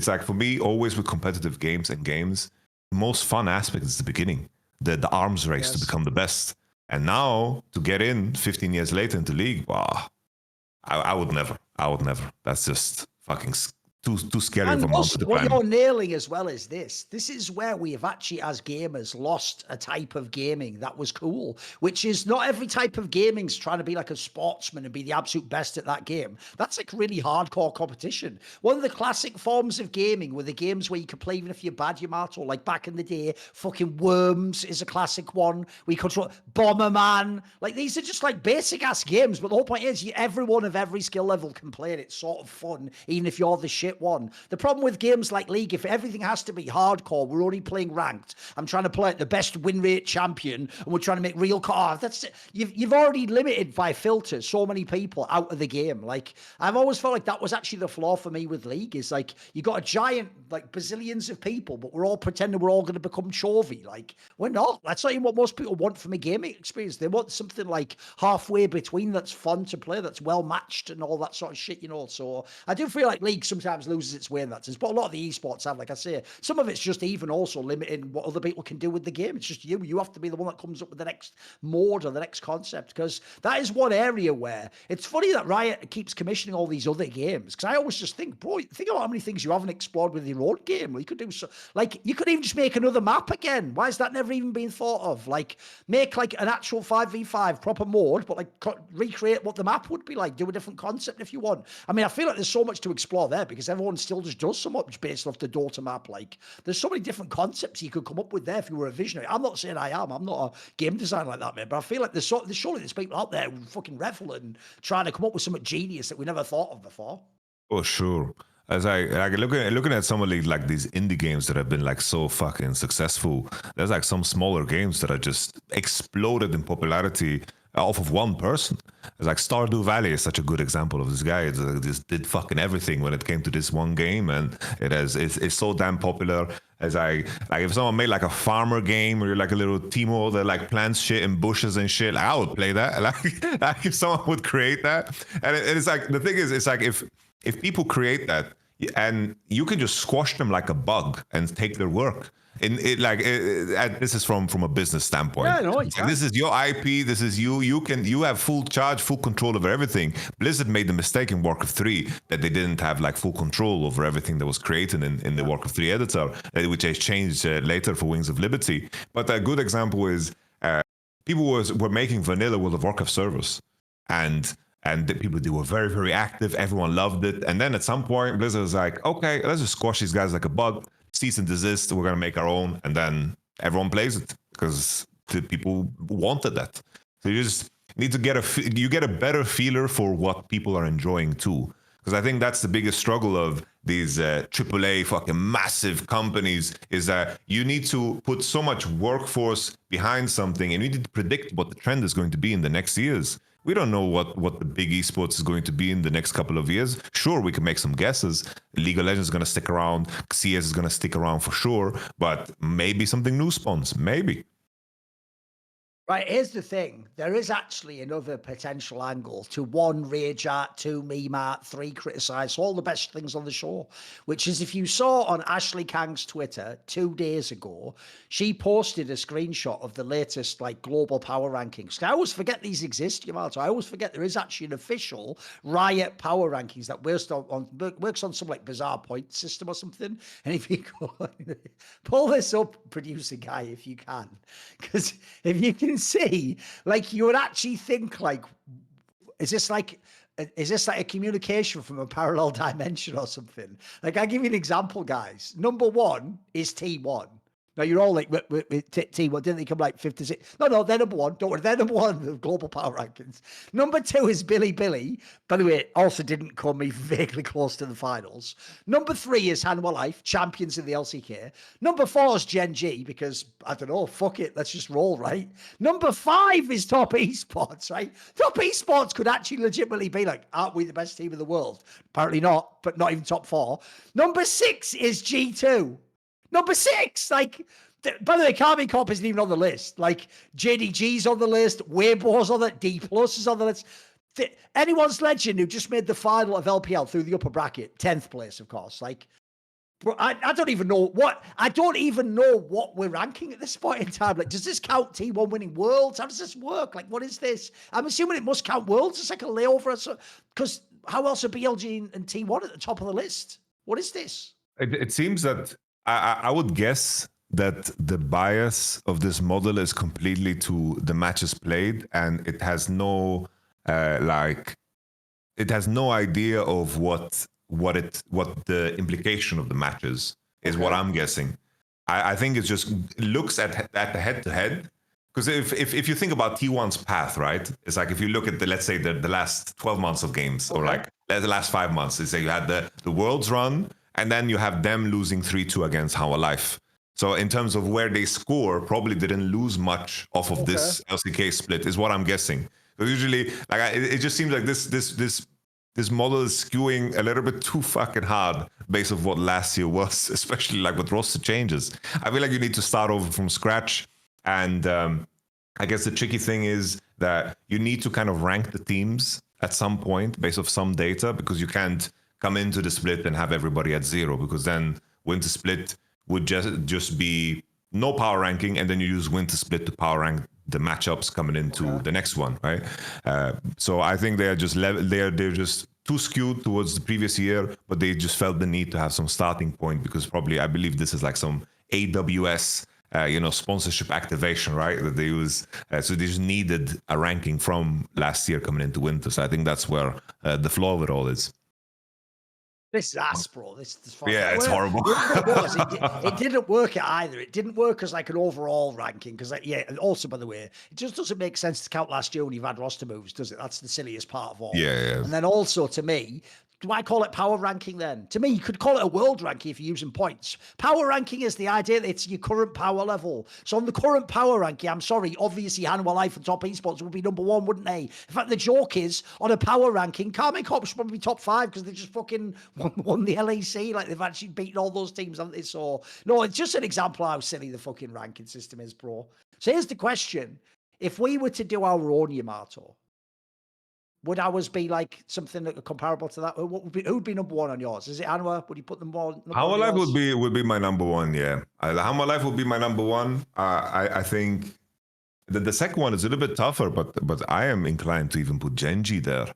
like, for me, always with competitive games, the most fun aspect is the beginning, the arms race to become the best. And now to get in 15 years later into League, wow, I would never. That's just fucking too scary of a mountain to climb. What you're nailing as well is this. This is where we have actually, as gamers, lost a type of gaming that was cool, which is not every type of gaming's trying to be like a sportsman and be the absolute best at that game. That's like really hardcore competition. One of the classic forms of gaming were the games where you could play even if you're bad, Yamato. Like back in the day, fucking Worms is a classic one. We control Bomberman. Like these are just like basic ass games, but the whole point is everyone of every skill level can play it. It's sort of fun, even if you're the shit one. The problem with games like League, if everything has to be hardcore, we're only playing ranked. I'm trying to play the best win rate champion, and we're trying to make real that's you've already limited by filters so many people out of the game. Like I've always felt like that was actually the flaw for me with League, is like you got a giant like bazillions of people, but we're all pretending we're all going to become Chovy. Like we're not. That's not even what most people want from a gaming experience. They want something like halfway between that's fun to play, that's well matched and all that sort of shit, you know. So I do feel like League sometimes loses its way in that sense, but a lot of the esports have, like I say, some of it's just even also limiting what other people can do with the game. It's just you have to be the one that comes up with the next mode or the next concept, because that is one area where it's funny that Riot keeps commissioning all these other games, because I always just think, bro, think about how many things you haven't explored with your own game. You could do so, like you could even just make another map again. Why has that never even been thought of? Like make like an actual 5v5 proper mode, but like recreate what the map would be like, do a different concept if you want. I mean, I feel like there's so much to explore there, because everyone still just does so much based off the Dota map. Like there's so many different concepts you could come up with there if you were a visionary. I'm not saying I am. I'm not a game designer like that, man, but I feel like there's surely there's people out there who fucking revel and trying to come up with something genius that we never thought of before. Oh, sure. As I like looking at some of like these indie games that have been like so fucking successful, there's like some smaller games that are just exploded in popularity off of one person. It's like Stardew Valley is such a good example of this guy. Just did fucking everything when it came to this one game, and it's so damn popular. As like if someone made like a farmer game where you're like a little Timo that like plants shit in bushes and shit, like, I would play that. Like if someone would create that, and it's like the thing is, it's like if people create that and you can just squash them like a bug and take their work. This is from a business standpoint. Yeah, no, It's like, this is your IP. This is you. You have full charge, full control over everything. Blizzard made the mistake in Warcraft 3 that they didn't have like full control over everything that was created in the Warcraft 3 editor, which they changed later for Wings of Liberty. But a good example is people were making vanilla World of Warcraft servers, and they were very, very active. Everyone loved it. And then at some point, Blizzard was like, okay, let's just squash these guys like a bug. Cease and desist. We're going to make our own. And then everyone plays it because the people wanted that. So you just need to get a better feeler for what people are enjoying too. Because I think that's the biggest struggle of these AAA fucking massive companies is that you need to put so much workforce behind something and you need to predict what the trend is going to be in the next years. We don't know what the big esports is going to be in the next couple of years. Sure, we can make some guesses. League of Legends is going to stick around. CS is going to stick around for sure. But maybe something new spawns. Maybe. Right, here's the thing. There is actually another potential angle to 1, rage at, 2, meme at, 3, criticize, all the best things on the show, which is if you saw on Ashley Kang's Twitter 2 days ago, she posted a screenshot of the latest like global power rankings. I always forget these exist, Yamato. I always forget there is actually an official Riot power rankings that works on some like bizarre point system or something. And if you go, pull this up, producer guy, if you can, because if you can see, like you would actually think like, is this like a communication from a parallel dimension or something? Like I'll give you an example, guys. Number 1 is T1. Now you're all like, T1, didn't they come like 56? No, they're number 1. Don't worry, they're number 1 in the global power rankings. Number 2 is Billy. By the way, also didn't come even vaguely close to the finals. Number 3 is Hanwha Life, champions in the LCK. Number 4 is Gen G, because, I don't know, fuck it, let's just roll, right? Number 5 is Top Esports, right? Top Esports could actually legitimately be like, aren't we the best team in the world? Apparently not, but not even top 4. Number 6 is G2. Number 6, like, by the way, Carving Corp isn't even on the list. Like, JDG's on the list, Weibo's on it, D Plus is on the list. Anyone's legend who just made the final of LPL through the upper bracket, 10th place, of course. Like, bro, I don't even know what we're ranking at this point in time. Like, does this count T1 winning worlds? How does this work? Like, what is this? I'm assuming it must count worlds. It's like a layover. Because how else are BLG and T1 at the top of the list? What is this? It seems that I would guess that the bias of this model is completely to the matches played, and it has no it has no idea of what the implication of the matches is. Okay. What I'm guessing. I think it just looks at the head-to-head. Because if you think about T1's path, right? It's like if you look at let's say the last 12 months of games, okay, or like the last 5 months, it's like you had the Worlds run, and then you have them losing 3-2 against Hanwha Life. So in terms of where they score, probably didn't lose much off of this LCK split, is what I'm guessing. Because usually, like it just seems like this model is skewing a little bit too fucking hard based on what last year was, especially like with roster changes. I feel like you need to start over from scratch. And I guess the tricky thing is that you need to kind of rank the teams at some point based off some data, because you can't come into the split and have everybody at 0, because then Winter Split would just be no power ranking, and then you use Winter Split to power rank the matchups coming into the next one, right? So I think they're just they're just too skewed towards the previous year, but they just felt the need to have some starting point, because probably I believe this is like some AWS sponsorship activation, right? That they use, so they just needed a ranking from last year coming into winter. So I think that's where the flaw of it all is. This is ass, bro. This is fun. Yeah, it's horrible. It didn't work either. It didn't work as like an overall ranking, because and also, by the way, it just doesn't make sense to count last year when you've had roster moves, does it? That's the silliest part of all. Yeah. And then also, to me, do I call it power ranking then? To me, you could call it a world ranking if you're using points. Power ranking is the idea that it's your current power level. So on the current power ranking, I'm sorry, obviously Hanwha Life and Top Esports would be number 1, wouldn't they? In fact, the joke is, on a power ranking, Carmine Corp should probably be top 5, because they just fucking won the LEC. Like, they've actually beaten all those teams, haven't they? So, no, it's just an example of how silly the fucking ranking system is, bro. So here's the question. If we were to do our own Yamato, would ours be like something that comparable to that? Who'd be number one on yours? Is it Anwar? Would you put them more? How My Life would be my number one. Yeah, How My Life would be my number one. I think the second one is a little bit tougher, but I am inclined to even put Genji there,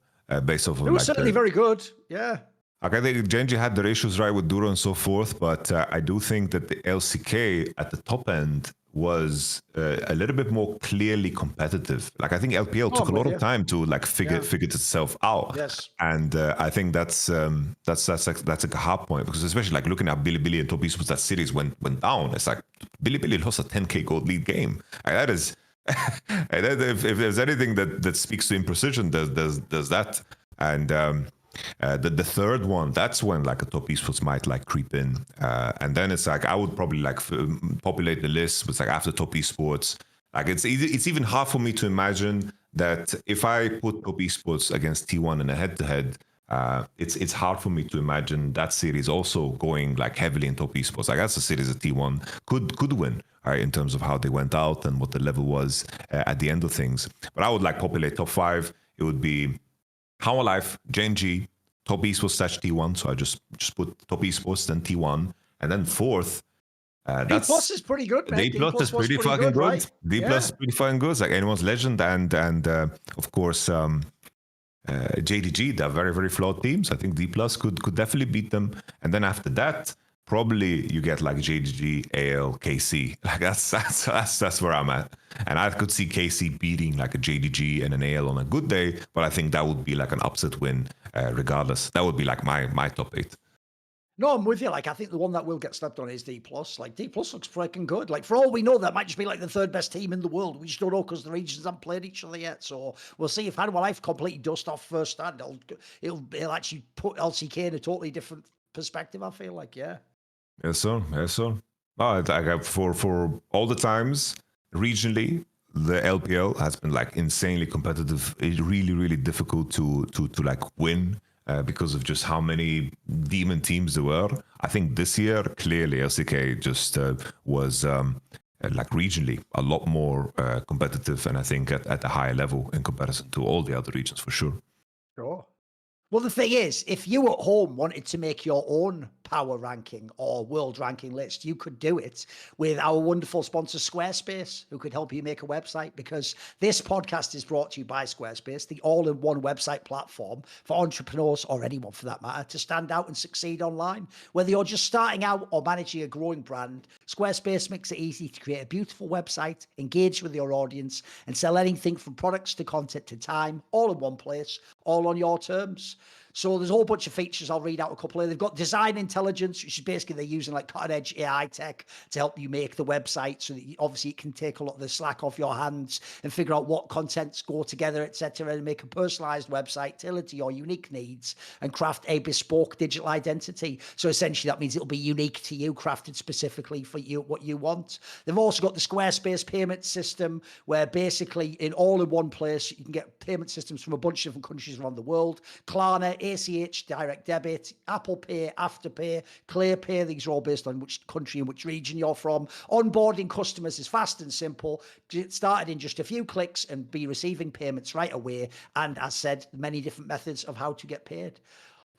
based off of it was certainly very good. Yeah. Okay, I think Genji had their issues right with Duro and so forth, but I do think that the LCK at the top end was a little bit more clearly competitive. Like I think LPL took a lot of time to like figure itself out. Yes, and I think that's a hard point, because especially like looking at Billy and Top Esports, that series went down. It's like Billy lost a 10k gold lead game. Like, that is, if there's anything that speaks to imprecision, there's that. And the third one, that's when like a Top Esports might like creep in, and then it's like I would probably like populate the list with like after Top Esports. Like it's even hard for me to imagine that if I put Top Esports against T1 in a head-to-head, it's hard for me to imagine that series also going like heavily in Top Esports. Like that's a series that T1 could win, right, in terms of how they went out and what the level was at the end of things. But I would like populate top 5. It would be How My Life, Genji, Top Esports / T1. So I just put Top Esports, then T1, and then fourth. D plus is pretty good, man. D plus is pretty fucking good. Right? D plus is pretty fucking good. It's like anyone's legend, and of course JDG. They're very, very flawed teams. I think D plus could definitely beat them. And then after that, probably you get like JDG, AL, KC. Like that's where I'm at. And I could see KC beating like a JDG and an AL on a good day, but I think that would be like an upset win regardless. That would be like my top 8. No, I'm with you. Like, I think the one that will get slept on is D+. Like, D+ looks freaking good. Like, for all we know, that might just be like the 3rd best team in the world. We just don't know because the regions haven't played each other yet. So we'll see if How My Life completely dust off first stand. It'll actually put LCK in a totally different perspective, I feel like, yeah. Yes, sir. Oh, for all the times, regionally, the LPL has been like insanely competitive. It's really, really difficult to like win. Because of just how many demon teams there were. I think this year, clearly, LCK just was like regionally a lot more competitive, and I think at a higher level in comparison to all the other regions for sure. Sure. Well, the thing is, if you at home wanted to make your own power ranking or world ranking list, you could do it with our wonderful sponsor, Squarespace, who could help you make a website, because this podcast is brought to you by Squarespace, the all-in-one website platform for entrepreneurs, or anyone for that matter, to stand out and succeed online. Whether you're just starting out or managing a growing brand, Squarespace makes it easy to create a beautiful website, engage with your audience, and sell anything from products to content to time, all in one place, all on your terms. So there's a whole bunch of features. I'll read out a couple of. They've got design intelligence, which is basically they're using like cutting edge AI tech to help you make the website, so that obviously it can take a lot of the slack off your hands and figure out what contents go together, etc., and make a personalized website tailored to your unique needs and craft a bespoke digital identity. So essentially that means it'll be unique to you, crafted specifically for you, what you want. They've also got the Squarespace payment system, where basically in all in one place you can get payment systems from a bunch of different countries around the world. Klarna, ACH, direct debit, Apple Pay, Afterpay, ClearPay. These are all based on which country and which region you're from. Onboarding customers is fast and simple. Get started in just a few clicks and be receiving payments right away. And as said, many different methods of how to get paid.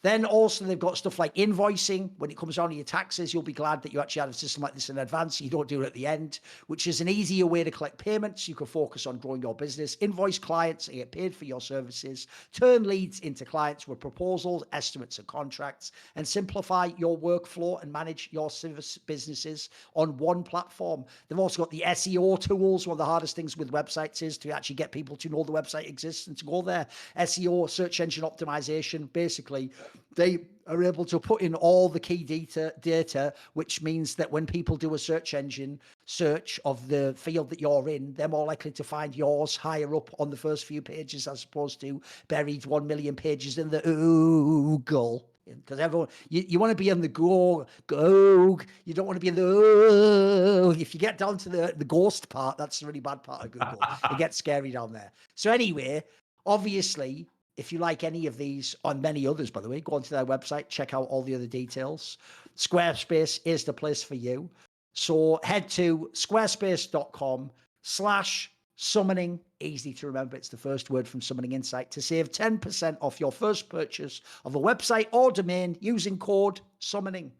Then also they've got stuff like invoicing. When it comes down to your taxes, you'll be glad that you actually have a system like this in advance. You don't do it at the end, which is an easier way to collect payments. You can focus on growing your business, invoice clients and get paid for your services, turn leads into clients with proposals, estimates and contracts, and simplify your workflow and manage your service businesses on one platform. They've also got the SEO tools. One of the hardest things with websites is to actually get people to know the website exists and to go there. SEO, search engine optimization, basically they are able to put in all the key data, which means that when people do a search engine search of the field that you're in, they're more likely to find yours higher up on the first few pages as opposed to buried 1 million pages in the Google. Because everyone, you want to be in the go, you don't want to be in the if you get down to the ghost part, that's the really bad part of Google. It gets scary down there. So anyway, obviously, if you like any of these, on many others, by the way, go onto their website, check out all the other details. Squarespace is the place for you. So head to squarespace.com/summoning easy to remember. It's the first word from Summoning Insight to save 10% off your first purchase of a website or domain using code summoning.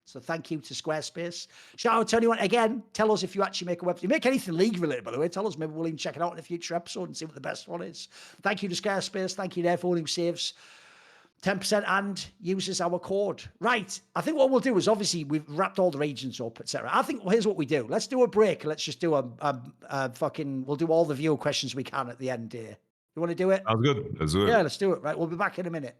So thank you to Squarespace. Shout out to anyone. Again, tell us if you actually make a website. You make anything league related, by the way. Tell us. Maybe we'll even check it out in a future episode and see what the best one is. Thank you to Squarespace. Thank you to everyone who saves 10% and uses our code. Right. I think what we'll do is, obviously we've wrapped all the regions up, etc. I think here's what we do. Let's do a break. Let's just do we'll do all the viewer questions we can at the end here. You want to do it? Sounds good. Let's do it. Yeah, let's do it. Right. We'll be back in a minute.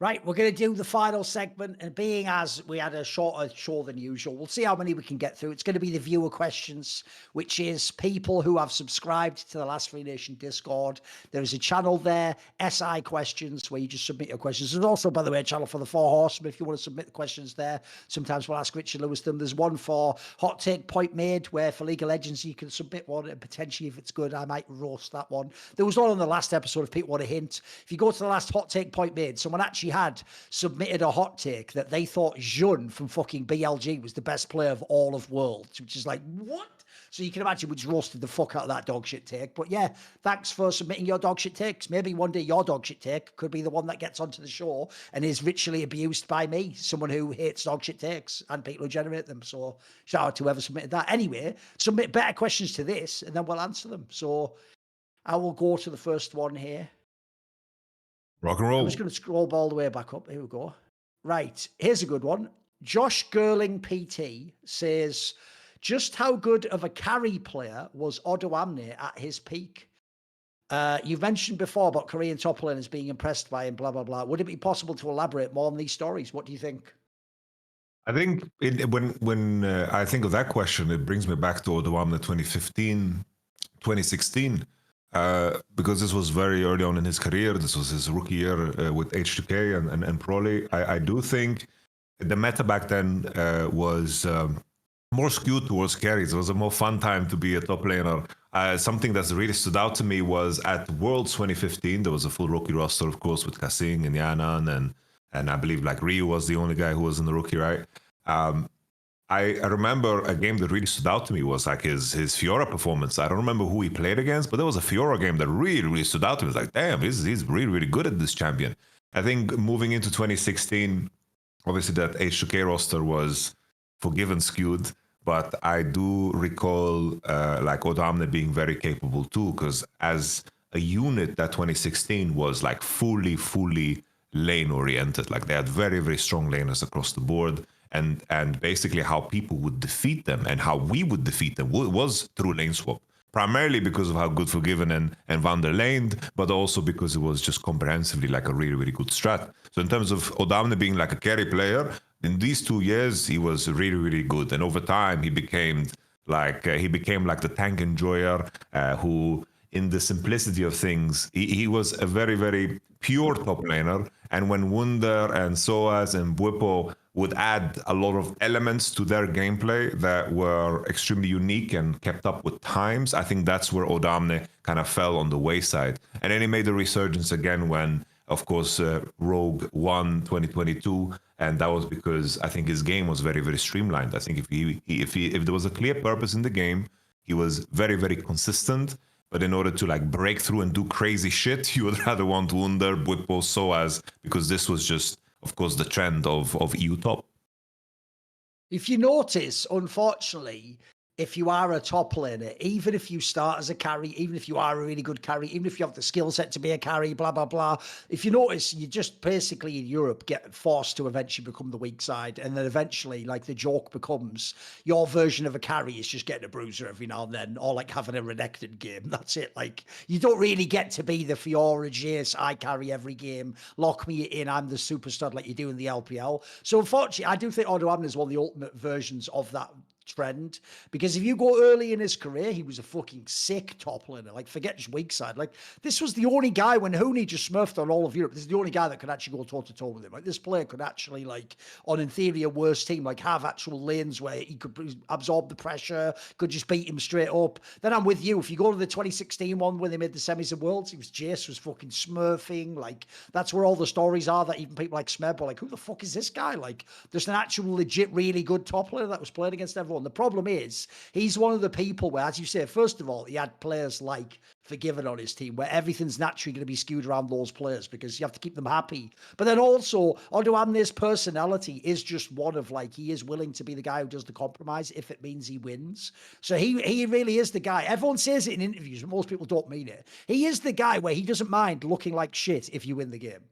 Right, we're going to do the final segment, and being as we had a shorter show than usual, we'll see how many we can get through. It's going to be the viewer questions, which is people who have subscribed to the Last Free Nation Discord. There is a channel there, SI Questions, where you just submit your questions. There's also, by the way, a channel for the Four Horsemen if you want to submit the questions there. Sometimes we'll ask Richard Lewis them. There's one for Hot Take Point Made, where for League of Legends you can submit one, and potentially if it's good, I might roast that one. There was one on the last episode if people want a hint. If you go to the last Hot Take Point Made, someone actually had submitted a hot take that they thought Jun from fucking BLG was the best player of all of Worlds, which is like, what? So you can imagine we just roasted the fuck out of that dog shit take. But yeah, thanks for submitting your dog shit takes. Maybe one day your dog shit take could be the one that gets onto the show and is ritually abused by me, someone who hates dog shit takes and people who generate them. So shout out to whoever submitted that. Anyway, submit better questions to this and then we'll answer them. So I will go to the first one here. Rock and roll. I'm just going to scroll all the way back up. Here we go. Right. Here's a good one. Josh Gerling PT says, just how good of a carry player was Odoamne at his peak? You've mentioned before about Korean top laners being impressed by him, blah, blah, blah. Would it be possible to elaborate more on these stories? What do you think? I think when I think of that question, it brings me back to Odoamne 2015, 2016. Because this was very early on in his career. This was his rookie year with H2K and Prolly. I do think the meta back then was more skewed towards carries. It was a more fun time to be a top laner. Something that's really stood out to me was at Worlds 2015, there was a full rookie roster, of course, with Kasing and Yanan, and I believe like Ryu was the only guy who was in the rookie, right? I remember a game that really stood out to me was like his Fiora performance. I don't remember who he played against, but there was a Fiora game that really stood out to me. It's like, damn, he's really good at this champion. I think moving into 2016, obviously that H2K roster was forgiven skewed, but I do recall like Odoamne being very capable too, because as a unit, that 2016 was like fully lane oriented. Like they had very strong laners across the board. And basically how people would defeat them and how we would defeat them was through lane swap. Primarily because of how good Forgiven and Vander laned, but also because it was just comprehensively like a really good strat. So in terms of Odoamne being like a carry player, in these 2 years, he was really good. And over time, he became like the tank enjoyer who, in the simplicity of things, he was a very pure top laner. And when Wunder and Soaz and Bwipo would add a lot of elements to their gameplay that were extremely unique and kept up with times, I think that's where Odoamne kind of fell on the wayside. And then he made a resurgence again when, of course, Rogue won 2022, and that was because I think his game was very streamlined. I think if there was a clear purpose in the game, he was very consistent. But in order to like break through and do crazy shit, you would rather want Wunder, Bwipo, Soaz, because this was just, of course, the trend of EU top. If you notice, unfortunately, if you are a top laner, even if you start as a carry, even if you are a really good carry, even if you have the skill set to be a carry, blah, blah, blah, if you notice, you just basically in Europe get forced to eventually become the weak side. And then eventually, like the joke becomes your version of a carry is just getting a bruiser every now and then, or like having a Renekton game. That's it. Like you don't really get to be the Fiora, Jace, I carry every game, lock me in, I'm the super stud like you do in the LPL. So unfortunately, I do think Odoamne is one of the ultimate versions of that trend, because if you go early in his career, he was a fucking sick top laner. Like, forget just weak side. Like, this was the only guy when Hooney just smurfed on all of Europe. This is the only guy that could actually go toe to toe with him. Like, this player could actually, like, on in theory a worse team, like have actual lanes where he could absorb the pressure, could just beat him straight up. Then I'm with you. If you go to the 2016 one when they made the semis of Worlds, it was Jace was fucking smurfing. Like, that's where all the stories are that even people like Smeb were like, who the fuck is this guy? Like, there's an actual legit really good top laner that was playing against everyone everyone. The problem is, he's one of the people where, as you say, first of all, he had players like Forgiven on his team, where everything's naturally going to be skewed around those players because you have to keep them happy. But then also, Odoamne's personality is just one of like, he is willing to be the guy who does the compromise if it means he wins. So he really is the guy. Everyone says it in interviews, but most people don't mean it. He is the guy where he doesn't mind looking like shit if you win the game.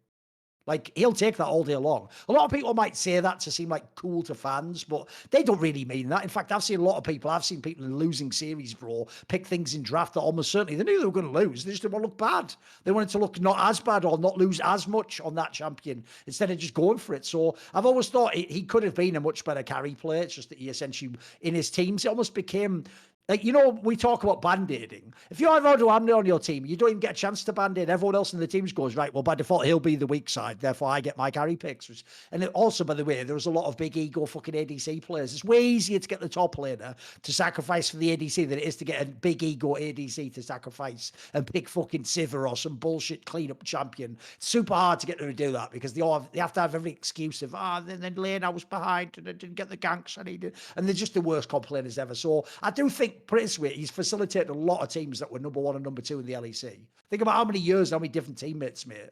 Like, he'll take that all day long. A lot of people might say that to seem like cool to fans, but they don't really mean that. In fact, I've seen a lot of people, I've seen people in losing series, bro, pick things in draft that almost certainly they knew they were going to lose. They just didn't want to look bad. They wanted to look not as bad or not lose as much on that champion instead of just going for it. So I've always thought he could have been a much better carry player. It's just that he essentially, in his teams, it almost became... Like, you know, we talk about band-aiding. If you have Odoamne on your team, you don't even get a chance to band-aid. Everyone else in the teams goes, right, well, by default, he'll be the weak side. Therefore, I get my carry picks. And also, by the way, there was a lot of big ego fucking ADC players. It's way easier to get the top laner to sacrifice for the ADC than it is to get a big ego ADC to sacrifice and pick fucking Sivir or some bullshit clean-up champion. It's super hard to get them to do that because they have to have every excuse of, then lane I was behind and I didn't get the ganks I needed. And they're just the worst complainers ever. So I do think, put it this way, he's facilitated a lot of teams that were number 1 and number 2 in the LEC. Think about how many years, how many different teammates, mate.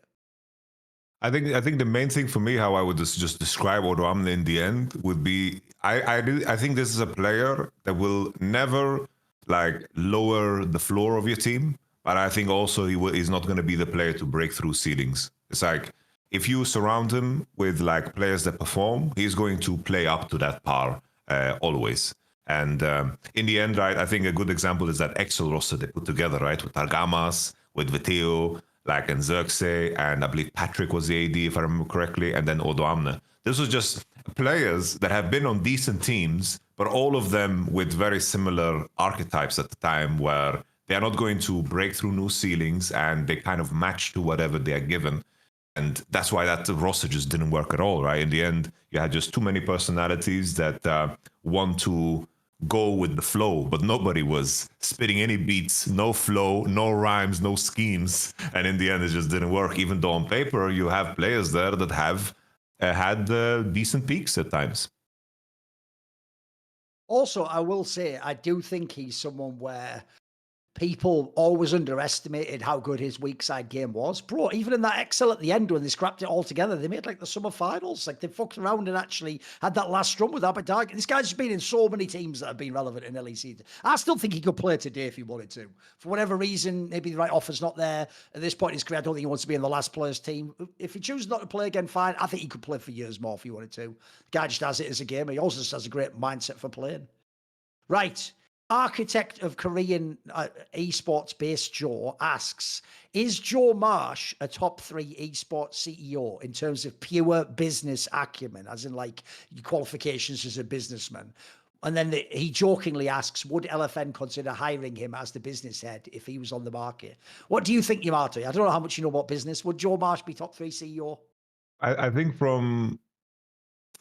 I think the main thing for me, how I would just describe Odoamne in the end, would be I think this is a player that will never like lower the floor of your team, but I think also he's not going to be the player to break through ceilings. It's like if you surround him with like players that perform, he's going to play up to that par always. And in the end, right, I think a good example is that Excel roster they put together, right, with Targamas, with Viteo, like, and Xerxes, and I believe Patrick was the AD, if I remember correctly, and then Odoamne. This was just players that have been on decent teams, but all of them with very similar archetypes at the time, where they are not going to break through new ceilings, and they kind of match to whatever they are given. And that's why that roster just didn't work at all, right? In the end, you had just too many personalities that want to go with the flow, but nobody was spitting any beats, no flow, no rhymes, no schemes. And in the end, it just didn't work, even though on paper, you have players there that have had decent peaks at times. Also, I will say, I do think he's someone where people always underestimated how good his weak side game was. Bro, even in that Excel at the end when they scrapped it all together, they made like the summer finals. Like they fucked around and actually had that last run with Abadag. This guy's been in so many teams that have been relevant in LEC. I still think he could play today if he wanted to. For whatever reason, maybe the right offer's not there. At this point in his career, I don't think he wants to be in the last player's team. If he chooses not to play again, fine. I think he could play for years more if he wanted to. The guy just has it as a gamer. He also just has a great mindset for playing. Right. Architect of Korean esports based Joe asks, is Joe Marsh a top 3 esports CEO in terms of pure business acumen, as in like qualifications as a businessman? And then he jokingly asks, would LFN consider hiring him as the business head if he was on the market? What do you think, Yamato? I don't know how much you know about business. Would Joe Marsh be top 3 CEO? I think from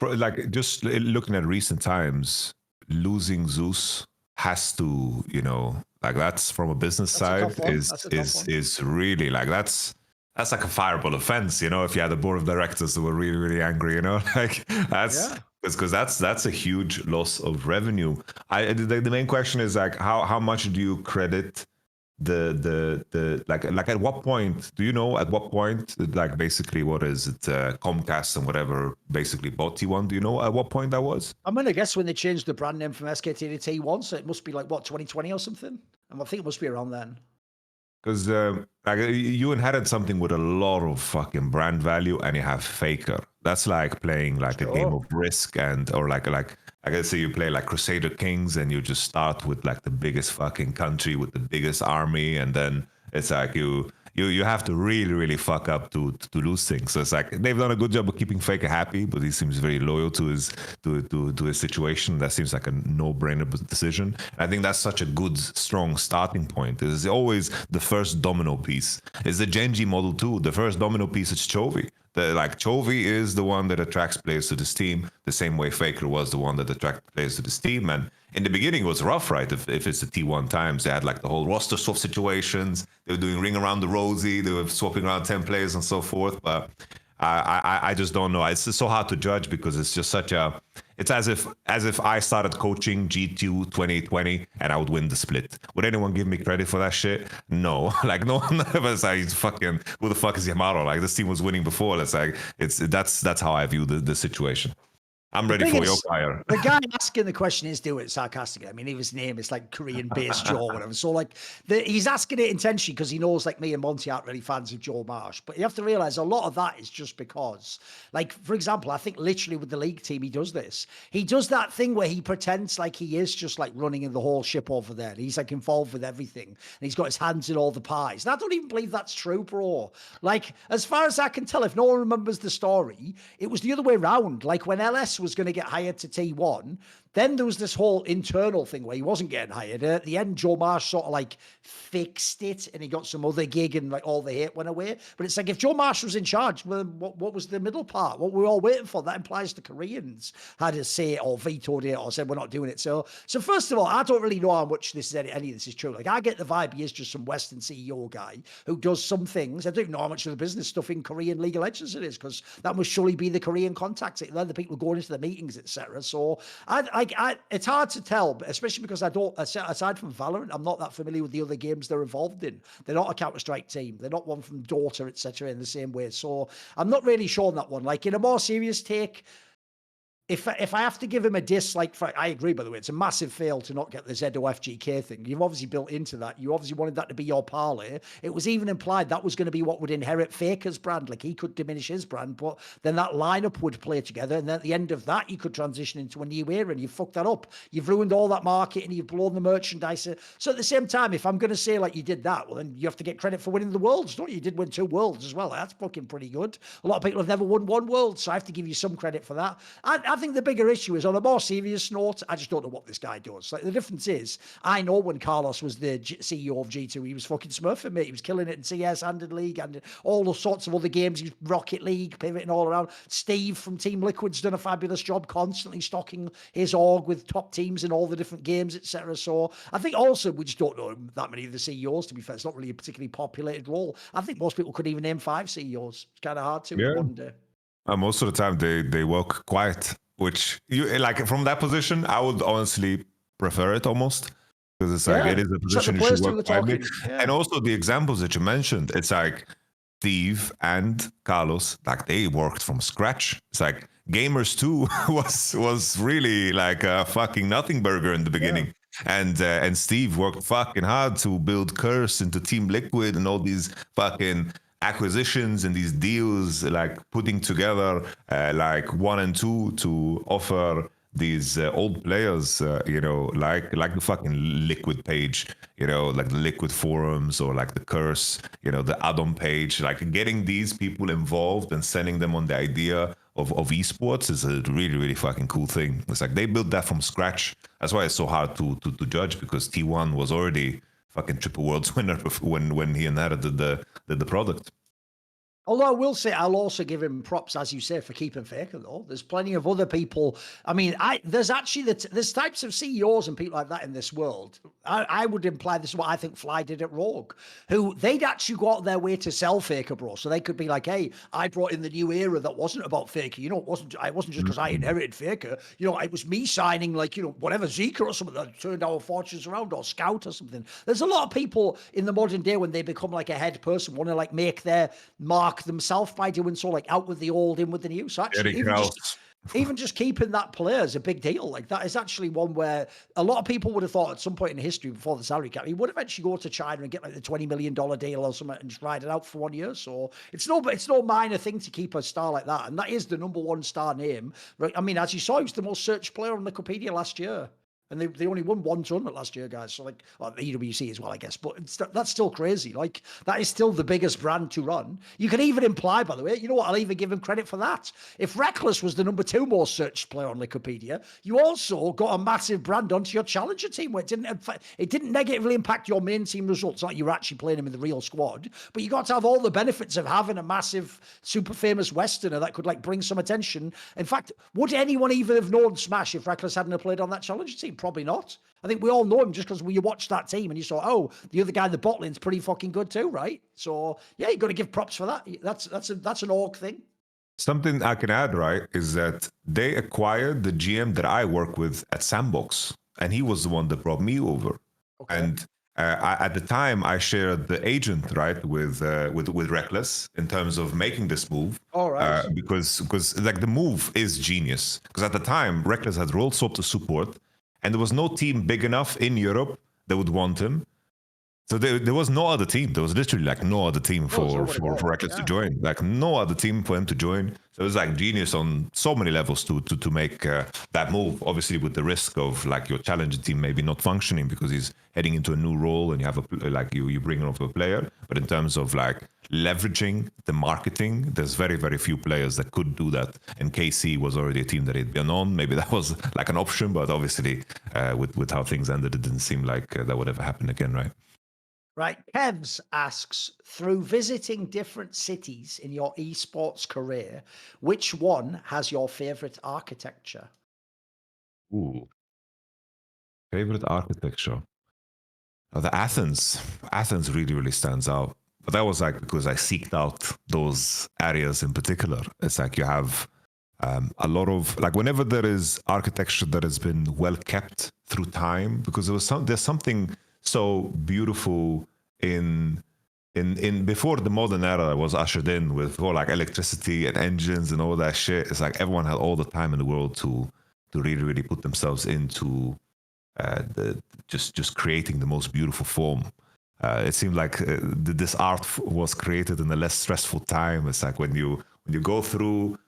like just looking at recent times, losing Zeus has to, you know, like that's from a business side is really like that's like a fireable offense, you know, if you had a board of directors that were really, really angry, you know, like that's because that's a huge loss of revenue. The main question is like how much do you credit the like at what point do you know at what point like basically what is it Comcast and whatever basically bought T1? Do you know at what point that was? I'm gonna guess when they changed the brand name from SKT to T1, so it must be like what 2020 or something. I think it must be around then. Because like you inherit something with a lot of fucking brand value, and you have Faker. That's like playing like a game of Risk, and or like I guess say you play like Crusader Kings, and you just start with like the biggest fucking country with the biggest army, and then it's like you have to really, really fuck up to lose things. So it's like they've done a good job of keeping Faker happy, but he seems very loyal to his situation. That seems like a no-brainer decision. I think that's such a good, strong starting point. It's always the first domino piece. It's the Genji model too. The first domino piece is Chovy. Chovy is the one that attracts players to this team, the same way Faker was the one that attracted players to this team. And in the beginning, it was rough, right? If it's the T1 times, they had like the whole roster swap situations. They were doing ring around the rosy. They were swapping around 10 players and so forth. But I just don't know. It's so hard to judge because it's just such a It's as if I started coaching G2 2020 and I would win the split. Would anyone give me credit for that shit? No. Like no one ever like fucking who the fuck is Yamato? Like this team was winning before. It's like that's how I view the situation. I'm ready for your fire. The guy asking the question is doing it sarcastically. I mean, even his name is like Korean-based Joe or whatever. So like he's asking it intentionally because he knows like me and Monty aren't really fans of Joe Marsh. But you have to realize a lot of that is just because, like, for example, I think literally with the league team, he does this. He does that thing where he pretends like he is just like running in the whole ship over there. He's like involved with everything. And he's got his hands in all the pies. And I don't even believe that's true, bro. Like, as far as I can tell, if no one remembers the story, it was the other way around. Like when LS was going to get hired to T1, then there was this whole internal thing where he wasn't getting hired. At the end, Joe Marsh sort of like fixed it and he got some other gig and like all the hate went away. But it's like if Joe Marsh was in charge, well, what was the middle part? What we were all waiting for? That implies the Koreans had to say it or vetoed it or said we're not doing it. So first of all, I don't really know how much this is any of this is true. Like I get the vibe he is just some Western CEO guy who does some things. I don't even know how much of the business stuff in Korean League of Legends it is because that must surely be the Korean contacts. They're the people going into the meetings, etc. So it's hard to tell, but especially because I don't, aside from Valorant, I'm not that familiar with the other games they're involved in. They're not a Counter-Strike team. They're not one from Dota, etc. in the same way. So I'm not really sure on that one. Like in a more serious take, if I have to give him a dislike, I agree, by the way, it's a massive fail to not get the ZOFGK thing. You've obviously built into that. You obviously wanted that to be your parlay. It was even implied that was going to be what would inherit Faker's brand. Like he could diminish his brand, but then that lineup would play together. And then at the end of that, you could transition into a new era and you fucked that up. You've ruined all that market and you've blown the merchandise. So at the same time, if I'm going to say like you did that, well, then you have to get credit for winning the worlds, don't you? You did win 2 worlds as well. That's fucking pretty good. A lot of people have never won 1 world, so I have to give you some credit for that. I think the bigger issue is on a more serious note, I just don't know what this guy does. Like the difference is, I know when Carlos was the CEO of G2, he was fucking smurfing, mate. He was killing it in CS and in League and all those sorts of other games. He was Rocket League, pivoting all around. Steve from Team Liquid's done a fabulous job constantly stocking his org with top teams in all the different games, etc. So I think also we just don't know that many of the CEOs, to be fair. It's not really a particularly populated role. I think most people could even name 5 CEOs. It's kind of hard to in one day. Most of the time they work quiet, which you like from that position, I would honestly prefer it almost because it's like it is a position you should work quietly. Yeah. And also the examples that you mentioned, it's like Steve and Carlos, like they worked from scratch. It's like Gamers 2 was really like a fucking nothing burger in the beginning. Yeah. And Steve worked fucking hard to build Curse into Team Liquid and all these fucking acquisitions and these deals, like putting together like 1 and 2 to offer these old players, like the fucking Liquid page, like the Liquid forums or like the Curse, the add-on page, like getting these people involved and sending them on the idea of esports is a really, really fucking cool thing. It's like they built that from scratch. That's why it's so hard to judge, because T1 was already fucking triple worlds winner when he inherited the product. Although I will say, I'll also give him props, as you say, for keeping Faker, though. There's plenty of other people. I mean, there's actually, there's types of CEOs and people like that in this world. I would imply this is what I think Fly did at Rogue, who they'd actually go out their way to sell Faker, bro. So they could be like, hey, I brought in the new era that wasn't about Faker. It wasn't just because I inherited Faker. It was me signing, like, whatever, Zika or something that turned our fortunes around, or Scout or something. There's a lot of people in the modern day when they become like a head person want to like make their mark themselves by doing so, like out with the old, in with the new. So actually, even just keeping that player is a big deal. Like that is actually one where a lot of people would have thought at some point in history before the salary cap, he would eventually go to China and get like the $20 million deal or something and just ride it out for 1 year. So it's no minor thing to keep a star like that. And that is the #1 star name. Right? I mean, as you saw, he was the most searched player on Wikipedia last year. And they only won 1 tournament last year, guys. So, like, well, the EWC as well, I guess. But that's still crazy. Like, that is still the biggest brand to run. You can even imply, by the way, you know what? I'll even give him credit for that. If Reckless was the #2 most searched player on Wikipedia, you also got a massive brand onto your challenger team where it didn't negatively impact your main team results. Like you were actually playing him in the real squad. But you got to have all the benefits of having a massive, super famous Westerner that could, like, bring some attention. In fact, would anyone even have known Smash if Reckless hadn't have played on that challenger team? Probably not. I think we all know him just because we watched that team and you saw, oh, the other guy in the bot lane's pretty fucking good too, right? So yeah, you got to give props for that. That's an org thing. Something I can add, right, is that they acquired the GM that I work with at Sandbox, and he was the one that brought me over. Okay. And at the time, I shared the agent, right, with Reckless in terms of making this move. All right. Because like the move is genius. Because at the time, Reckless had rolled swap to support, and there was no team big enough in Europe that would want him. So there was no other team. There was literally like no other team for Reckless to join. Like no other team for him to join. So it was like genius on so many levels to make that move. Obviously with the risk of like your challenger team maybe not functioning because he's heading into a new role and you have you bring over a player. But in terms of like leveraging the marketing, there's very few players that could do that. And KC was already a team that had been on. Maybe that was like an option, but obviously with how things ended, it didn't seem like that would ever happen again, right? Right. Kevs asks, through visiting different cities in your esports career, which one has your favorite architecture? Ooh, favorite architecture. The Athens really stands out. But that was like because I seeked out those areas in particular. It's like you have a lot of like whenever there is architecture that has been well kept through time, because there's something so beautiful in before the modern era was ushered in with all like electricity and engines and all that shit. It's like everyone had all the time in the world to really put themselves into just creating the most beautiful form. It seemed like this art was created in a less stressful time. It's like when you go through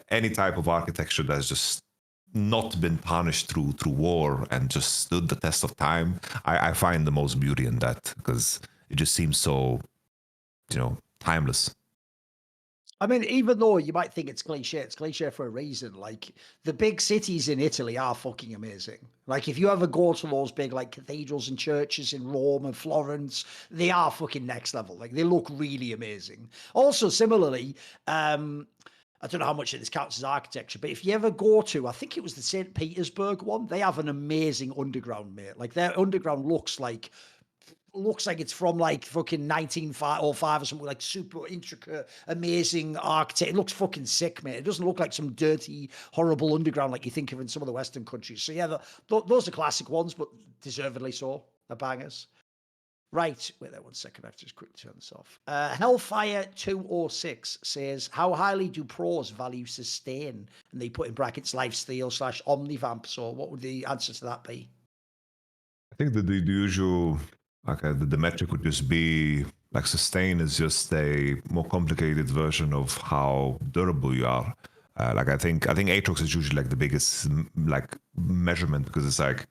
any type of architecture that's just not been punished through war and just stood the test of time. I find the most beauty in that because it just seems so, timeless. I mean, even though you might think it's cliche for a reason. Like the big cities in Italy are fucking amazing. Like if you ever go to those big like cathedrals and churches in Rome and Florence, they are fucking next level. Like they look really amazing. Also, similarly, I don't know how much of this counts as architecture, but if you ever go to, I think it was the St. Petersburg one, they have an amazing underground, mate. Like their underground looks like it's from like fucking 1905 or something, like super intricate, amazing architect. It looks fucking sick, mate. It doesn't look like some dirty, horrible underground like you think of in some of the Western countries. So yeah, those are classic ones, but deservedly so. They're bangers. Right, wait there 1 second. I have to just quickly turn this off. Hellfire 206 says, how highly do pros value sustain? And they put in brackets lifesteal / omnivamp. So what would the answer to that be? I think that the usual like the metric would just be like sustain is just a more complicated version of how durable you are. Like I think Aatrox is usually like the biggest like measurement because it's like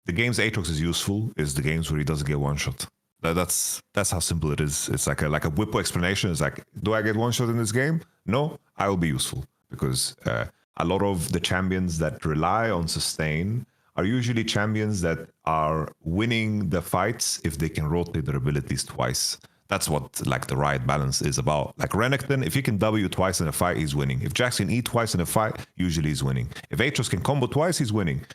the games Aatrox is useful is the games where he doesn't get one shot. That's how simple it is. It's like a Whippo explanation. It's like, do I get one shot in this game? No, I will be useful because a lot of the champions that rely on sustain are usually champions that are winning the fights if they can rotate their abilities twice. That's what like the right balance is about. Like Renekton, if he can W twice in a fight, he's winning. If Jax can E twice in a fight, usually he's winning. If Aatrox can combo twice, he's winning.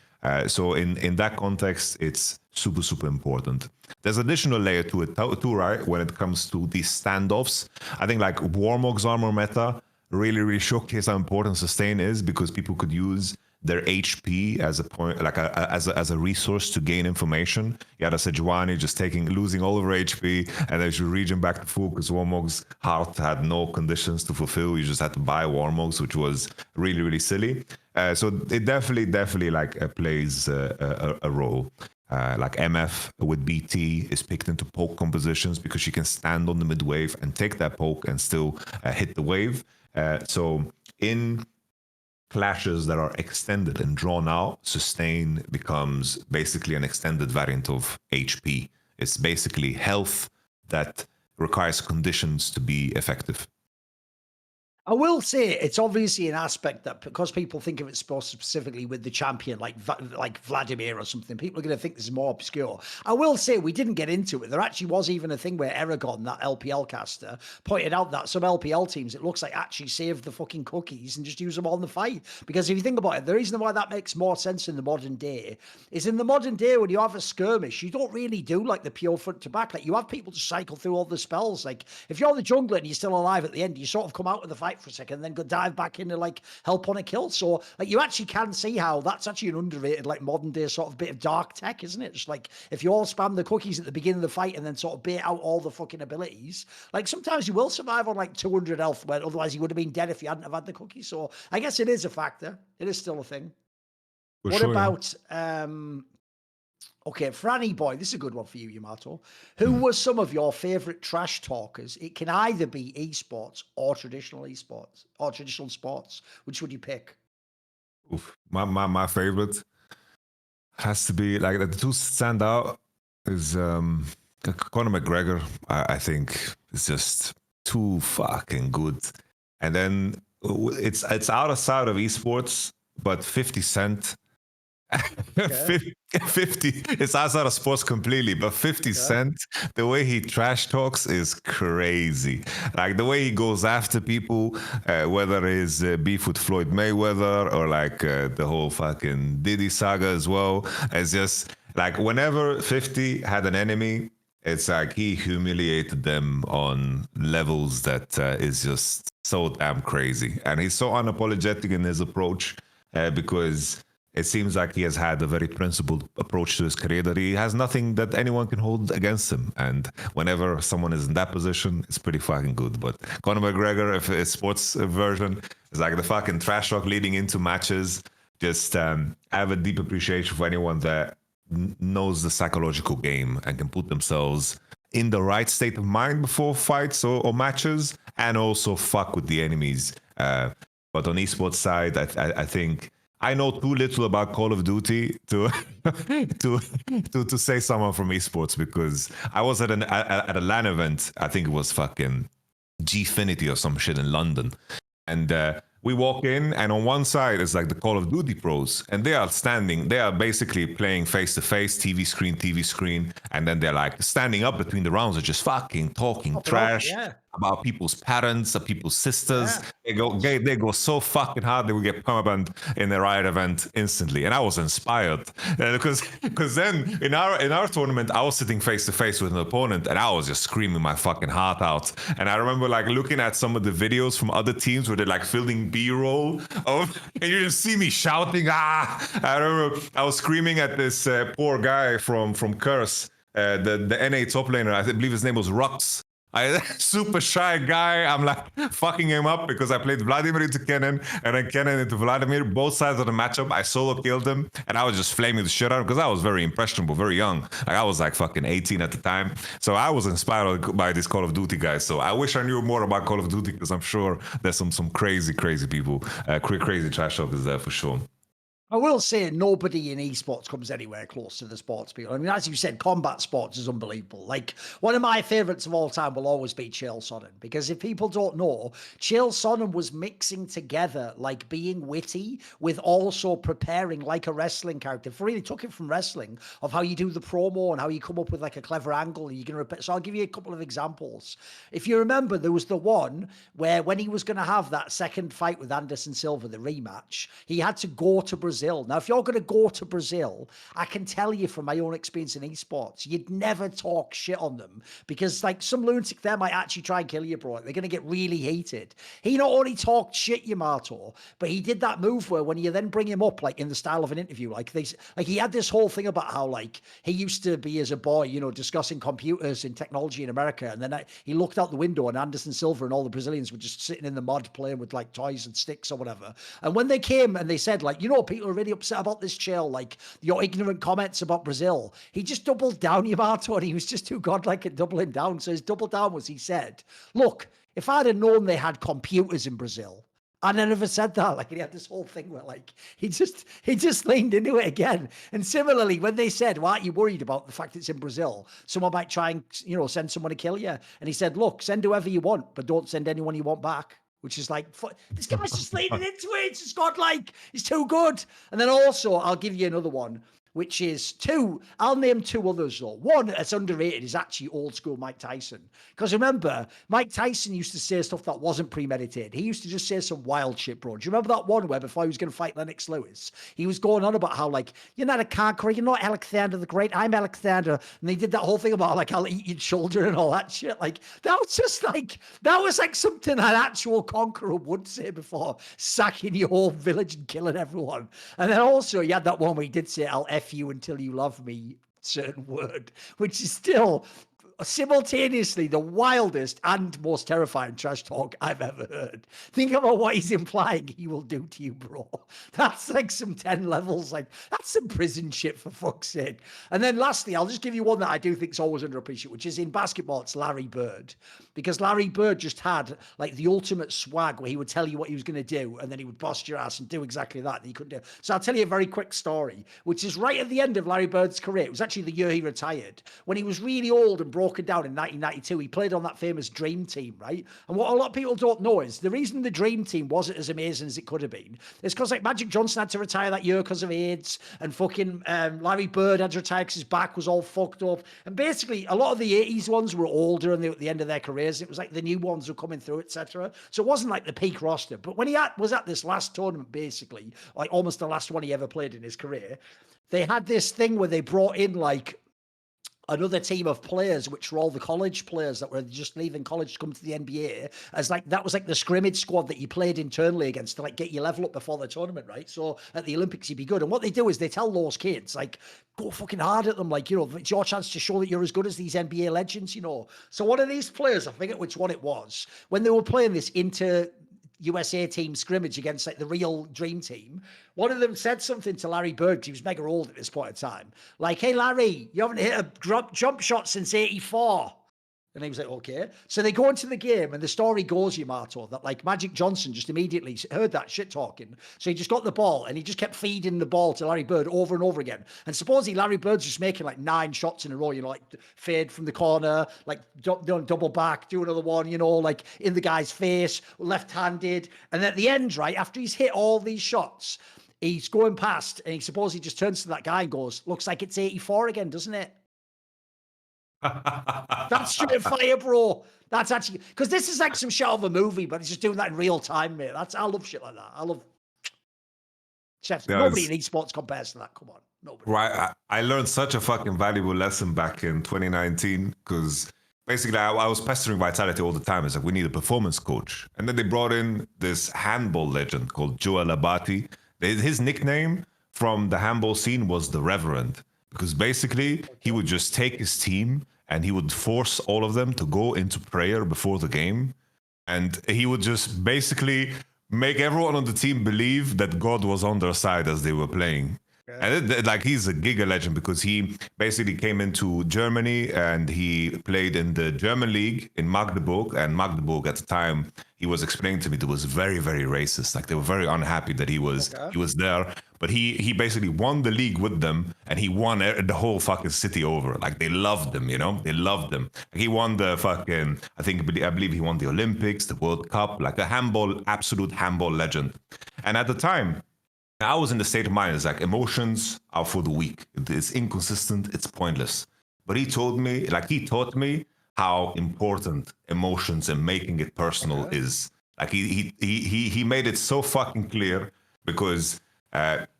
So in that context, it's super important. There's additional layer to it too, right? When it comes to these standoffs, I think like Warmog's armor meta really showcase how important sustain is because people could use their HP as a point, like as a resource to gain information. You had a Sejuani just losing all of her HP, and then she regen back to full because Warmog's heart had no conditions to fulfill. You just had to buy Warmogs, which was really silly. So it definitely like plays a role. Like MF with BT is picked into poke compositions because she can stand on the mid wave and take that poke and still hit the wave. So in clashes that are extended and drawn out, sustain becomes basically an extended variant of HP. It's basically health that requires conditions to be effective. I will say it's obviously an aspect that because people think of it specifically with the champion like Vladimir or something, people are going to think this is more obscure. I will say we didn't get into it. There actually was even a thing where Aragon, that LPL caster, pointed out that some LPL teams, it looks like actually saved the fucking cookies and just use them all in the fight. Because if you think about it, the reason why that makes more sense in the modern day is in the modern day when you have a skirmish, you don't really do like the pure front to back. Like you have people to cycle through all the spells. Like if you're the jungler and you're still alive at the end, you sort of come out of the fight fight for a second, then go dive back into like help on a kill. So like you actually can see how that's actually an underrated like modern day sort of bit of dark tech, isn't it? Just like if you all spam the cookies at the beginning of the fight and then sort of bait out all the fucking abilities, like sometimes you will survive on like 200 health, where otherwise you would have been dead if you hadn't have had the cookies. So I guess it is a factor. It is still a thing. For What sure, yeah. about okay, Franny boy, this is a good one for you, Yamato. Who were some of your favorite trash talkers? It can either be esports or traditional esports or traditional sports. Which would you pick? Oof. My favorite has to be like the two stand out is Conor McGregor. I think is just too fucking good. And then it's outside of esports, but 50 Cent. 50, it's outside of sports completely, but 50 Cent, the way he trash talks is crazy. Like the way he goes after people, whether it's beef with Floyd Mayweather or like the whole fucking Diddy saga as well. It's just like whenever 50 had an enemy, it's like he humiliated them on levels that is just so damn crazy. And he's so unapologetic in his approach because it seems like he has had a very principled approach to his career that he has nothing that anyone can hold against him. And whenever someone is in that position, it's pretty fucking good. But Conor McGregor, if it's sports version, is like the fucking trash talk leading into matches. Just have a deep appreciation for anyone that knows the psychological game and can put themselves in the right state of mind before fights or matches, and also fuck with the enemies. But on esports side, I think I know too little about Call of Duty to to say someone from esports, because I was at a LAN event. I think it was fucking Gfinity or some shit in London, and we walk in, and on one side is like the Call of Duty pros, and they are standing. They are basically playing face to face, TV screen, and then they're like standing up between the rounds, and just fucking talking trash about people's parents or people's sisters. They go so fucking hard they will get permabanned in the Riot event instantly. And I was inspired because then in our tournament I was sitting face to face with an opponent and I was just screaming my fucking heart out. And I remember like looking at some of the videos from other teams where they're like filming B-roll and you just see me shouting. I remember I was screaming at this poor guy from Curse, the NA top laner. I believe his name was Rux. Super shy guy. I'm like fucking him up because I played Vladimir into Kennen and then Kennen into Vladimir. Both sides of the matchup, I solo killed him and I was just flaming the shit out of him because I was very impressionable, very young. Like I was like fucking 18 at the time. So I was inspired by this Call of Duty guys. So I wish I knew more about Call of Duty because I'm sure there's some crazy people, crazy trash talkers there for sure. I will say nobody in esports comes anywhere close to the sports people. I mean, as you said, combat sports is unbelievable. Like, one of my favorites of all time will always be Chael Sonnen, because if people don't know, Chael Sonnen was mixing together, like, being witty with also preparing like a wrestling character. Really took it from wrestling, of how you do the promo and how you come up with, like, a clever angle. And you can repeat. So I'll give you a couple of examples. If you remember, there was the one where when he was going to have that second fight with Anderson Silva, the rematch, he had to go to Brazil. Now, if you're going to go to Brazil, I can tell you from my own experience in esports, you'd never talk shit on them, because like some lunatic there might actually try and kill you, bro. They're going to get really heated. He not only talked shit, Yamato, but he did that move where when you then bring him up, like in the style of an interview, like he had this whole thing about how like he used to be as a boy, you know, discussing computers and technology in America. And then he looked out the window and Anderson Silva and all the Brazilians were just sitting in the mud playing with like toys and sticks or whatever. And when they came and they said like, you know, people are really upset about this, Chael, like your ignorant comments about Brazil, he just doubled down, Yamato, and he was just too godlike at doubling down. So his double down was, he said, look, if I'd have known they had computers in Brazil, I never said that. Like, he had this whole thing where like he just leaned into it again. And similarly, when they said, why aren't you worried about the fact it's in Brazil? Someone might try and, you know, send someone to kill you. And he said, look, send whoever you want, but don't send anyone you want back. Which is like, this guy's just leaning into it. It's just got like, it's too good. And then also, I'll give you another one which is two. I'll name two others though. One that's underrated is actually old school Mike Tyson. Because remember, Mike Tyson used to say stuff that wasn't premeditated. He used to just say some wild shit, bro. Do you remember that one where before he was going to fight Lennox Lewis, he was going on about how, like, you're not a conqueror, you're not Alexander the Great, I'm Alexander. And they did that whole thing about, like, I'll eat your children and all that shit. Like, that was just like, that was like something an actual conqueror would say before sacking your whole village and killing everyone. And then also, he had that one where he did say, I'll F you until you love me, certain word, which is still simultaneously the wildest and most terrifying trash talk I've ever heard. Think about what he's implying he will do to you, bro. That's like some 10 levels. Like, that's some prison shit, for fuck's sake. And then lastly, I'll just give you one that I do think is always underappreciated, which is in basketball, it's Larry Bird. Because Larry Bird just had like the ultimate swag where he would tell you what he was going to do and then he would bust your ass and do exactly that he couldn't do. So I'll tell you a very quick story, which is right at the end of Larry Bird's career. It was actually the year he retired. When he was really old and broken down in 1992, he played on that famous Dream Team, right? And what a lot of people don't know is the reason the Dream Team wasn't as amazing as it could have been is because, like, Magic Johnson had to retire that year because of AIDS, and fucking Larry Bird had to retire because his back was all fucked up. And basically, a lot of the 80s ones were older and they were at the end of their careers. It was like the new ones were coming through, etc. So it wasn't like the peak roster. But when he was at this last tournament, basically, like almost the last one he ever played in his career, they had this thing where they brought in like another team of players, which were all the college players that were just leaving college to come to the NBA, as like that was like the scrimmage squad that you played internally against to like get your level up before the tournament, right? So at the Olympics you'd be good. And what they do is they tell those kids, like, go fucking hard at them, like, you know, it's your chance to show that you're as good as these NBA legends, you know. So one of these players, I forget which one it was, when they were playing this USA team scrimmage against like the real Dream Team, one of them said something to Larry Bird, because he was mega old at this point in time, like, hey Larry, you haven't hit a jump shot since 84. And he was like, okay. So they go into the game, and the story goes, Yamato, that like Magic Johnson just immediately heard that shit talking. So he just got the ball and he just kept feeding the ball to Larry Bird over and over again. And supposedly Larry Bird's just making like 9 shots in a row, you know, like fade from the corner, like double back, do another one, you know, like in the guy's face, left-handed. And at the end, right, after he's hit all these shots, he's going past and he supposedly just turns to that guy and goes, looks like it's 84 again, doesn't it? That's straight fire, bro. That's actually, because this is like some shit of a movie, but it's just doing that in real time, mate. I love shit like that. I love chefs. Yeah, nobody in esports compares to that. Come on, nobody. Right, I learned such a fucking valuable lesson back in 2019, because basically I was pestering Vitality all the time. It's like, we need a performance coach, and then they brought in this handball legend called Joel Abati. His nickname from the handball scene was the Reverend, because basically he would just take his team and he would force all of them to go into prayer before the game. And he would just basically make everyone on the team believe that God was on their side as they were playing. And like, he's a giga legend, because he basically came into Germany and he played in the German league in Magdeburg. And Magdeburg at the time, he was explaining to me, that was very, very racist. Like, they were very unhappy that he was there. But he basically won the league with them, and he won the whole fucking city over. Like, they loved him, you know? They loved him. He won the fucking, I believe he won the Olympics, the World Cup, like a absolute handball legend. And at the time, I was in the state of mind, it's like, emotions are for the weak. It's inconsistent, it's pointless. But he taught me how important emotions and making it personal is. Like, he made it so fucking clear, because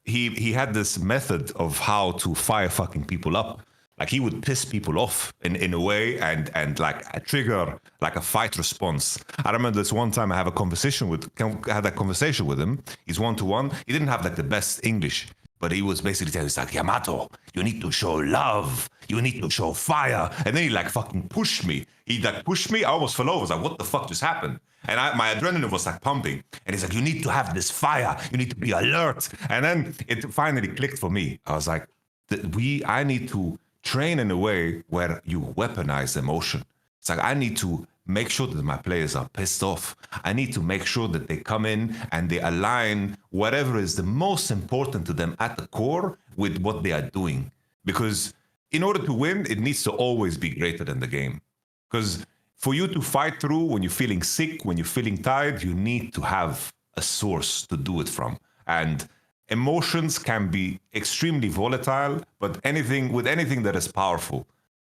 he had this method of how to fire fucking people up. Like, he would piss people off in a way and like trigger like a fight response. I remember this one time I had a conversation with him. He's one-to-one. He didn't have like the best English, but he was basically telling us like, Yamato, you need to show love. You need to show fire. And then he like fucking pushed me. He like pushed me. I almost fell over. I was like, what the fuck just happened? And my adrenaline was like pumping. And he's like, you need to have this fire. You need to be alert. And then it finally clicked for me. I was like, I need to train in a way where you weaponize emotion. It's like, I need to make sure that my players are pissed off. I need to make sure that they come in and they align whatever is the most important to them at the core with what they are doing. Because in order to win, it needs to always be greater than the game. Because for you to fight through when you're feeling sick, when you're feeling tired, you need to have a source to do it from. And emotions can be extremely volatile, but anything that is powerful,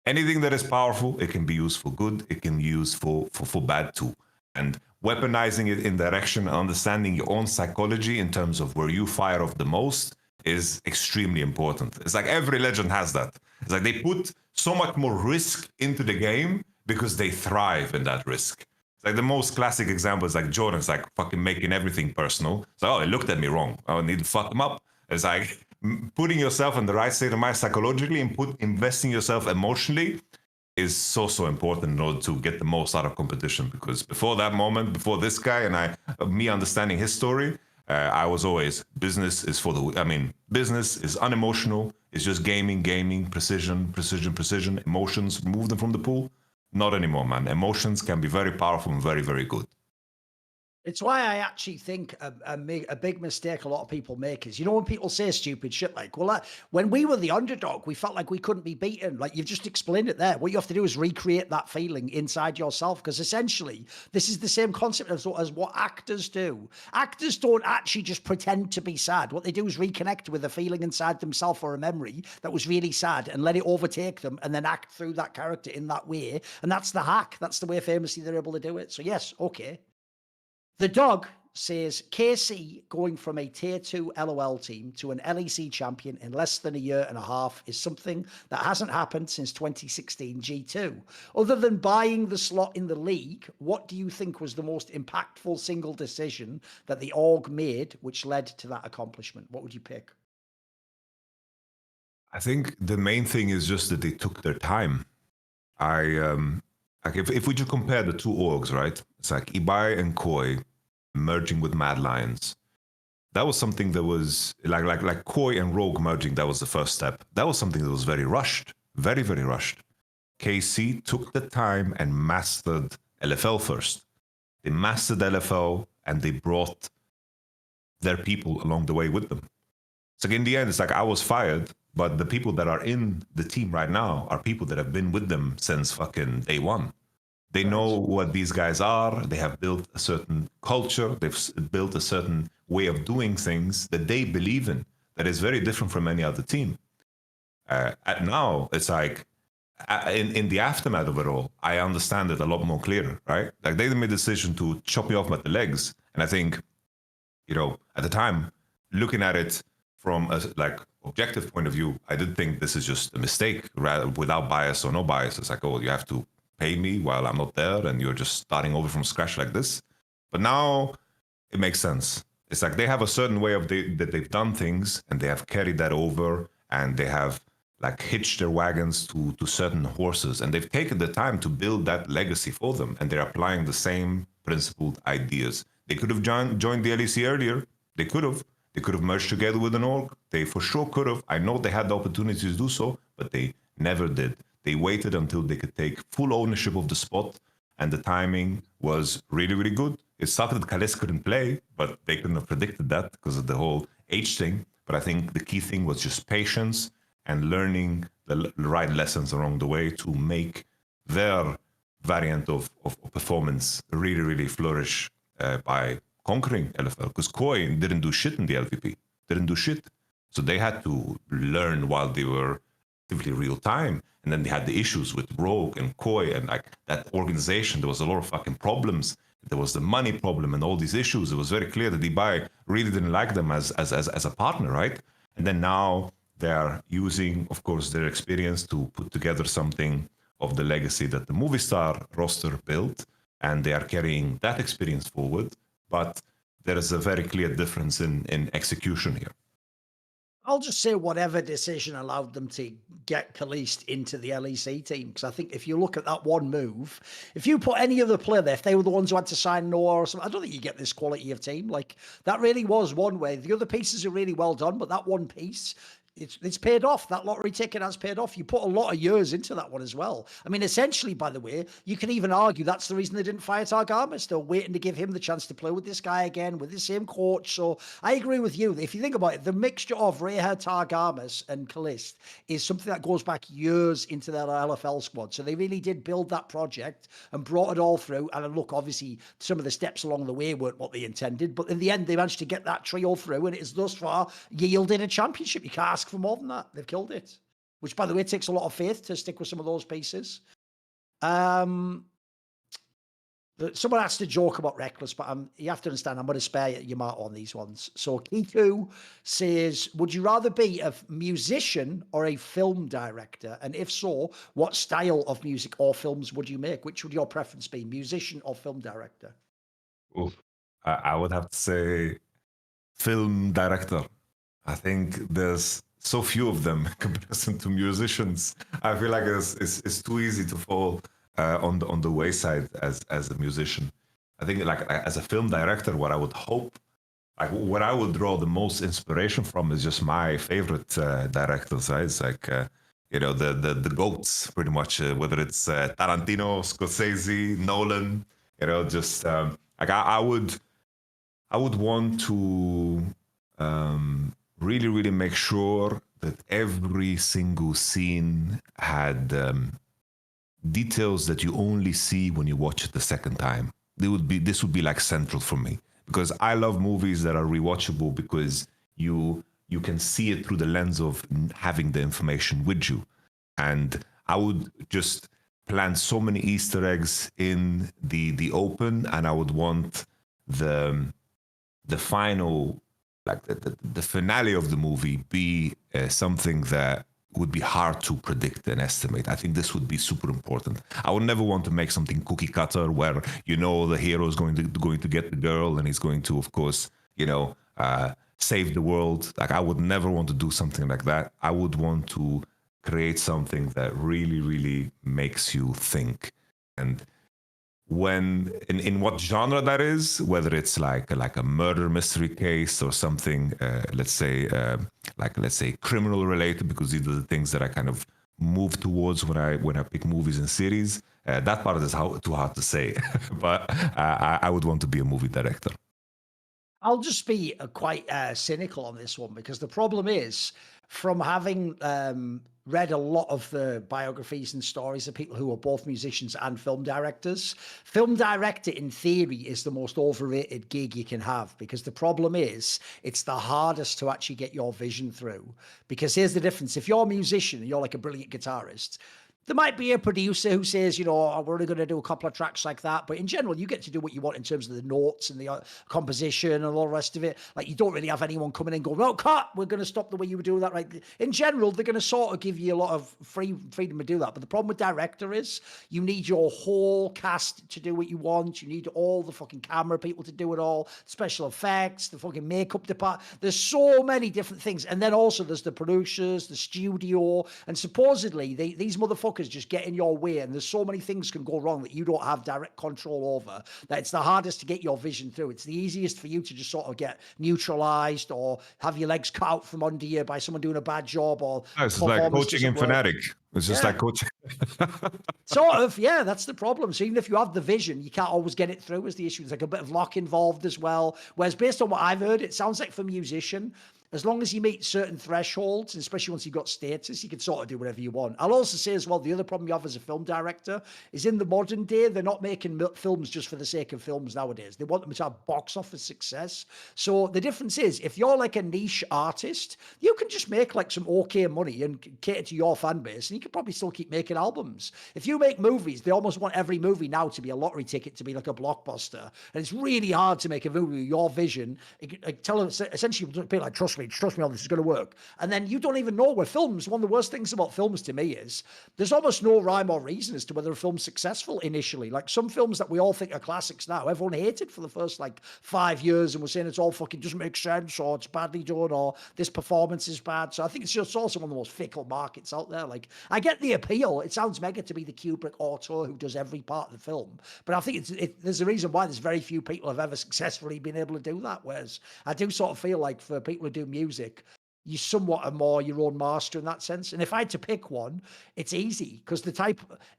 it can be used for good, it can be used for bad too. And weaponizing it in direction, understanding your own psychology in terms of where you fire off the most is extremely important. It's like every legend has that. It's like they put so much more risk into the game because they thrive in that risk. It's like the most classic example is like Jordan's like fucking making everything personal. It's like, oh, he looked at me wrong. I need to fuck him up. It's like putting yourself in the right state of mind psychologically and investing yourself emotionally is so important in order to get the most out of competition. Because before that moment, before this guy and me understanding his story, I was always business is business is unemotional. It's just gaming, precision. Emotions, remove them from the pool. Not anymore, man. Emotions can be very powerful and very, very good. It's why I actually think a big mistake a lot of people make is, when people say stupid shit like, well, when we were the underdog, we felt like we couldn't be beaten. Like, you've just explained it there. What you have to do is recreate that feeling inside yourself, because essentially this is the same concept as what actors do. Actors don't actually just pretend to be sad. What they do is reconnect with a feeling inside themselves or a memory that was really sad and let it overtake them and then act through that character in that way. And that's the hack. That's the way famously they're able to do it. So yes, okay. The Dog says, KC going from a tier 2 LOL team to an LEC champion in less than a year and a half is something that hasn't happened since 2016 G2. Other than buying the slot in the league, what do you think was the most impactful single decision that the org made which led to that accomplishment? What would you pick? I think the main thing is just that they took their time. If we just compare the two orgs, right? It's like Ibai and Koi merging with Mad Lions. That was something that was like Koi and Rogue merging. That was the first step. That was something that was very rushed, very, very rushed. KC took the time and mastered LFL first. They mastered LFL and they brought their people along the way with them. So in the end, it's like I was fired, but the people that are in the team right now are people that have been with them since fucking day one. They know what these guys are. They have built a certain culture. They've built a certain way of doing things that they believe in that is very different from any other team. Now, it's like in the aftermath of it all, I understand it a lot more clearer, right? Like they made a decision to chop me off at the legs. And I think, at the time, looking at it from a objective point of view, I did think this is just a mistake, rather without bias or no bias. It's like, oh, you have to pay me while I'm not there and you're just starting over from scratch like this. But now it makes sense. It's like they have a certain way that they've done things and they have carried that over and they have hitched their wagons to certain horses and they've taken the time to build that legacy for them and they're applying the same principled ideas. They could have joined the LEC earlier. They could have merged together with an org. They for sure could have. I know they had the opportunity to do so, but they never did. They waited until they could take full ownership of the spot, and the timing was really, really good. It sucked that Kales couldn't play, but they couldn't have predicted that because of the whole age thing. But I think the key thing was just patience and learning the right lessons along the way to make their variant of performance really, really flourish by conquering LFL. Because Koi didn't do shit in the LVP. Didn't do shit. So they had to learn while they were actively real time. And then they had the issues with Rogue and Koi and that organization. There was a lot of fucking problems. There was the money problem and all these issues. It was very clear that Ibai really didn't like them as a partner, right? And then now they're using, of course, their experience to put together something of the legacy that the movie star roster built. And they are carrying that experience forward. But there is a very clear difference in execution here. I'll just say whatever decision allowed them to get Kalist into the LEC team. Because I think if you look at that one move, if you put any other player there, if they were the ones who had to sign Noah or something, I don't think you get this quality of team. That really was one way. The other pieces are really well done, but that one piece, it's paid off. That lottery ticket has paid off. You put a lot of years into that one as well. I mean, essentially, by the way, you can even argue that's the reason they didn't fire Targamas. They're waiting to give him the chance to play with this guy again, with the same coach. So I agree with you. If you think about it, the mixture of Reha, Targamas, and Kalist is something that goes back years into their LFL squad. So they really did build that project and brought it all through. And look, obviously, some of the steps along the way weren't what they intended, but in the end, they managed to get that trio through, and it is thus far yielded a championship. You can't ask for more than that. They've killed it, which, by the way, takes a lot of faith to stick with some of those pieces. Someone asked a joke about Reckless, but you have to understand, I'm going to spare Yamato on these ones. So Kiku says, would you rather be a musician or a film director? And if so, what style of music or films would you make? Which would your preference be, musician or film director? Oof. I would have to say film director. I think there's so few of them in comparison to musicians. I feel like it's too easy to fall on the wayside as a musician. I think like as a film director, what I would hope, like what I would draw the most inspiration from is just my favorite directors. Right? It's like the goats, pretty much. Whether it's Tarantino, Scorsese, Nolan, just like I would want to really, really make sure that every single scene had details that you only see when you watch it the second time. This would be like central for me, because I love movies that are rewatchable because you can see it through the lens of having the information with you. And I would just plant so many Easter eggs in the open, and I would want the final, like the finale of the movie be something that would be hard to predict and estimate. I think this would be super important. I would never want to make something cookie cutter where the hero is going to get the girl and he's going to, of course, save the world. Like I would never want to do something like that. I would want to create something that really, really makes you think. And when in what genre that is, whether it's like a murder mystery case or something, let's say criminal related, because these are the things that I kind of move towards when I pick movies and series. That part is too hard to say, but I would want to be a movie director. I'll just be quite cynical on this one, because the problem is, from having read a lot of the biographies and stories of people who are both musicians and film directors, film director in theory is the most overrated gig you can have, because the problem is it's the hardest to actually get your vision through. Because here's the difference. If you're a musician and you're like a brilliant guitarist, there might be a producer who says, we're only going to do a couple of tracks like that. But in general, you get to do what you want in terms of the notes and the composition and all the rest of it. Like, you don't really have anyone coming in and going, cut, we're going to stop the way you were doing that. Right. In general, they're going to sort of give you a lot of freedom to do that. But the problem with director is you need your whole cast to do what you want. You need all the fucking camera people to do it all, special effects, the fucking makeup department. There's so many different things. And then also there's the producers, the studio, and supposedly these motherfuckers just get in your way, and there's so many things can go wrong that you don't have direct control over, that it's the hardest to get your vision through. It's the easiest for you to just sort of get neutralized or have your legs cut out from under you by someone doing a bad job, or it's like coaching in Fnatic. It's just like coaching. Sort of, yeah, that's the problem. So even if you have the vision, you can't always get it through, is the issue. There's like a bit of luck involved as well. Whereas based on what I've heard, it sounds like for musician, as long as you meet certain thresholds, and especially once you've got status, you can sort of do whatever you want. I'll also say as well, the other problem you have as a film director is in the modern day, they're not making films just for the sake of films nowadays. They want them to have box office success. So the difference is, if you're like a niche artist, you can just make like some okay money and cater to your fan base, and you can probably still keep making albums. If you make movies, they almost want every movie now to be a lottery ticket, to be like a blockbuster. And it's really hard to make a movie with your vision. Tell them, essentially, be like, trust me on this, is going to work. And then you don't even know where films, one of the worst things about films to me is there's almost no rhyme or reason as to whether a film's successful initially. Like some films that we all think are classics now, everyone hated for the first like 5 years and was saying it's all fucking doesn't make sense, or it's badly done, or this performance is bad. So I think it's just also one of the most fickle markets out there. Like, I get the appeal. It sounds mega to be the Kubrick auteur who does every part of the film. But I think there's a reason why there's very few people have ever successfully been able to do that. Whereas I do sort of feel like for people who do music, you somewhat are more your own master in that sense. And if I had to pick one, it's easy because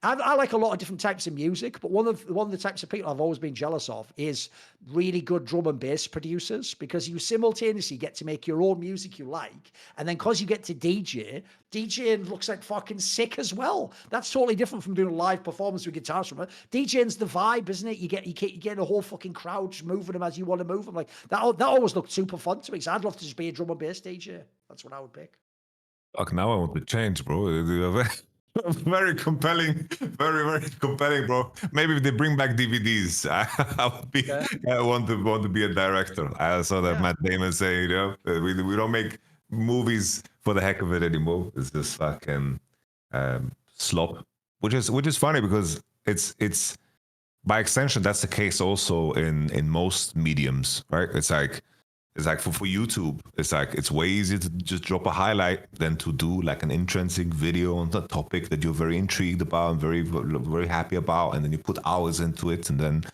I like a lot of different types of music, but one of the types of people I've always been jealous of is really good drum and bass producers, because you simultaneously get to make your own music you like, and then because you get to DJing looks like fucking sick as well. That's totally different from doing a live performance with guitars from it. DJing's the vibe, isn't it? You get a whole fucking crowd just moving them as you want to move them. Like that always looked super fun to me. So I'd love to just be a drum and bass DJ. That's what I would pick. Fuck, now I want to change, bro. Very compelling, very compelling, bro. Maybe if they bring back DVDs, I would be. Okay. I want to be a director. I saw that Matt Damon saying, we don't make movies for the heck of it anymore. It's just fucking slop, which is funny because it's by extension that's the case also in most mediums, right? It's like for YouTube, it's way easier to just drop a highlight than to do like an intrinsic video on the topic that you're very intrigued about and very happy about, and then you put hours into it, and then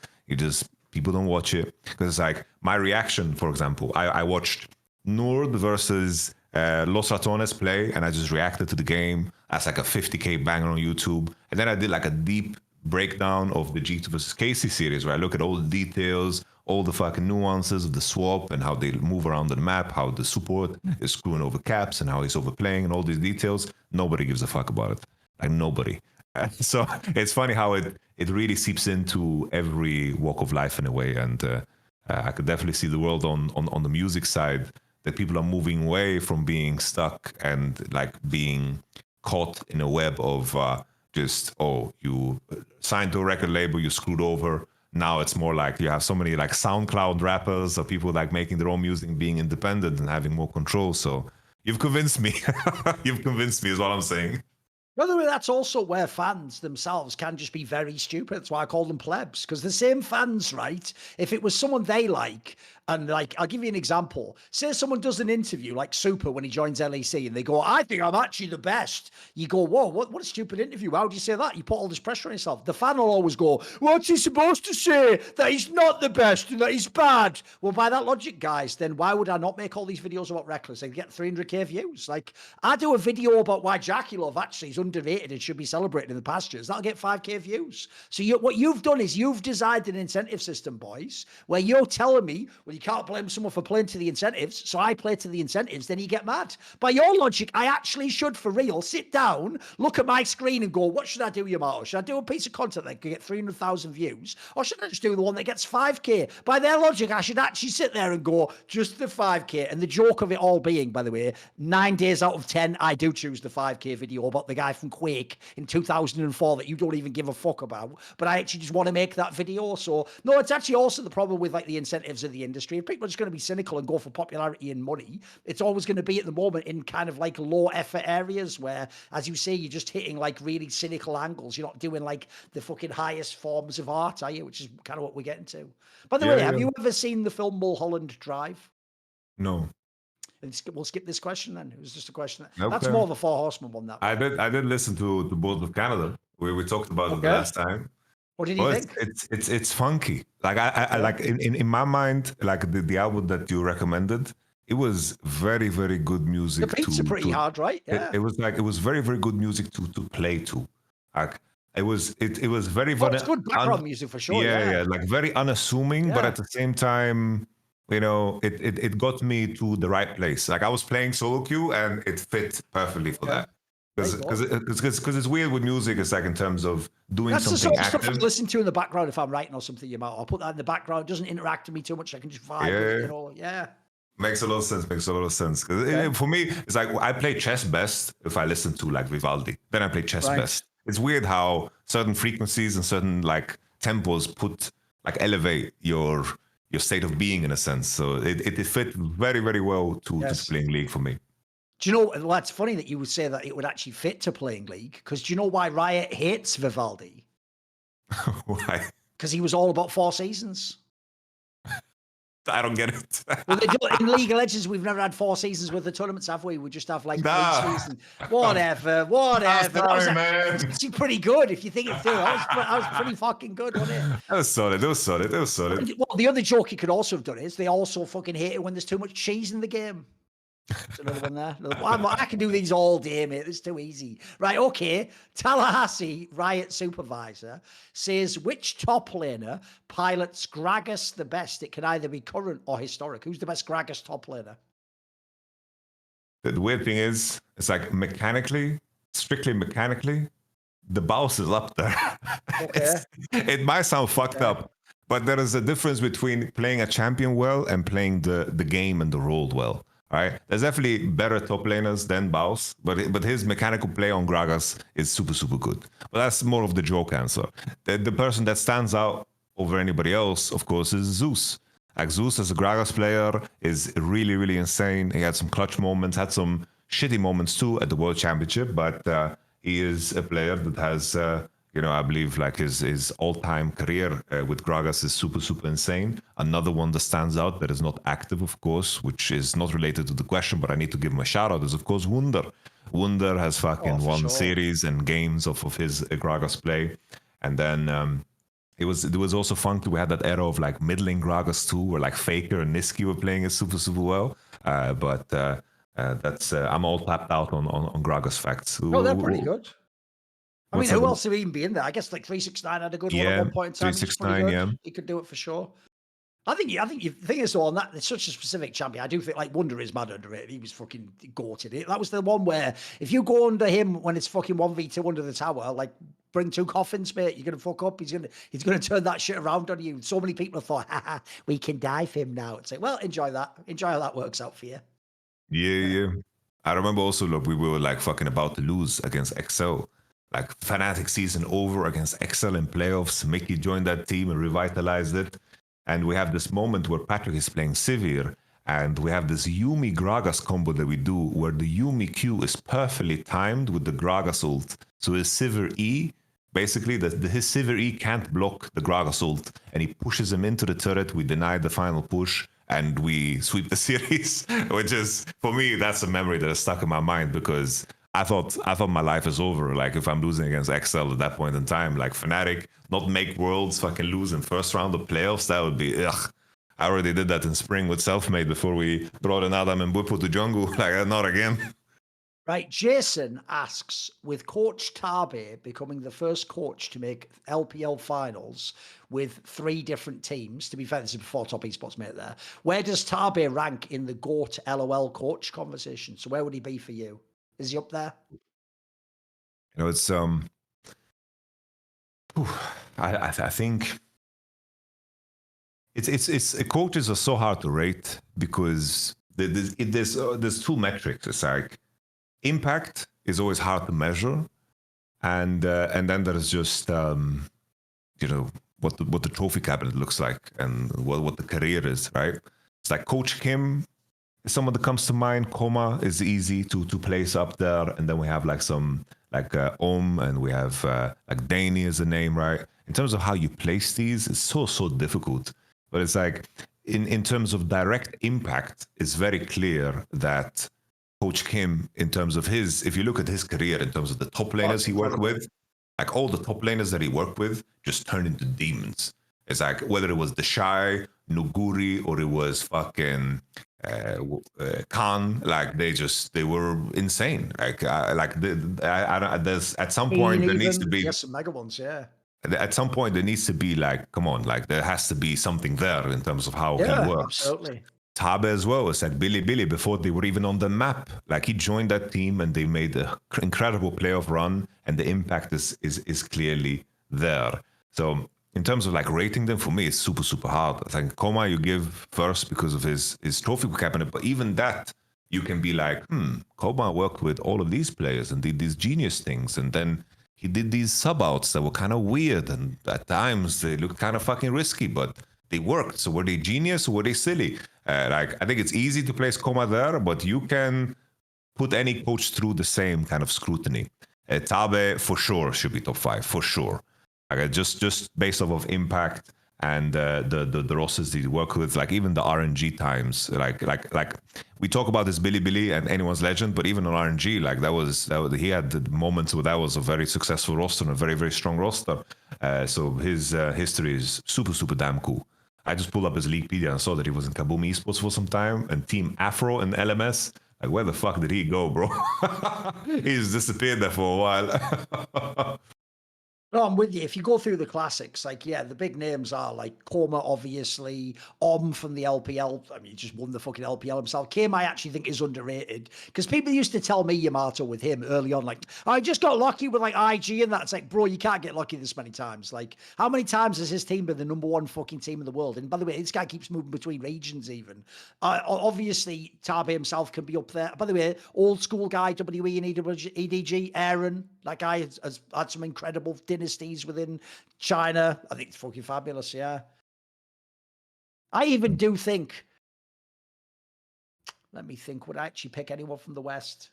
people don't watch it because it's like my reaction. For example, I watched Nord versus Los Ratones play, and I just reacted to the game as like a 50k banger on YouTube, and then I did like a deep breakdown of the G2 versus Casey series where I look at all the details, all the fucking nuances of the swap and how they move around the map, how the support is screwing over caps and how he's overplaying and all these details. Nobody gives a fuck about it. Like nobody. So it's funny how it really seeps into every walk of life in a way. And I could definitely see the world on the music side that people are moving away from being stuck and like being caught in a web of you signed to a record label, you screwed over. Now it's more like you have so many like SoundCloud rappers or people like making their own music, being independent and having more control. So you've convinced me. You've convinced me is what I'm saying. By the way, that's also where fans themselves can just be very stupid. That's why I call them plebs, because the same fans, right? If it was someone they like, and like, I'll give you an example. Say someone does an interview like Super when he joins LEC and they go, I think I'm actually the best. You go, whoa, what a stupid interview. How do you say that? You put all this pressure on yourself. The fan will always go, what's he supposed to say? That he's not the best and that he's bad. Well, by that logic, guys, then why would I not make all these videos about Reckless? I get 300k views. Like, I do a video about why Jakob actually is underrated and should be celebrated in the pastures. That'll get 5k views. So what you've done is you've designed an incentive system, boys, where you're telling me, well, you can't blame someone for playing to the incentives, so I play to the incentives, then you get mad. By your logic, I actually should, for real, sit down, look at my screen and go, what should I do, Yamato? Should I do a piece of content that could get 300,000 views? Or should I just do the one that gets 5k? By their logic, I should actually sit there and go, just the 5k. And the joke of it all being, by the way, 9 days out of 10, I do choose the 5k video about the guy from Quake in 2004 that you don't even give a fuck about. But I actually just want to make that video. So, no, it's actually also the problem with like the incentives of the industry. If people are just going to be cynical and go for popularity and money, it's always going to be at the moment in kind of like low effort areas where, as you say, you're just hitting like really cynical angles. You're not doing like the fucking highest forms of art, are you? Which is kind of what we're getting to. By the way, have you ever seen the film Mulholland Drive? No. We'll skip this question then. It was just a question. Okay. That's more of a Four Horsemen one. That I did listen to Bolt of Canada. We talked about it the last time. What did you think? It's funky. Like I like in my mind, like the album that you recommended, it was very good music. The beats are pretty hard, right? Yeah. It was very good music to play to. Like it was very. It's good background music for sure. Yeah, like very unassuming, but at the same time, you know, it got me to the right place. Like I was playing solo queue and it fit perfectly for that. Because it's weird with music. It's like in terms of doing something active. That's the sort of stuff I listen to in the background if I'm writing or something. I'll put that in the background. It doesn't interact with me too much. I can just vibe with it, you know. Yeah. Makes a lot of sense. Because for me, it's like I play chess best if I listen to like Vivaldi. Then I play chess best. It's weird how certain frequencies and certain like tempos elevate your state of being in a sense. So it fit very well to playing League for me. Do you know, well, that's funny that you would say that it would actually fit to playing League, because do you know why Riot hates Vivaldi? Why? Because he was all about 4 seasons. I don't get it. Well, in League of Legends, we've never had 4 seasons with the tournaments, have we? We just have like 3 seasons. Whatever. Sorry, man. It's actually pretty good if you think it through. That was pretty fucking good, wasn't it? That was solid. Well, the other joke he could also have done is they also fucking hate it when there's too much cheese in the game. There's another one there. I can do these all day, mate. It's too easy. Right, okay. Tallahassee Riot Supervisor says, which top laner pilots Gragas the best? It can either be current or historic. Who's the best Gragas top laner? The weird thing is, it's like mechanically, strictly mechanically, the boss is up there. Okay. It might sound fucked up, but there is a difference between playing a champion well and playing the game and the role well. Right? There's definitely better top laners than Baus, but his mechanical play on Gragas is super good. But that's more of the joke answer. The person that stands out over anybody else, of course, is Zeus. Like Zeus as a Gragas player is really insane. He had some clutch moments, had some shitty moments too at the World Championship, but he is a player that has, I believe like his all-time career with Gragas is super insane. Another one that stands out that is not active, of course, which is not related to the question, but I need to give him a shout out, is of course Wunder. Wunder has fucking won series and games of his Gragas play. And then it was also fun too. We had that era of like middling Gragas too, where like Faker and Niski were playing it super well. But that's I'm all tapped out on Gragas facts. Oh, they're pretty good. I mean, who else would even be in there? I guess like 369 had a good one at one point in time. 369, yeah. He could do it for sure. I think you think it's all on that. It's such a specific champion. I do think like Wonder is mad underrated. He was fucking goated. That was the one where if you go under him when it's fucking 1v2 under the tower, like bring 2 coffins, mate, you're gonna fuck up. He's gonna turn that shit around on you. So many people have thought, haha, we can dive him now. It's like, well, enjoy that. Enjoy how that works out for you. Yeah. I remember also, look, we were like fucking about to lose against XL. Like Fnatic season over against XL in playoffs. Mickey joined that team and revitalized it. And we have this moment where Patrick is playing Sivir, and we have this Yuumi Gragas combo that we do where the Yuumi Q is perfectly timed with the Gragas ult. So his Sivir E, basically, his Sivir E can't block the Gragas ult, and he pushes him into the turret. We deny the final push, and we sweep the series, which is, for me, that's a memory that is stuck in my mind because I thought my life is over. Like if I'm losing against XL at that point in time, like Fnatic, not make worlds, fucking lose in first round of playoffs, that would be ugh. I already did that in spring with Selfmade before we brought in Adam and Bwipo to jungle. Like not again. Right, Jason asks, with Coach Tabe becoming the first coach to make LPL finals with 3 different teams, to be fair, this is before Top Esports made it there, where does Tabe rank in the GOAT LOL coach conversation? So where would he be for you? Is he up there? It's I think it's coaches are so hard to rate because there's 2 metrics. It's like impact is always hard to measure, and then there's just what the trophy cabinet looks like and what the career is, right? It's like Coach Kim. Someone that comes to mind. Koma is easy to place up there, and then we have like some like and we have like Danny is a name, right? In terms of how you place these, it's so difficult. But it's like in terms of direct impact, it's very clear that Coach Kim, in terms of if you look at his career, in terms of the top laners he worked with, like all the top laners that he worked with just turned into demons. It's like whether it was the Shy, Nuguri, or it was fucking Khan, like they were insane. There's at some point there needs to be some mega ones, yeah. At some point there needs to be like, come on, like there has to be something there in terms of how he works. Absolutely. Tabe as well. It's like Billy before they were even on the map. Like he joined that team and they made an incredible playoff run, and the impact is clearly there. So in terms of like rating them, for me, it's super hard. I think Koma you give first because of his trophy cabinet, but even that you can be like, Koma worked with all of these players and did these genius things, and then he did these sub outs that were kind of weird, and at times they looked kind of fucking risky, but they worked. So were they genius or were they silly? Like I think it's easy to place Koma there, but you can put any coach through the same kind of scrutiny. Tabe for sure should be top 5 for sure. Like just based off of impact and the rosters that you work with, like even the RNG times, like we talk about this Billy and anyone's legend, but even on RNG, like that was he had the moments where that was a very successful roster and a very strong roster. So his history is super damn cool. I just pulled up his Leaguepedia and saw that he was in Kaboom Esports for some time and Team Afro in LMS. Like, where the fuck did he go, bro? He's disappeared there for a while. No, I'm with you. If you go through the classics, like, yeah, the big names are like Koma, obviously, from the LPL. I mean, he just won the fucking LPL himself. Kim, I actually think is underrated because people used to tell me Yamato with him early on, like, I just got lucky with like IG and that. It's like, bro, you can't get lucky this many times. Like, how many times has his team been the #1 fucking team in the world? And by the way, this guy keeps moving between regions even. Obviously, Tabe himself can be up there. By the way, old school guy, WE and EDG, Aaron, that guy has had some incredible dynasties within China. I think it's fucking fabulous, yeah. I even do think, let me think, would I actually pick anyone from the West?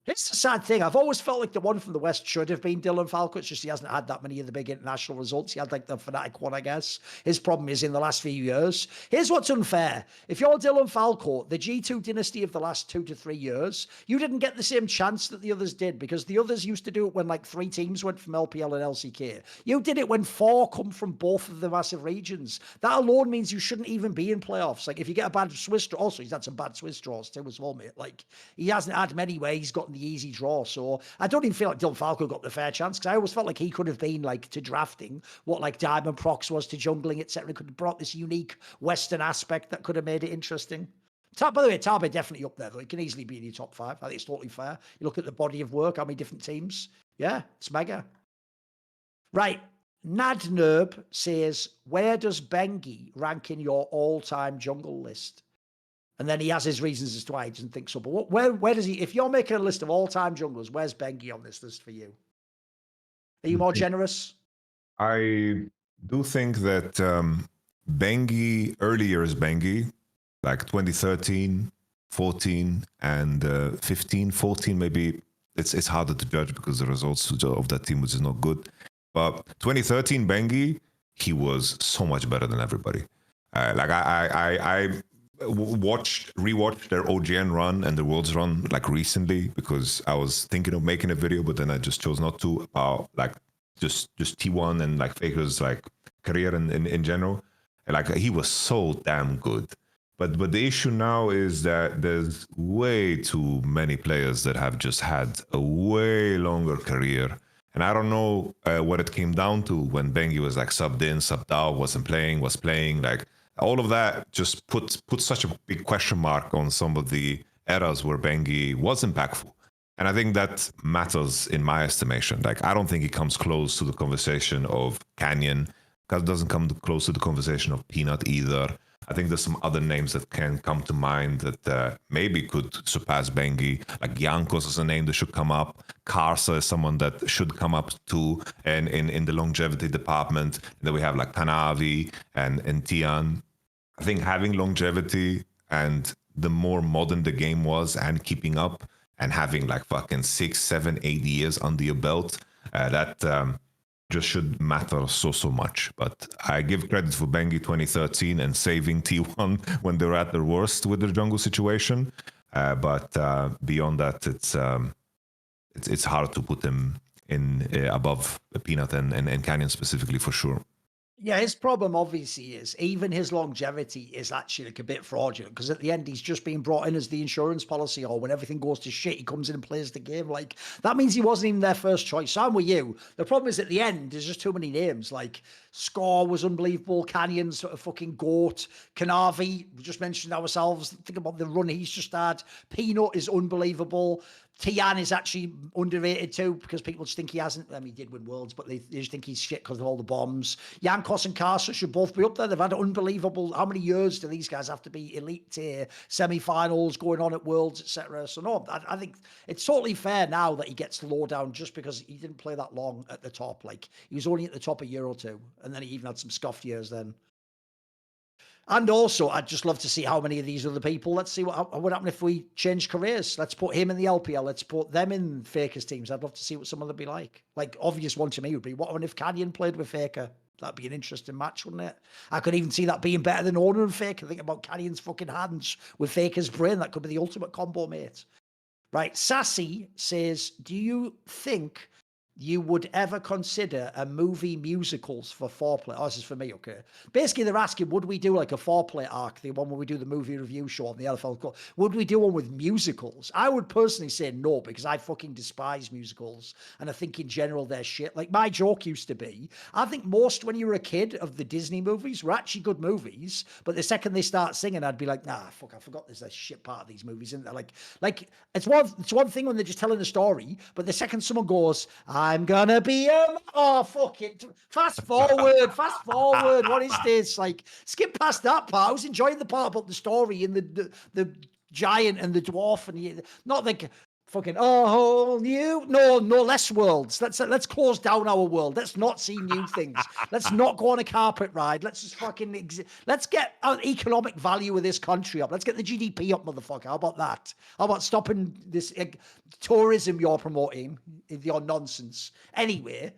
It's the sad thing. I've always felt like the one from the West should have been Dylan Falco. It's just he hasn't had that many of the big international results. He had like the Fnatic one, I guess. His problem is in the last few years. Here's what's unfair. If you're Dylan Falco, the G2 dynasty of the last 2 to 3 years, you didn't get the same chance that the others did because the others used to do it when like 3 teams went from LPL and LCK. You did it when 4 come from both of the massive regions. That alone means you shouldn't even be in playoffs. Like if you get a bad Swiss draw, also he's had some bad Swiss draws too as well, mate. Like he hasn't had many where he's gotten the easy draw. So I don't even feel like Dylan Falco got the fair chance because I always felt like he could have been like to drafting what like Diamond Prox was to jungling, etc. Could have brought this unique Western aspect that could have made it interesting. By the way, Tabe definitely up there though. He can easily be in your top 5. I think it's totally fair. You look at the body of work, how many different teams. Yeah, it's mega. Right. Nadnerb says, where does Bengi rank in your all-time jungle list? And then he has his reasons as to why he doesn't think so. But where does he, if you're making a list of all-time junglers, where's Bengi on this list for you? Are you more generous? I do think that Bengi, early years Bengi, like 2013, 14, and 15, 14, maybe it's harder to judge because the results of that team was not good. But 2013 Bengi, he was so much better than everybody. Like I rewatched their OGN run and the Worlds run like recently because I was thinking of making a video, but then I just chose not to about like just T1 and like Faker's like career in general. And like he was so damn good. But the issue now is that there's way too many players that have just had a way longer career. And I don't know what it came down to when Bengi was like subbed in, subbed out, wasn't playing, was playing. Like all of that just put such a big question mark on some of the eras where Bengi was impactful. And I think that matters in my estimation. Like, I don't think he comes close to the conversation of Canyon, because it doesn't come close to the conversation of Peanut either. I think there's some other names that can come to mind that maybe could surpass Bengi. Like Jankos is a name that should come up. Karsa is someone that should come up too, and in the longevity department. And then we have like Tanavi and Tian. I think having longevity and the more modern the game was and keeping up and having like fucking 6, 7, 8 years under your belt, that just should matter so much. But I give credit for Bengi 2013 and saving T1 when they were at their worst with their jungle situation. But beyond that, it's hard to put him in above Peanut and Canyon specifically for sure. Yeah, his problem obviously is even his longevity is actually like a bit fraudulent because at the end he's just being brought in as the insurance policy, or when everything goes to shit, he comes in and plays the game. Like that means he wasn't even their first choice. So I'm with you. The problem is at the end there's just too many names. Like Score was unbelievable, Canyon's sort of fucking goat, Kanavi, we just mentioned ourselves. Think about the run he's just had. Peanut is unbelievable. Tian is actually underrated too because people just think he hasn't. I mean, he did win Worlds, but they just think he's shit because of all the bombs. Jankos and Karsa should both be up there. They've had unbelievable. How many years do these guys have to be elite tier, semi-finals, going on at Worlds, etc.? So no, I think it's totally fair now that he gets low down just because he didn't play that long at the top. Like he was only at the top a year or two, and then he even had some scuffed years then. And also, I'd just love to see how many of these other people. Let's see what would happen if we change careers. Let's put him in the LPL. Let's put them in Faker's teams. I'd love to see what some of them be like. Like, obvious one to me would be, what if Canyon played with Faker? That'd be an interesting match, wouldn't it? I could even see that being better than Owner and Faker. Think about Canyon's fucking hands with Faker's brain. That could be the ultimate combo, mate. Right, Sassy says, do you think you would ever consider a movie musicals for foreplay. Oh, this is for me, okay. Basically, they're asking, would we do like a foreplay arc, the one where we do the movie review show on the LFL Cup? Would we do one with musicals? I would personally say no, because I fucking despise musicals. And I think in general they're shit. Like my joke used to be, I think most when you were a kid of the Disney movies were actually good movies, but the second they start singing, I'd be like, nah, fuck, I forgot there's a shit part of these movies, isn't there? Like it's one thing when they're just telling the story, but the second someone goes, I'm gonna be oh fuck it, fast forward, what is this? Like, skip past that part. I was enjoying the part about the story and the giant and the dwarf, and not like fucking whole new no less worlds. Let's close down our world. Let's not see new things. Let's not go on a carpet ride. Let's just fucking let's get an economic value of this country up. Let's get the GDP up, motherfucker. How about that? How about stopping this tourism you're promoting, your nonsense? Anyway,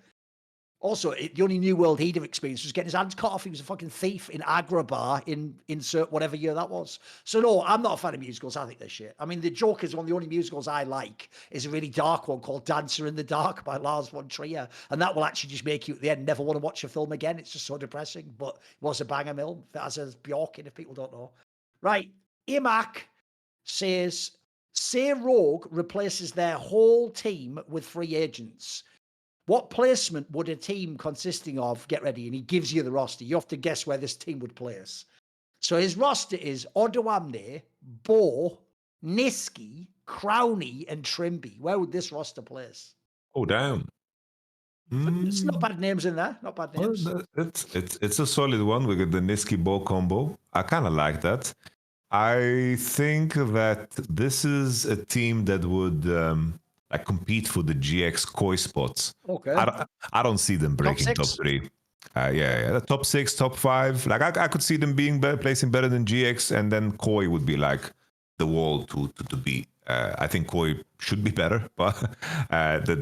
also, the only New World he'd have experienced was getting his hands cut off. He was a fucking thief in Agrabah in insert whatever year that was. So no, I'm not a fan of musicals. I think they're shit. I mean, The Joker is one of the only musicals I like. Is a really dark one called Dancer in the Dark by Lars von Trier. And that will actually just make you at the end never want to watch a film again. It's just so depressing. But it was a banger film. As a Bjork, if people don't know. Right. Imac says, say Rogue replaces their whole team with free agents. What placement would a team consisting of, get ready, and he gives you the roster. You have to guess where this team would place. So his roster is Odoamne, Bo, Niski, Crowley, and Trimby. Where would this roster place? Oh, damn. It's not bad names in there. Not bad names. Well, it's a solid one. We got the Niski Bo combo. I kind of like that. I think that this is a team that would... like compete for the GX koi spots. Okay. I don't see them breaking top 3. The top 6, top 5. Like I could see them being placing better than GX, and then koi would be like the wall to beat. I think koi should be better, but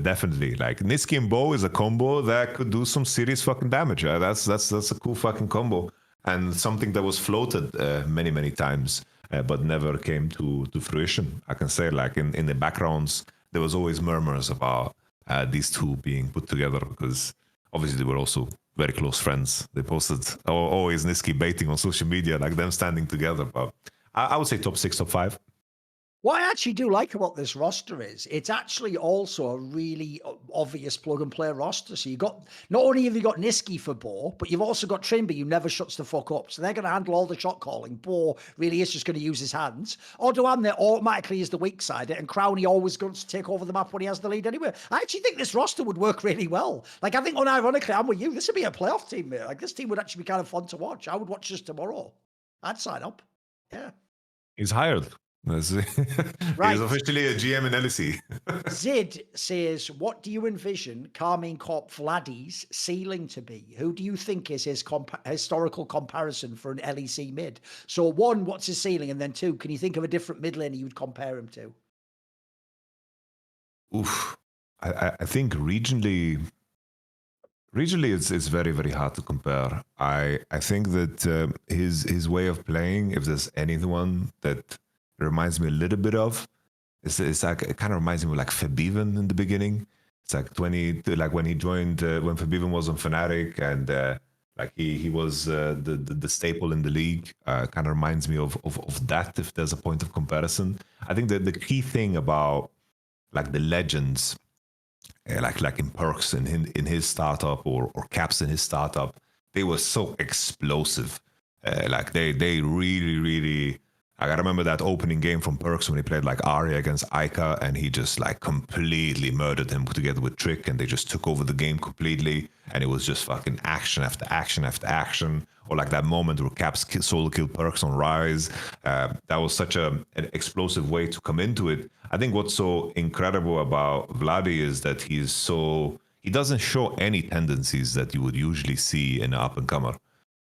definitely like Niski and Bo is a combo that could do some serious fucking damage. That's a cool fucking combo, and something that was floated many times, but never came to fruition. I can say like in the backgrounds, there was always murmurs about these two being put together, because obviously they were also very close friends. They posted always Niski baiting on social media, like them standing together. But I would say top 6, top 5. What I actually do like about this roster is it's actually also a really obvious plug and play roster. So you got, not only have you got Niski for Bo, but you've also got Trimby, who never shuts the fuck up. So they're going to handle all the shot calling. Bo really is just going to use his hands. Odoam there automatically is the weak side, and Crowley always going to take over the map when he has the lead anyway. I actually think this roster would work really well. Like, I think unironically, I'm with you. This would be a playoff team, mate. Like, this team would actually be kind of fun to watch. I would watch this tomorrow. I'd sign up. Yeah. He's hired. Right. He's officially a GM in LEC. Zid says, what do you envision Carmine Corp Vladdy's ceiling to be? Who do you think is his historical comparison for an LEC mid? So 1, what's his ceiling? And then 2, can you think of a different mid laner you'd compare him to? Oof. I think regionally it's very hard to compare. I think that his way of playing, if there's anyone that reminds me a little bit of, it's like, it kind of reminds me of like Fabiven in the beginning. It's like when he joined, when Fabiven was on Fnatic, and like he was the staple in the league. Kind of reminds me of that, if there's a point of comparison. I think that the key thing about like the legends, like in Perks in his startup, or Caps in his startup, they were so explosive. Like they really. I remember that opening game from Perks when he played like Arya against Ica, and he just like completely murdered him together with Trick, and they just took over the game completely, and it was just fucking action after action after action. Or like that moment where Caps solo killed Perks on Rise. That was such an explosive way to come into it. I think what's so incredible about Vladdy is that he doesn't show any tendencies that you would usually see in an up-and-comer.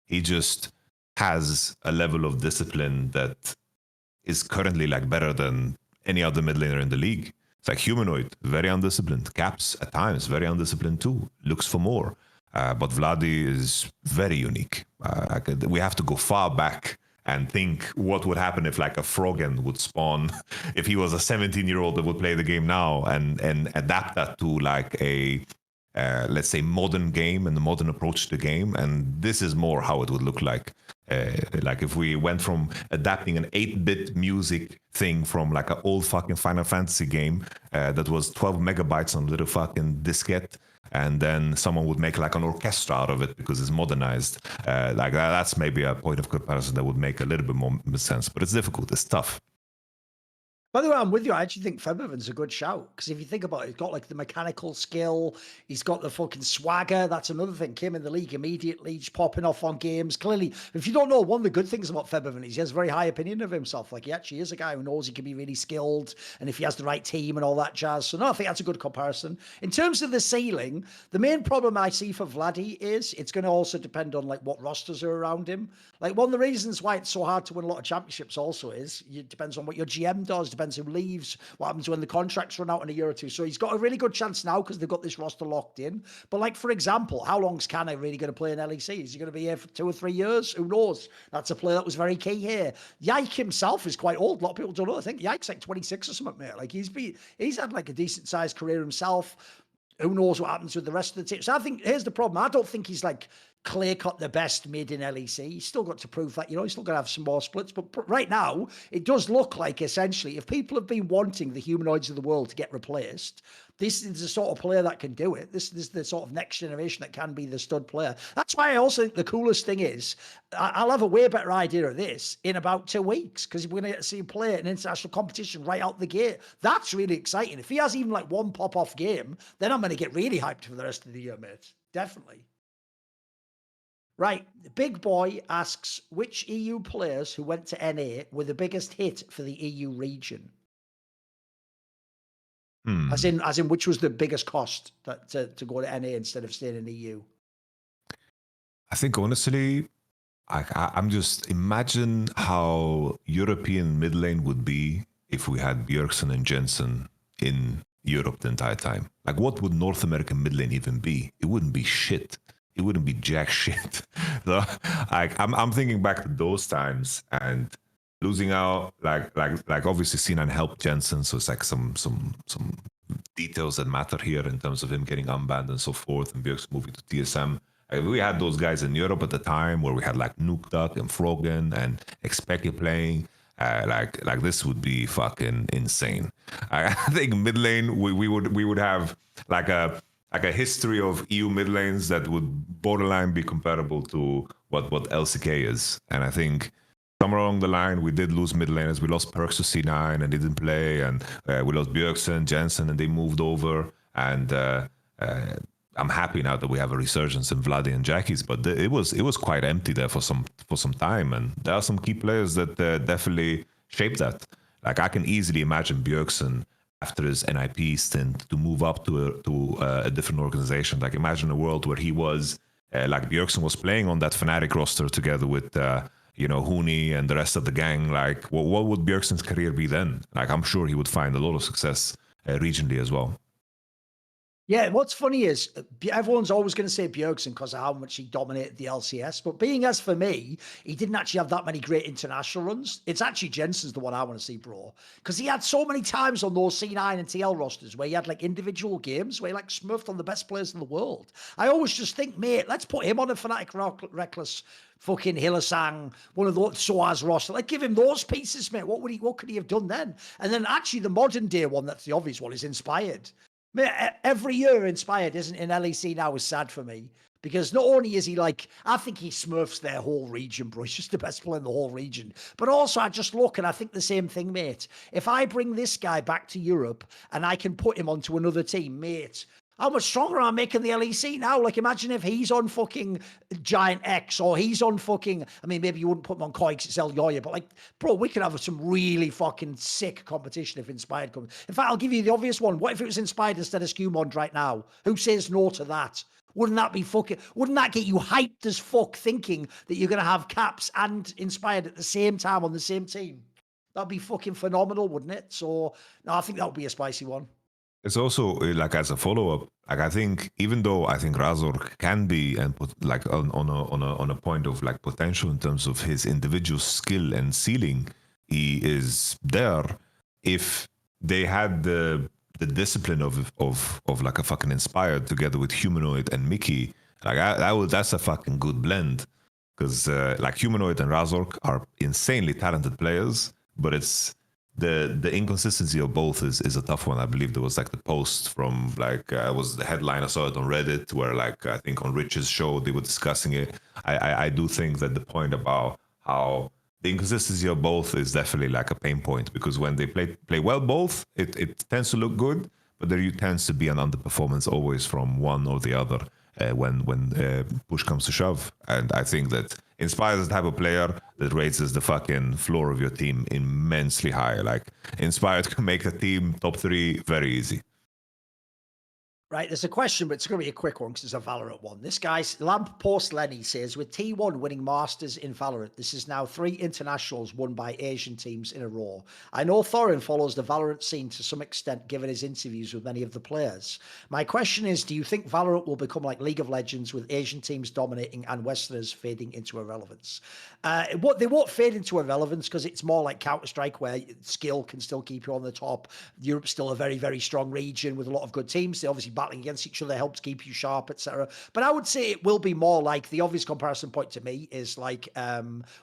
He just has a level of discipline that is currently like better than any other mid laner in the league. It's like Humanoid, very undisciplined. Caps at times very undisciplined too. Looks for more. But Vladdy is very unique. We have to go far back and think what would happen if like a Froggen would spawn, if he was a 17-year-old that would play the game now, and adapt that to like a let's say, modern game and the modern approach to the game. And this is more how it would look like. Like if we went from adapting an 8-bit music thing from like an old fucking Final Fantasy game that was 12 megabytes on a little fucking diskette, and then someone would make like an orchestra out of it because it's modernized. Like that's maybe a point of comparison that would make a little bit more sense, but it's difficult. It's tough. By the way, I'm with you. I actually think Featherman's a good shout because if you think about it, he's got like the mechanical skill, he's got the fucking swagger. That's another thing. Came in the league immediately, just popping off on games. Clearly, if you don't know, one of the good things about Featherman is he has a very high opinion of himself. Like he actually is a guy who knows he can be really skilled, and if he has the right team and all that jazz. So no, I think that's a good comparison. In terms of the ceiling, the main problem I see for Vladdy is it's going to also depend on like what rosters are around him. Like one of the reasons why it's so hard to win a lot of championships also is it depends on what your GM does. Depends who leaves, what happens when the contracts run out in a year or two. So he's got a really good chance now because they've got this roster locked in. But like, for example, how long's Canna really going to play in LEC? Is he going to be here for 2 or 3 years? Who knows? That's a player that was very key here. Yike himself is quite old. A lot of people don't know. I think Yike's like 26 or something, mate. Like he's had like a decent sized career himself. Who knows what happens with the rest of the team? So I think here's the problem. I don't think he's like clear cut the best mid in LEC. He's still got to prove that, he's still got to have some more splits. But right now, it does look like essentially, if people have been wanting the humanoids of the world to get replaced, this is the sort of player that can do it. This is the sort of next generation that can be the stud player. That's why I also think the coolest thing is I'll have a way better idea of this in about 2 weeks because we're going to get to see him play at an international competition right out the gate. That's really exciting. If he has even like one pop-off game, then I'm going to get really hyped for the rest of the year, mate. Definitely. Right, Big Boy asks, which EU players who went to NA were the biggest hit for the EU region? As in, which was the biggest cost to go to NA instead of staying in the EU? I think honestly, I'm just imagine how European mid lane would be if we had Bjergsen and Jensen in Europe the entire time. Like, what would North American mid lane even be? It wouldn't be shit. It wouldn't be jack shit. So, I'm thinking back to those times and losing out. Like obviously C9 helped Jensen, so it's like some details that matter here in terms of him getting unbanned and so forth, and Bjergsen moving to TSM. We had those guys in Europe at the time where we had like Nuke Duck and Frogan and Expected playing. Like this would be fucking insane. I think mid lane we would have like a history of EU mid lanes that would borderline be comparable to what LCK is. And I think somewhere along the line we did lose mid laners. We lost Perks to C9 and they didn't play, and we lost Bjergsen, Jensen, and they moved over. And I'm happy now that we have a resurgence in Vladdy and Jackies, but it was quite empty there for some time, and there are some key players that definitely shaped that. Like I can easily imagine Bjergsen after his NIP stint to move up to a different organization. Like imagine a world where he was like Bjergsen was playing on that Fnatic roster together with Huni and the rest of the gang. Like what would Bjergsen's career be then? Like I'm sure he would find a lot of success regionally as well. Yeah, what's funny is everyone's always going to say Bjergsen because of how much he dominated the LCS. But being as for me, he didn't actually have that many great international runs. It's actually Jensen's the one I want to see, bro. Because he had so many times on those C9 and TL rosters where he had like individual games where he like smurfed on the best players in the world. I always just think, mate, let's put him on a Fnatic Reckless fucking Hillesang, one of those SOAS roster. Like give him those pieces, mate. What could he have done then? And then actually the modern day one, that's the obvious one, is Inspired. Every year Inspired isn't in LEC now is sad for me because not only is he like, I think he smurfs their whole region, bro. He's just the best player in the whole region. But also I just look and I think the same thing, mate. If I bring this guy back to Europe and I can put him onto another team, mate, how much stronger am I making the LEC now? Like, imagine if he's on fucking Giant X or he's on fucking, I mean, maybe you wouldn't put him on Koi because it's El Yoya, but like, bro, we could have some really fucking sick competition if Inspired comes. In fact, I'll give you the obvious one. What if it was Inspired instead of Skumond right now? Who says no to that? Wouldn't that get you hyped as fuck thinking that you're going to have Caps and Inspired at the same time on the same team? That'd be fucking phenomenal, wouldn't it? So, no, I think that would be a spicy one. It's also like as a follow-up, like I think even though I think Razor can be and put like on a point of like potential in terms of his individual skill and ceiling, he is there if they had the the discipline of like a fucking Inspired together with Humanoid and Mickey, like that's a fucking good blend. Because like Humanoid and Razork are insanely talented players, but it's the inconsistency of both is a tough one. I believe there was like the post from like was the headline, I saw it on Reddit, where like I think on Rich's show they were discussing it. I do think that the point about how the inconsistency of both is definitely like a pain point, because when they play well both, it tends to look good, but there tends to be an underperformance always from one or the other. When push comes to shove. And I think that Inspire is the type of player that raises the fucking floor of your team immensely high. Like, Inspired can make a team top 3 very easy. Right, there's a question, but it's going to be a quick one because it's a Valorant one. This guy's Lamp Post Lenny says, with T1 winning Masters in Valorant, this is now 3 internationals won by Asian teams in a row. I know Thorin follows the Valorant scene to some extent, given his interviews with many of the players. My question is, do you think Valorant will become like League of Legends with Asian teams dominating and Westerners fading into irrelevance? They won't fade into irrelevance because it's more like Counter-Strike, where skill can still keep you on the top. Europe's still a very, very strong region with a lot of good teams. They obviously battling against each other helps keep you sharp, etc. But I would say it will be more like, the obvious comparison point to me is like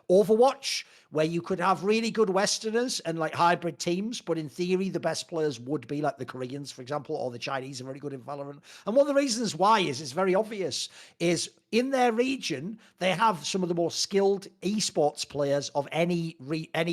Overwatch, where you could have really good Westerners and like hybrid teams, but in theory the best players would be like the Koreans, for example, or the Chinese are very good in Valorant. And one of the reasons why is, it's very obvious, is in their region they have some of the most skilled esports players of any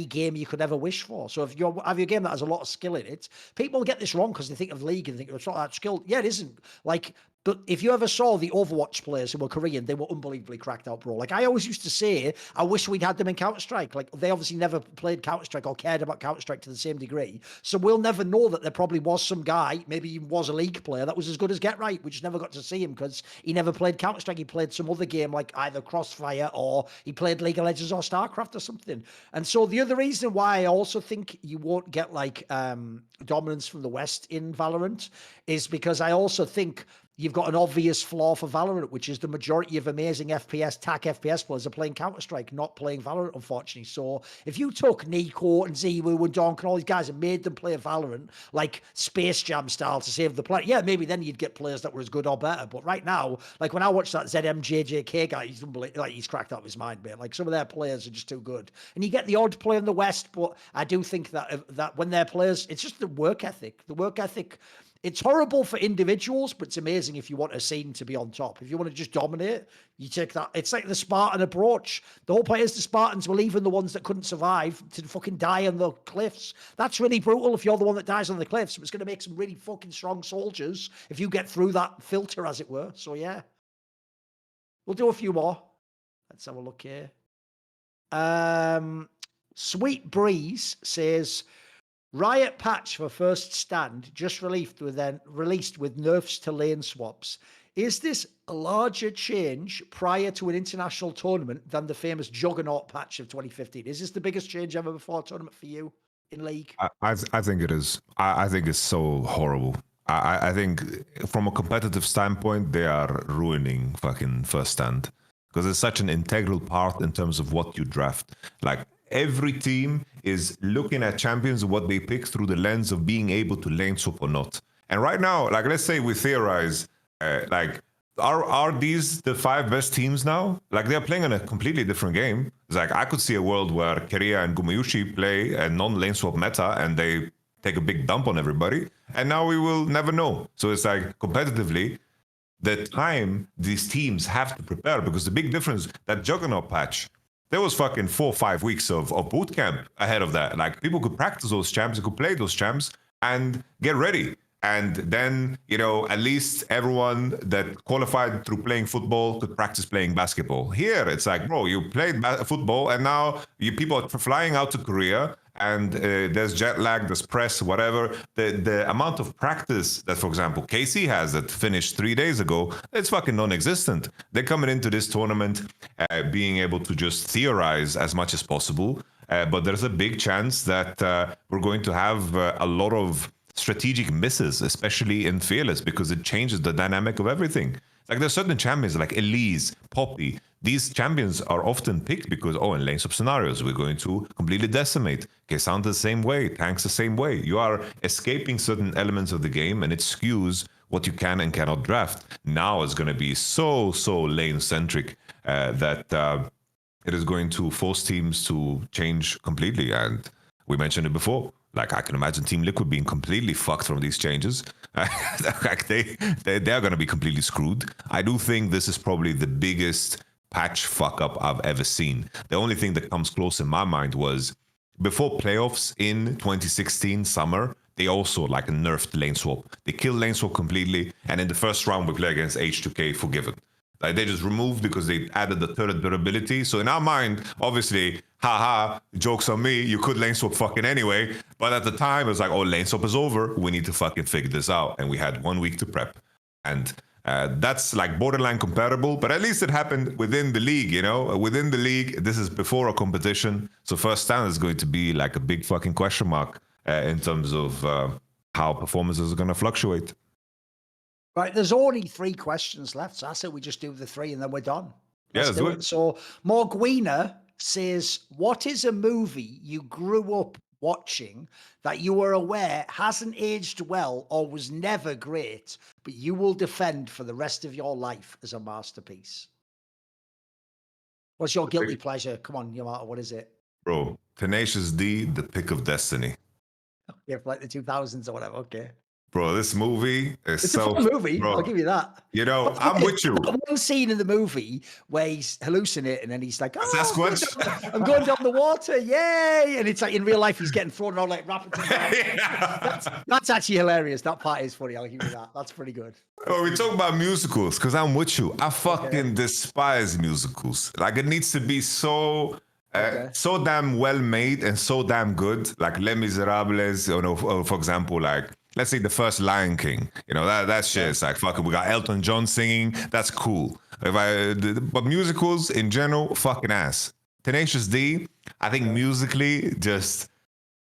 game you could ever wish for. So if you have your game that has a lot of skill in it, people get this wrong because they think of League and think it's not that skilled. Yeah, it isn't. Like, but if you ever saw the Overwatch players who were Korean, they were unbelievably cracked out pro. Like, I always used to say, I wish we'd had them in Counter-Strike. Like, they obviously never played Counter-Strike or cared about Counter-Strike to the same degree. So we'll never know that there probably was some guy, maybe he was a League player, that was as good as Get Right. We just never got to see him because he never played Counter-Strike. He played some other game like either Crossfire or he played League of Legends or StarCraft or something. And so the other reason why I also think you won't get like dominance from the West in Valorant is because I also think you've got an obvious flaw for Valorant, which is the majority of amazing FPS, TAC FPS players are playing Counter-Strike, not playing Valorant, unfortunately. So if you took Nico and Ziwu and Duncan, all these guys, and made them play Valorant, like Space Jam style to save the planet, yeah, maybe then you'd get players that were as good or better. But right now, like when I watch that ZMJJK guy, he's unbelievable. Like, he's cracked out of his mind, man. Like, some of their players are just too good. And you get the odd player in the West, but I do think that when their players, it's just the work ethic. The work ethic, it's horrible for individuals, but it's amazing if you want a scene to be on top. If you want to just dominate, you take that. It's like the Spartan approach. The whole point is the Spartans were leaving the ones that couldn't survive to fucking die on the cliffs. That's really brutal if you're the one that dies on the cliffs. It's going to make some really fucking strong soldiers if you get through that filter, as it were. So, yeah. We'll do a few more. Let's have a look here. Sweet Breeze says, Riot patch for first stand just released with nerfs to lane swaps. Is this a larger change prior to an international tournament than the famous Juggernaut patch of 2015? Is this the biggest change ever before a tournament for you in League? I think it is. I think it's so horrible. I think from a competitive standpoint, they are ruining fucking first stand because it's such an integral part in terms of what you draft. Like, every team is looking at champions and what they pick through the lens of being able to lane swap or not. And right now, like, let's say we theorize, like, are these the 5 best teams now? Like, they're playing in a completely different game. It's like, I could see a world where Korea and Gumayushi play a non-lane swap meta and they take a big dump on everybody. And now we will never know. So it's like, competitively, the time these teams have to prepare, because the big difference, that Juggernaut patch, there was fucking 4 or 5 weeks of boot camp ahead of that. Like, people could practice those champs, they could play those champs and get ready. And then, you know, at least everyone that qualified through playing football could practice playing basketball. Here, it's like, bro, you played football and now people are flying out to Korea and there's jet lag, there's press, whatever. The amount of practice that, for example, KC has that finished 3 days ago, it's fucking non-existent. They're coming into this tournament being able to just theorize as much as possible. But there's a big chance that we're going to have a lot of strategic misses, especially in Fearless, because it changes the dynamic of everything. Like there's certain champions like Elise, Poppy. These champions are often picked because, in lane swap scenarios, we're going to completely decimate. K'Sante the same way, tanks the same way. You are escaping certain elements of the game and it skews what you can and cannot draft. Now it's going to be so lane-centric that it is going to force teams to change completely. And we mentioned it before. Like, I can imagine Team Liquid being completely fucked from these changes. Like, they're going to be completely screwed. I do think this is probably the biggest patch fuck-up I've ever seen. The only thing that comes close in my mind was before playoffs in 2016 summer, they also like nerfed lane swap. They killed lane swap completely. And in the first round, we play against H2K Forgiven. Like they just removed because they added the third durability. So in our mind, obviously, haha, joke's on me. You could lane swap fucking anyway. But at the time, it was like, lane swap is over. We need to fucking figure this out. And we had 1 week to prep. And that's like borderline comparable. But at least it happened within the league, you know? Within the league, this is before a competition. So first stand is going to be like a big fucking question mark in terms of how performances are going to fluctuate. Right, there's only 3 questions left, so I say we just do the 3 and then we're done. Let's do it. So Morguina says, what is a movie you grew up watching that you were aware hasn't aged well or was never great, but you will defend for the rest of your life as a masterpiece? What's your guilty pleasure? Come on, Yamato, what is it? Bro, Tenacious D, The Pick of Destiny. Yeah, for like the 2000s or whatever, okay. Bro, this movie is it's a fun movie. Bro, I'll give you that. You know, I'm with you. One scene in the movie where he's hallucinating and he's like, Sasquatch. I'm going down the water, yay! And it's like in real life he's getting thrown around like rapids. That's actually hilarious. That part is funny. I'll give you that. That's pretty good. Oh, we talk about musicals because I'm with you. I fucking despise musicals. Like it needs to be so damn well made and so damn good. Like Les Miserables, or for example, like let's say the first Lion King. You know that shit is like fucking. We got Elton John singing. That's cool. But musicals in general, fucking ass. Tenacious D, I think musically just.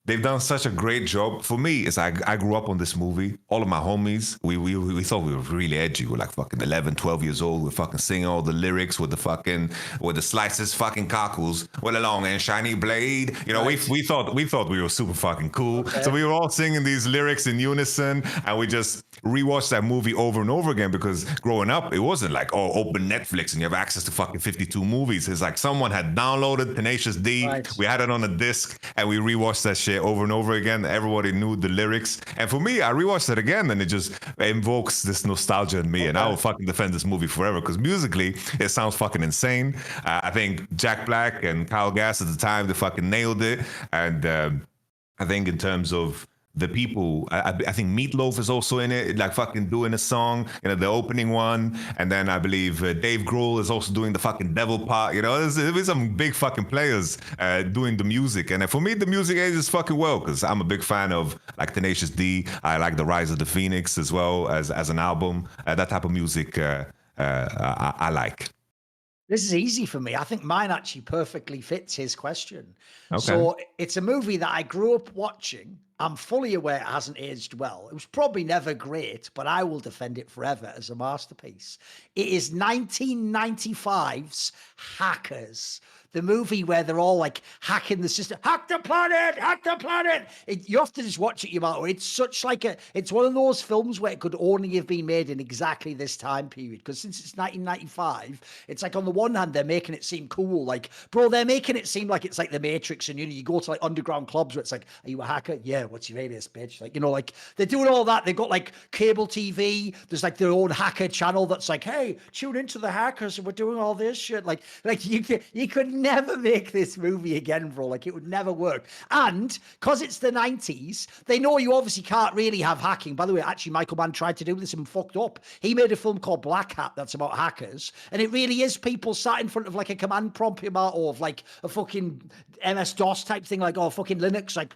They've done such a great job. For me, it's I grew up on this movie. All of my homies, we thought we were really edgy. We were like fucking 11, 12 years old. We're fucking singing all the lyrics with the slices fucking cockles with a long and shiny blade. You know, we thought we were super fucking cool. Okay. So we were all singing these lyrics in unison, and we just rewatched that movie over and over again because growing up, it wasn't like, open Netflix and you have access to fucking 52 movies. It's like someone had downloaded Tenacious D. Right. We had it on a disc, and we rewatched that shit over and over again. Everybody knew the lyrics, and for me, I rewatched it again, and it just invokes this nostalgia in me. And I will fucking defend this movie forever because musically, it sounds fucking insane. I think Jack Black and Kyle Gass at the time, they fucking nailed it. And I think in terms of the people, I think Meatloaf is also in it, like fucking doing a song, the opening one. And then I believe Dave Grohl is also doing the fucking devil part. There's some big fucking players doing the music. And for me, the music ages fucking well because I'm a big fan of like Tenacious D. I like The Rise of the Phoenix as well as an album. That type of music I like. This is easy for me. I think mine actually perfectly fits his question. Okay. So it's a movie that I grew up watching. I'm fully aware it hasn't aged well. It was probably never great, but I will defend it forever as a masterpiece. It is 1995's Hackers, the movie where they're all like hacking the system. Hack the planet! Hack the planet! You have to just watch it, It's such like it's one of those films where it could only have been made in exactly this time period. Because since it's 1995, it's like on the one hand, they're making it seem cool. Like, bro, they're making it seem like it's like the Matrix and you go to like underground clubs where it's like, are you a hacker? Yeah, what's your alias, bitch? Like, like they're doing all that. They've got like cable TV. There's like their own hacker channel that's like, hey, tune into the Hackers and we're doing all this shit. Like you could never make this movie again, bro. Like it would never work. And because it's the 90s, they know you obviously can't really have hacking. By the way, actually, Michael Mann tried to do this and fucked up. He made a film called Black Hat that's about hackers. And it really is people sat in front of like a command prompt of like a fucking MS-DOS type thing, like, fucking Linux, like,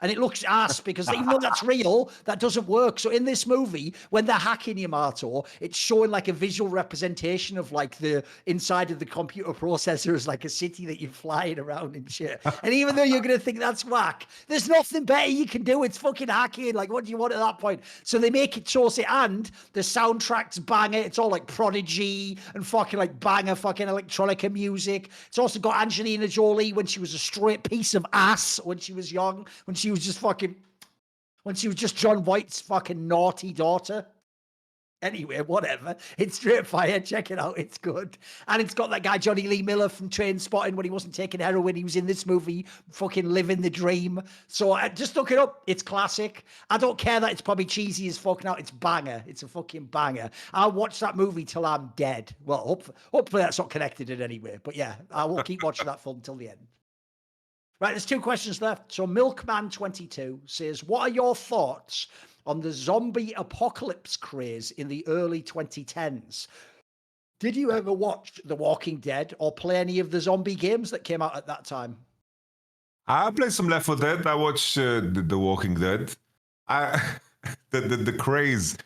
And it looks ass because even though that's real, that doesn't work. So in this movie, when they're hacking Yamato, it's showing like a visual representation of like the inside of the computer processor is like a city that you're flying around and shit. And even though you're going to think that's whack, there's nothing better you can do. It's fucking hacking. Like, what do you want at that point? So they make it saucy, and the soundtrack's banger. It's all like Prodigy and fucking like banger fucking electronica music. It's also got Angelina Jolie when she was a straight piece of ass when she was young, when she was just John White's fucking naughty daughter. Anyway, whatever. It's straight fire. Check it out. It's good. And it's got that guy, Johnny Lee Miller from Trainspotting, when he wasn't taking heroin. He was in this movie, fucking living the dream. So just look it up. It's classic. I don't care that it's probably cheesy as fuck now. It's banger. It's a fucking banger. I'll watch that movie till I'm dead. Well, hopefully that's not connected in any way. But yeah, I will keep watching that film till the end. Right, there's 2 questions left. So Milkman22 says, what are your thoughts on the zombie apocalypse craze in the early 2010s? Did you ever watch The Walking Dead or play any of the zombie games that came out at that time? I played some Left 4 Dead. I watched The Walking Dead. The craze.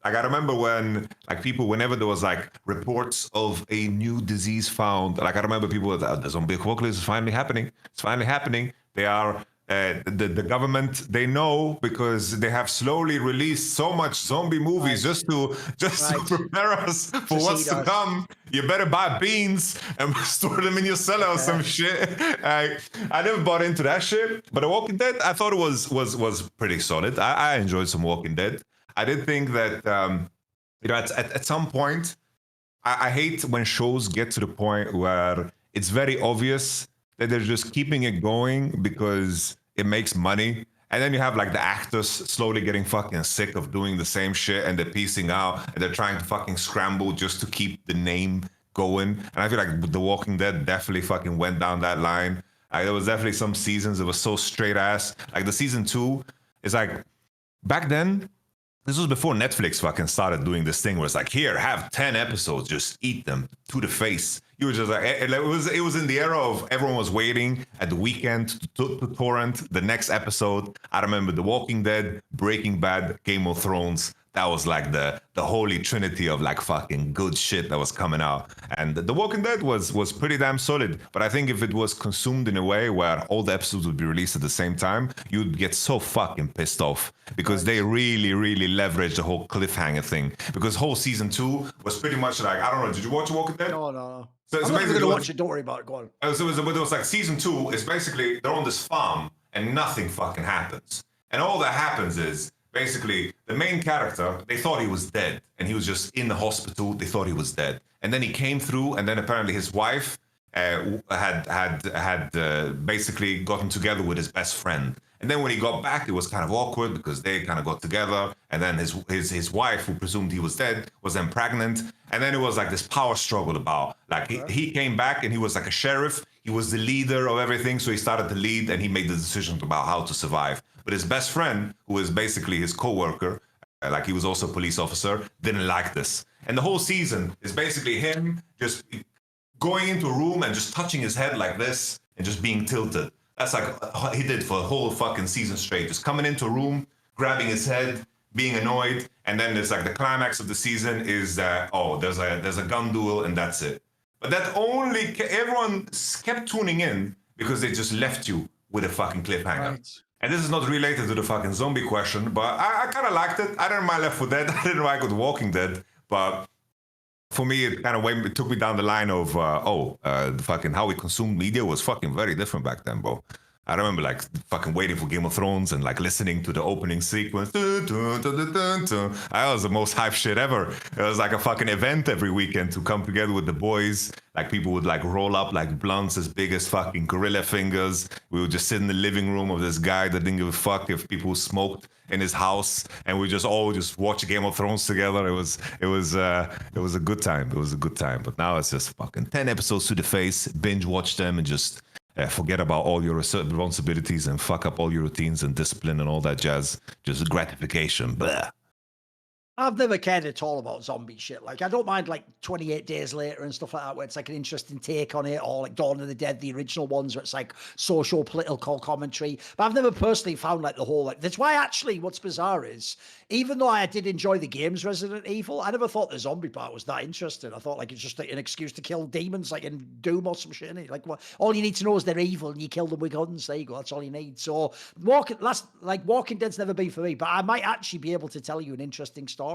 Like, I remember when, like, people, whenever there was like reports of a new disease found, like, I remember people were the zombie apocalypse is finally happening. It's finally happening. They are the government. They know because they have slowly released so much zombie movies just to prepare us for what's to come. You better buy beans and store them in your cellar or some shit. I never bought into that shit. But The Walking Dead, I thought it was pretty solid. I enjoyed some Walking Dead. I did think that, at some point, I hate when shows get to the point where it's very obvious that they're just keeping it going because it makes money. And then you have like the actors slowly getting fucking sick of doing the same shit and they're piecing out and they're trying to fucking scramble just to keep the name going. And I feel like The Walking Dead definitely fucking went down that line. There was definitely some seasons that was so straight ass. Like the season 2 is like, back then, this was before Netflix fucking started doing this thing where it's like, here, have 10 episodes, just eat them to the face. You were just like, it was in the era of everyone was waiting at the weekend to torrent the next episode. I remember The Walking Dead, Breaking Bad, Game of Thrones. That was like the holy trinity of like fucking good shit that was coming out. And The Walking Dead was pretty damn solid. But I think if it was consumed in a way where all the episodes would be released at the same time, you'd get so fucking pissed off because they really, really leveraged the whole cliffhanger thing. Because whole season 2 was pretty much like, I don't know, did you watch Walking Dead? No. So I'm not going to watch it, don't worry about it, go on. So it was like season 2 is basically they're on this farm and nothing fucking happens. And all that happens is basically the main character, they thought he was dead and he was just in the hospital. They thought he was dead. And then he came through and then apparently his wife had basically gotten together with his best friend. And then when he got back, it was kind of awkward because they kind of got together. And then his wife, who presumed he was dead, was then pregnant. And then it was like this power struggle about, like, he came back and he was like a sheriff. He was the leader of everything. So he started to lead and he made the decision about how to survive. But his best friend, who is basically his co-worker, like he was also a police officer, didn't like this. And the whole season is basically him just going into a room and just touching his head like this and just being tilted. That's like he did for a whole fucking season straight. Just coming into a room, grabbing his head, being annoyed, and then there's like the climax of the season is that, there's a gun duel and that's it. But that everyone kept tuning in because they just left you with a fucking cliffhanger. Right. And this is not related to the fucking zombie question, but I kind of liked it. I didn't mind Left 4 Dead. I didn't like The Walking Dead, but for me, it kind of took me down the line of, fucking how we consumed media was fucking very different back then, bro. I remember like fucking waiting for Game of Thrones and like listening to the opening sequence. That was the most hype shit ever. It was like a fucking event every weekend to come together with the boys. Like people would like roll up like blunts as big as fucking gorilla fingers. We would just sit in the living room of this guy that didn't give a fuck if people smoked in his house, and we just all just watch Game of Thrones together. It was a good time. It was a good time. But now it's just fucking 10 episodes to the face, binge watch them and just forget about all your responsibilities and fuck up all your routines and discipline and all that jazz. Just gratification. Blah. I've never cared at all about zombie shit. Like, I don't mind like 28 Days Later and stuff like that, where it's like an interesting take on it, or like Dawn of the Dead, the original ones, where it's like social political commentary. But I've never personally found like the whole like. That's why actually, what's bizarre is, even though I did enjoy the games Resident Evil, I never thought the zombie part was that interesting. I thought like it's just like an excuse to kill demons, like in Doom or some shit. Innit? Like, what? All you need to know is they're evil, and you kill them with guns. There you go. That's all you need. So Walking Dead's never been for me, but I might actually be able to tell you an interesting story.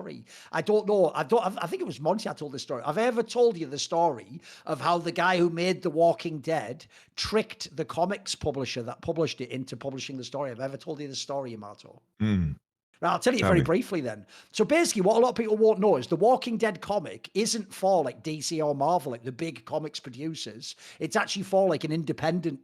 I don't know. I think it was Monty I told this story. Have I ever told you the story of how the guy who made The Walking Dead tricked the comics publisher that published it into publishing the story? Have I ever told you the story, Yamato? Mm, Right, I'll tell you tell very me. briefly then. So basically, what a lot of people won't know is The Walking Dead comic isn't for like DC or Marvel, like the big comics producers. It's actually for like an independent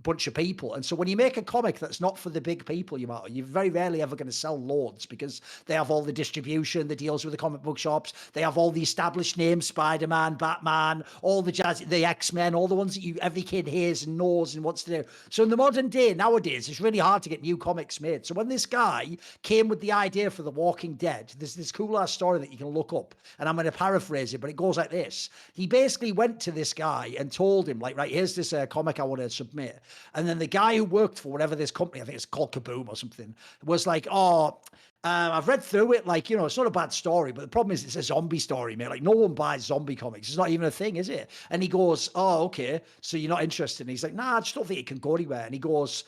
bunch of people. And so when you make a comic that's not for the big people, you're very rarely ever going to sell loads, because they have all the distribution, the deals with the comic book shops, they have all the established names, Spider-Man, Batman, all the jazz, the X-Men, all the ones that every kid hears and knows and wants to do. So in the modern day, nowadays, it's really hard to get new comics made. So when this guy came with the idea for The Walking Dead, there's this cool ass story that you can look up, and I'm going to paraphrase it, but it goes like this. He basically went to this guy and told him, like, right, here's this comic I want to submit. And then the guy who worked for whatever this company, I think it's called Kaboom or something, was like, oh, I've read through it. Like, it's not a bad story, but the problem is it's a zombie story, mate. Like, no one buys zombie comics. It's not even a thing, is it? And he goes, oh, okay. So you're not interested? And he's like, nah, I just don't think it can go anywhere. And he goes,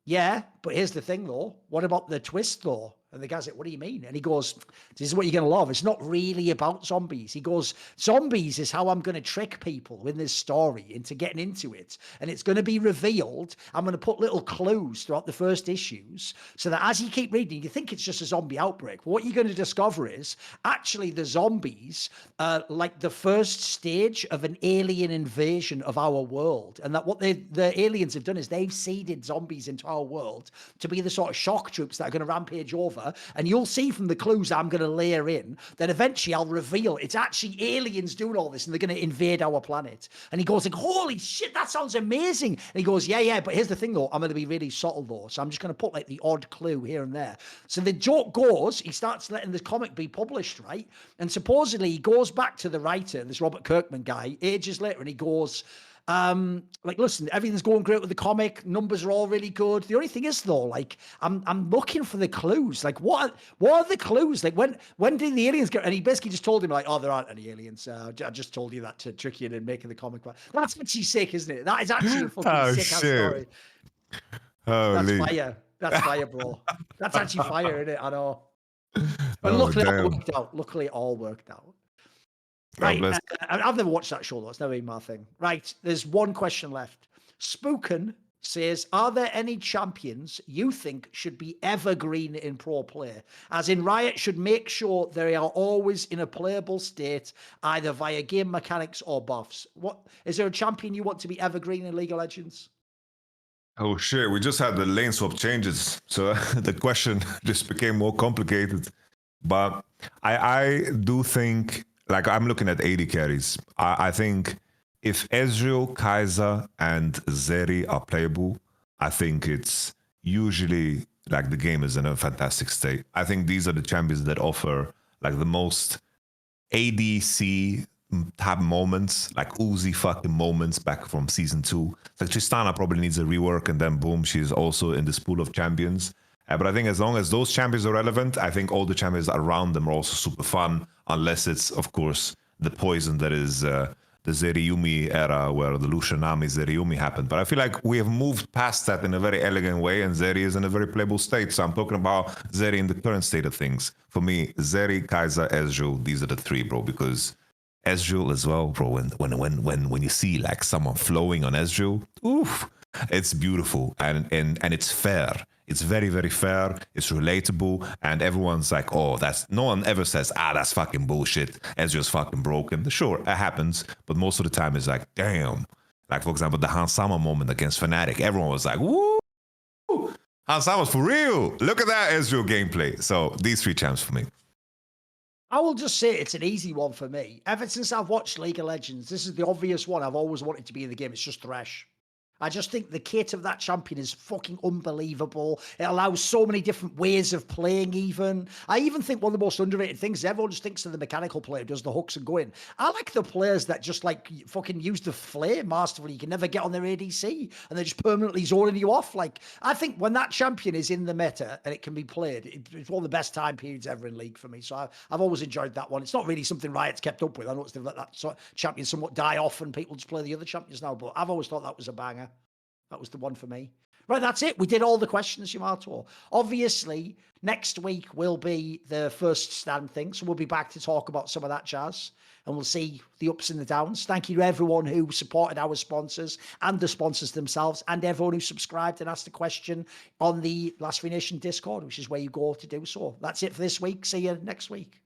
yeah, but here's the thing, though. What about the twist, though? And the guy's like, what do you mean? And he goes, this is what you're going to love. It's not really about zombies. He goes, zombies is how I'm going to trick people in this story into getting into it. And it's going to be revealed. I'm going to put little clues throughout the first issues so that as you keep reading, you think it's just a zombie outbreak. But what you're going to discover is actually the zombies are like the first stage of an alien invasion of our world. And that what the aliens have done is they've seeded zombies into our world to be the sort of shock troops that are going to rampage over. And you'll see from the clues I'm going to layer in that eventually I'll reveal it's actually aliens doing all this and they're going to invade our planet. And he goes like, holy shit, that sounds amazing. And he goes, yeah, but here's the thing though, I'm going to be really subtle though. So I'm just going to put like the odd clue here and there. So the joke goes, he starts letting the comic be published, right? And supposedly he goes back to the writer, this Robert Kirkman guy, ages later, and he goes, like, listen, everything's going great with the comic. Numbers are all really good. The only thing is though, like, I'm looking for the clues. Like, what are the clues? Like, when did the aliens get? And he basically just told him like, oh, there aren't any aliens. I just told you that to trick you into making the comic. That's actually sick, isn't it? That is actually a fucking Oh sick ass story. shit! That's Holy! fire. That's fire, bro. That's actually fire, isn't it? I know. But Oh luckily, it all damn! worked out. Luckily, it all worked out. God Right. bless. I've never watched that show, though. It's never been my thing. Right. There's one question left. Spooken says, are there any champions you think should be evergreen in pro play? As in, Riot should make sure they are always in a playable state, either via game mechanics or buffs. What is there a champion you want to be evergreen in League of Legends? Oh shit! We just had the lane swap changes, so the question just became more complicated. But I do think, like, I'm looking at 80 carries. I think if Ezreal, Kaiser, and Zeri are playable, I think it's usually like the game is in a fantastic state. I think these are the champions that offer like the most ADC type moments, like Uzi fucking moments back from season 2. Like Tristana probably needs a rework, and then boom, she's also in this pool of champions. But I think as long as those champions are relevant, I think all the champions around them are also super fun, unless it's, of course, the poison that is the Zeriumi era where the Lucianami Zeriumi happened. But I feel like we have moved past that in a very elegant way, and Zeri is in a very playable state. So I'm talking about Zeri in the current state of things. For me, Zeri, Kaiser, Ezreal, these are the three, bro, because Ezreal as well, bro. When you see like someone flowing on Ezreal, oof, it's beautiful and it's fair. It's very, very fair. It's relatable, and everyone's like, "Oh, that's." No one ever says, "Ah, that's fucking bullshit. Ezreal's fucking broken." Sure, it happens, but most of the time it's like, "Damn." Like for example, the Hansama moment against Fnatic, everyone was like, "Woo, Hansama's for real." Look at that Ezreal gameplay. So these three champs for me. I will just say it's an easy one for me. Ever since I've watched League of Legends, this is the obvious one I've always wanted to be in the game. It's just Thresh. I just think the kit of that champion is fucking unbelievable. It allows so many different ways of playing even. I even think one of the most underrated things, everyone just thinks of the mechanical player who does the hooks and go in. I like the players that just like fucking use the flare masterfully. You can never get on their ADC and they're just permanently zoning you off. Like, I think when that champion is in the meta and it can be played, it's one of the best time periods ever in League for me. So I've always enjoyed that one. It's not really something Riot's kept up with. I noticed they've let that sort of champion somewhat die off and people just play the other champions now, but I've always thought that was a banger. That was the one for me. Right, that's it. We did all the questions, Yamato. Obviously, next week will be the first stand thing, so we'll be back to talk about some of that jazz, and we'll see the ups and the downs. Thank you to everyone who supported our sponsors and the sponsors themselves, and everyone who subscribed and asked a question on the Last Free Nation Discord, which is where you go to do so. That's it for this week. See you next week.